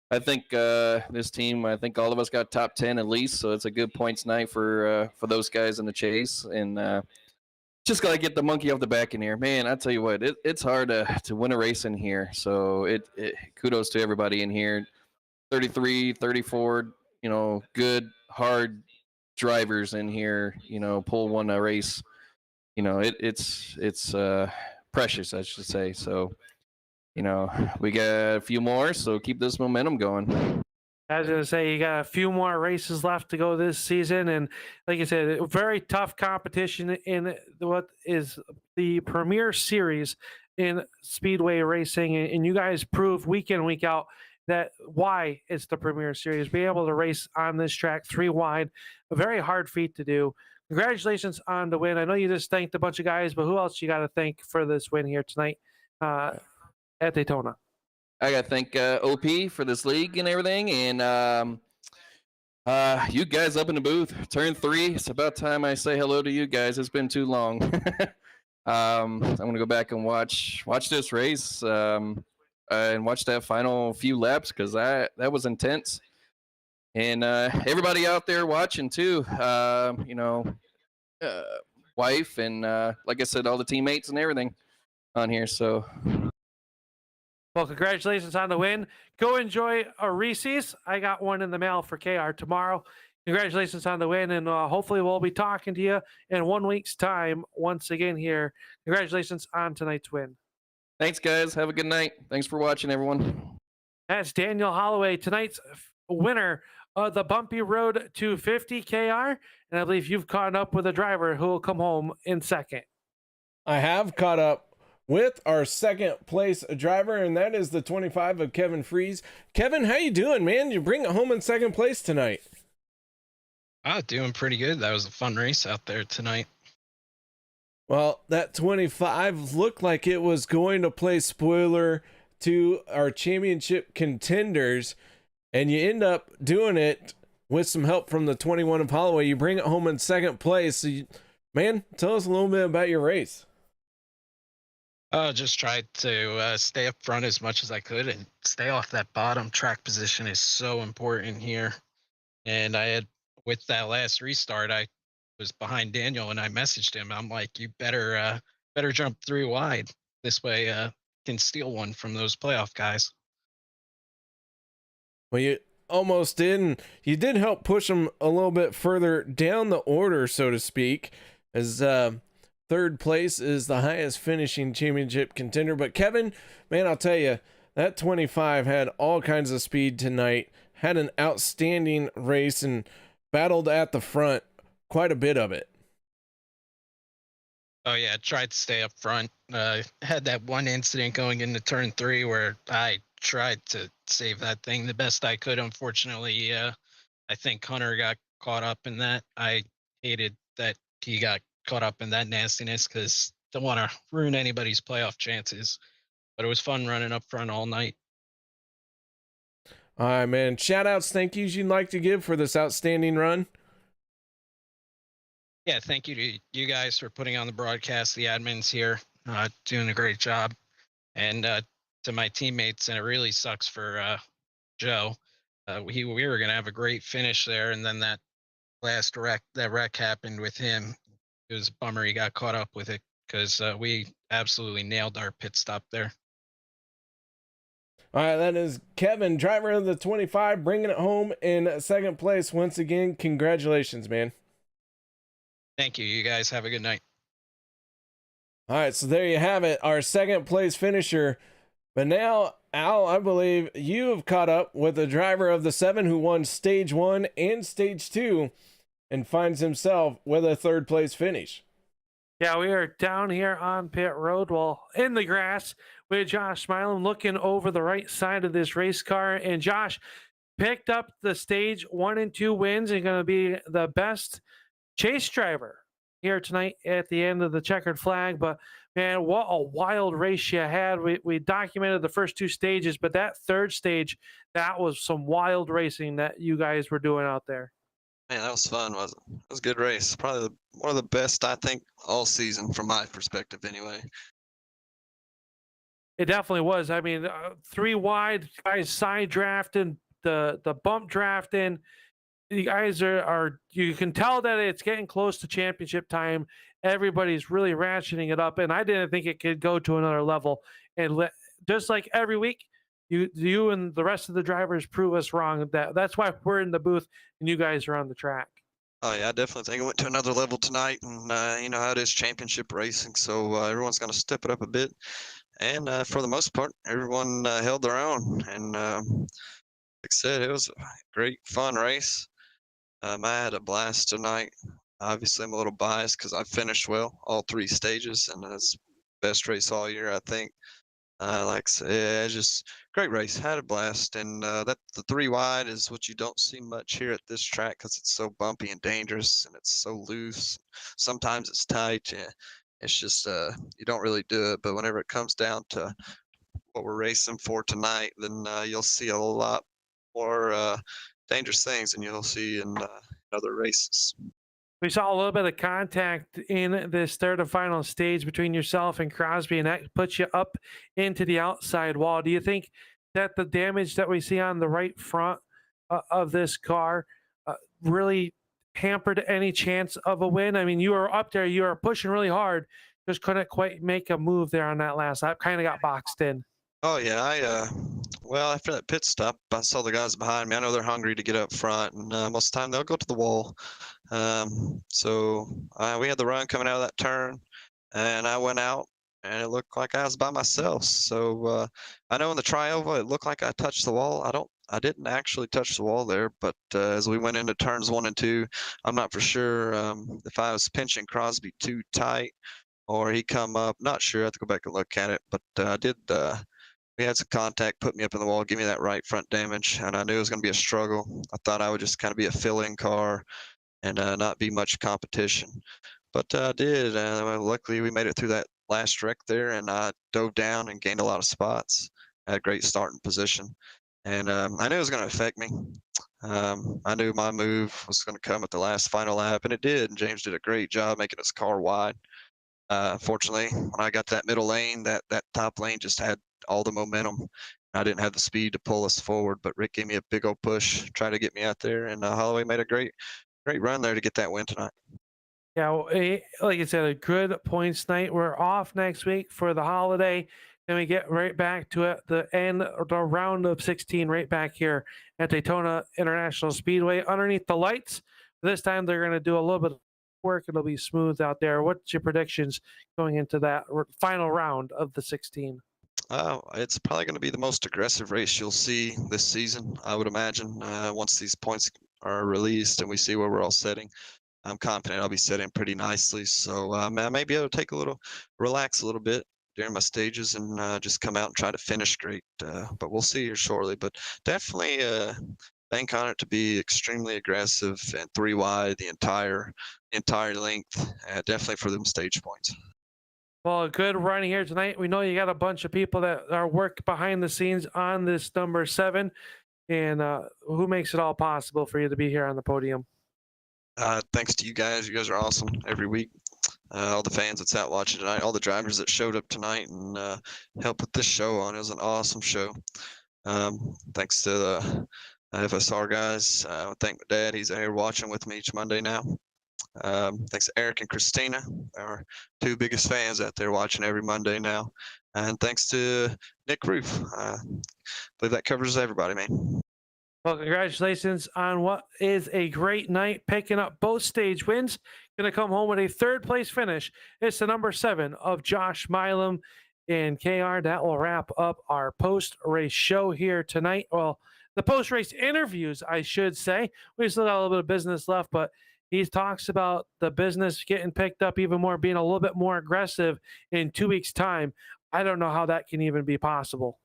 I think this team, I think all of us got top 10 at least, so it's a good points night for those guys in the chase. And just got to get the monkey off the back in here. Man, I tell you what, it's hard to win a race in here. So kudos to everybody in here. 33, 34, good, hard drivers in here, pull one a race. It's precious, I should say. So, we got a few more, so keep this momentum going. I was going to say, you got a few more races left to go this season. And like I said, a very tough competition in what is the Premier Series in Speedway racing. And you guys prove week in, week out that why it's the Premier Series. Be able to race on this track 3 wide, a very hard feat to do. Congratulations on the win. I know you just thanked a bunch of guys, but who else you got to thank for this win here tonight at Daytona? I got to thank OP for this league and everything. And you guys up in the booth, turn 3. It's about time I say hello to you guys. It's been too long. I'm going to go back and watch this race and watch that final few laps because that was intense. And everybody out there watching too, wife and like I said, all the teammates and everything on here. So, well, congratulations on the win. Go enjoy a Reese's. I got one in the mail for KR tomorrow. Congratulations on the win, and hopefully we'll be talking to you in 1 week's time once again here. Congratulations on tonight's win. Thanks, guys. Have a good night. Thanks for watching, everyone. That's Daniel Holloway, tonight's winner of the Bumpy Road 250, KR, and I believe you've caught up with a driver who will come home in second. I have caught up with our second place driver, and that is the 25 of Kevin Freeze. Kevin, how you doing, man? You bring it home in second place tonight. Doing pretty good. That was a fun race out there tonight. Well, that 25 looked like it was going to play spoiler to our championship contenders, and you end up doing it with some help from the 21 of Holloway. You bring it home in second place. So man, tell us a little bit about your race. Just tried to stay up front as much as I could and stay off that bottom. Track position is so important here. And I had with that last restart, I was behind Daniel and I messaged him. I'm like, you better jump 3 wide. This way, can steal one from those playoff guys. Well, you almost did, and you did help push them a little bit further down the order, so to speak, as third place is the highest finishing championship contender. But Kevin, man, I'll tell you, that 25 had all kinds of speed tonight, had an outstanding race, and battled at the front quite a bit of it. Oh yeah, tried to stay up front. Had that one incident going into turn 3 where I tried to save that thing the best I could. Unfortunately, I think Hunter got caught up in that. I hated that he got caught up in that nastiness because don't want to ruin anybody's playoff chances. But it was fun running up front all night. All right, man. Shout outs, thank yous you'd like to give for this outstanding run? Yeah, thank you to you guys for putting on the broadcast, the admins here, doing a great job. And to my teammates, and it really sucks for Joe. We were going to have a great finish there, and then that last wreck happened with him. It was a bummer he got caught up with it because we absolutely nailed our pit stop there. All right, that is Kevin, driver of the 25, bringing it home in second place once again. Congratulations, man. Thank you. You guys have a good night. All right, so there you have it, our second place finisher. But now, Al, I believe you have caught up with the driver of the 7 who won stage 1 and stage 2 and finds himself with a third place finish. Yeah, we are down here on pit road, well, in the grass with Josh Milam looking over the right side of this race car. And Josh picked up the stage 1 and 2 wins and going to be the best chase driver here tonight at the end of the checkered flag. But man, what a wild race you had. We documented the first 2 stages, but that third stage, that was some wild racing that you guys were doing out there. Man, that was fun, wasn't it? It was a good race. Probably one of the best, I think, all season from my perspective anyway. It definitely was. I mean, 3 wide, guys side drafting, the bump drafting. You guys are you can tell that it's getting close to championship time. Everybody's really ratcheting it up, and I didn't think it could go to another level. And just like every week, you and the rest of the drivers prove us wrong. That's why we're in the booth and you guys are on the track. Oh yeah, I definitely think it went to another level tonight, and you know how it is championship racing, so everyone's going to step it up a bit. And for the most part, everyone held their own, and like I said, it was a great, fun race. I had a blast tonight. Obviously, I'm a little biased because I finished well all 3 stages, and that's best race all year, I think. Like I said, yeah, just great race. Had a blast, and that the 3 wide is what you don't see much here at this track because it's so bumpy and dangerous, and it's so loose. Sometimes it's tight. Yeah, it's just you don't really do it. But whenever it comes down to what we're racing for tonight, then you'll see a lot more dangerous things than you'll see in other races. We saw a little bit of contact in this third and final stage between yourself and Crosby, and that puts you up into the outside wall. Do you think that the damage that we see on the right front of this car really hampered any chance of a win? I mean, you were up there, you were pushing really hard, just couldn't quite make a move there on that last lap, kind of got boxed in. Oh yeah, well, after that pit stop, I saw the guys behind me. I know they're hungry to get up front, and most of the time they'll go to the wall. So we had the run coming out of that turn, and I went out, and it looked like I was by myself. So I know in the trioval it looked like I touched the wall. I didn't actually touch the wall there, but as we went into turns 1 and 2, I'm not for sure if I was pinching Crosby too tight or he come up. Not sure. I have to go back and look at it, but I did. We had some contact, put me up in the wall, give me that right front damage, and I knew it was going to be a struggle. I thought I would just kind of be a fill-in car and not be much competition. But I did. Luckily, we made it through that last wreck there, and I dove down and gained a lot of spots. I had a great starting position, and I knew it was going to affect me. I knew my move was going to come at the last final lap, and it did. And James did a great job making his car wide. Fortunately, when I got to that middle lane, that top lane just had all the momentum. I didn't have the speed to pull us forward, but Rick gave me a big old push, tried to get me out there, and Holloway made a great great run there to get that win tonight. Yeah, well, like I said, a good points night. We're off next week for the holiday. Then we get right back to it, the end of the round of 16 right back here at Daytona International Speedway underneath the lights. This time they're going to do a little bit of work. It'll be smooth out there. What's your predictions going into that final round of the 16? It's probably going to be the most aggressive race you'll see this season, I would imagine, once these points are released and we see where we're all sitting. I'm confident I'll be setting pretty nicely. So I may be able to relax a little bit during my stages and just come out and try to finish great. But we'll see here shortly. But definitely bank on it to be extremely aggressive and 3 wide the entire length, definitely for them stage points. Well, a good run here tonight. We know you got a bunch of people that are work behind the scenes on this number 7. And who makes it all possible for you to be here on the podium? Thanks to you guys. You guys are awesome every week. All the fans that's out watching tonight, all the drivers that showed up tonight and helped put this show on. It was an awesome show. Thanks to the FSR guys. Thank my dad. He's out here watching with me each Monday now. Thanks to Eric and Christina, our 2 biggest fans out there watching every Monday now. And thanks to Nick Roof. I believe that covers everybody, man. Well, congratulations on what is a great night, picking up both stage wins. Going to come home with a 3rd place finish. It's the number 7 of Josh Milam and KR. That will wrap up our post-race show here tonight. Well, the post-race interviews, I should say. We still got a little bit of business left, but he talks about the business getting picked up even more, being a little bit more aggressive in 2 weeks' time. I don't know how that can even be possible.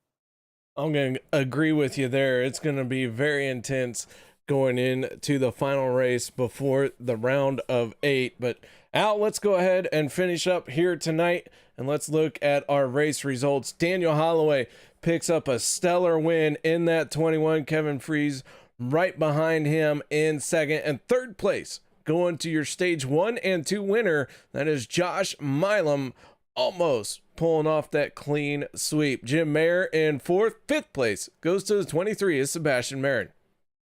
I'm going to agree with you there. It's going to be very intense going into the final race before the round of 8. But Al, let's go ahead and finish up here tonight, and let's look at our race results. Daniel Holloway picks up a stellar win in that 21. Kevin Freese right behind him in 2nd, and 3rd place going to your stage 1 and 2 winner. That is Josh Milam, almost pulling off that clean sweep. Jim Maier in 4th. 5th place goes to the 23 is Sebastian Marin.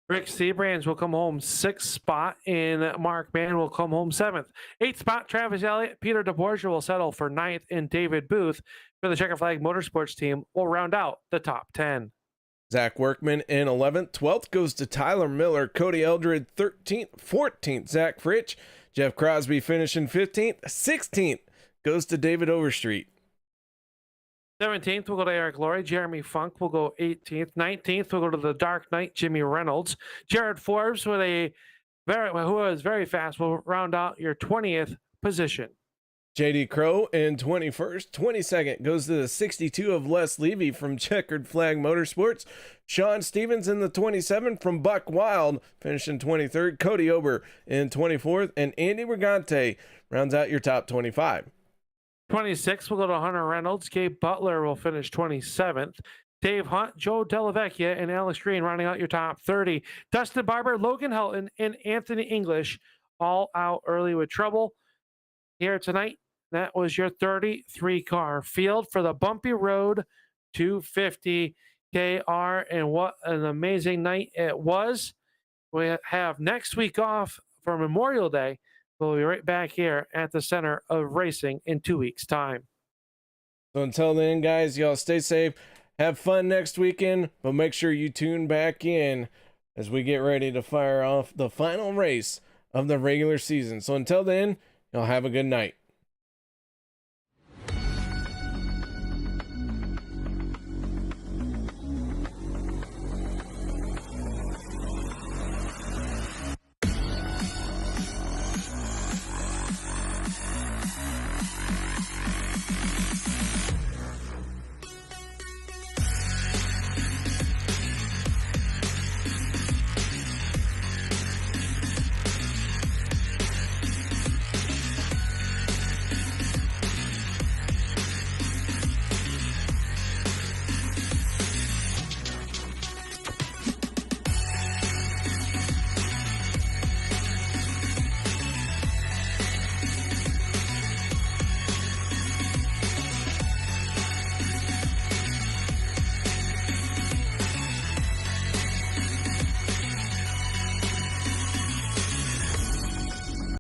Rick Siebrands will come home 6th spot, and Mark Mann will come home 7th. 8th spot, Travis Elliott. Peter DeBorja will settle for 9th, and David Booth for the Checker Flag Motorsports team will round out the top 10. Zach Workman in 11th. 12th goes to Tyler Miller. Cody Eldred 13th. 14th, Zach Fritsch. Jeff Crosby finishing 15th. 16th goes to David Overstreet. 17th will go to Eric Laurie. Jeremy Funk will go 18th. 19th will go to the Dark Knight, Jimmy Reynolds. Jared Forbes who was very fast, will round out your 20th position. JD Crow in 21st. 22nd goes to the 62 of Les Levy from Checkered Flag Motorsports. Sean Stevens in the 27 from Buck Wild, finishing 23rd. Codie Ober in 24th. And Andy Regante rounds out your top 25. 26th will go to Hunter Reynolds. Gabe Butler will finish 27th. Dave Hunt, Joe DellaVecchia, and Alex Green rounding out your top 30. Dustin Barber, Logan Helton, and Anthony English all out early with trouble. Here tonight, that was your 33-car field for the Bumpy Road 250 KR, and what an amazing night it was. We have next week off for Memorial Day. We'll be right back here at the center of racing in 2 weeks' time. So until then, guys, y'all stay safe. Have fun next weekend, but make sure you tune back in as we get ready to fire off the final race of the regular season. So until then, y'all have a good night.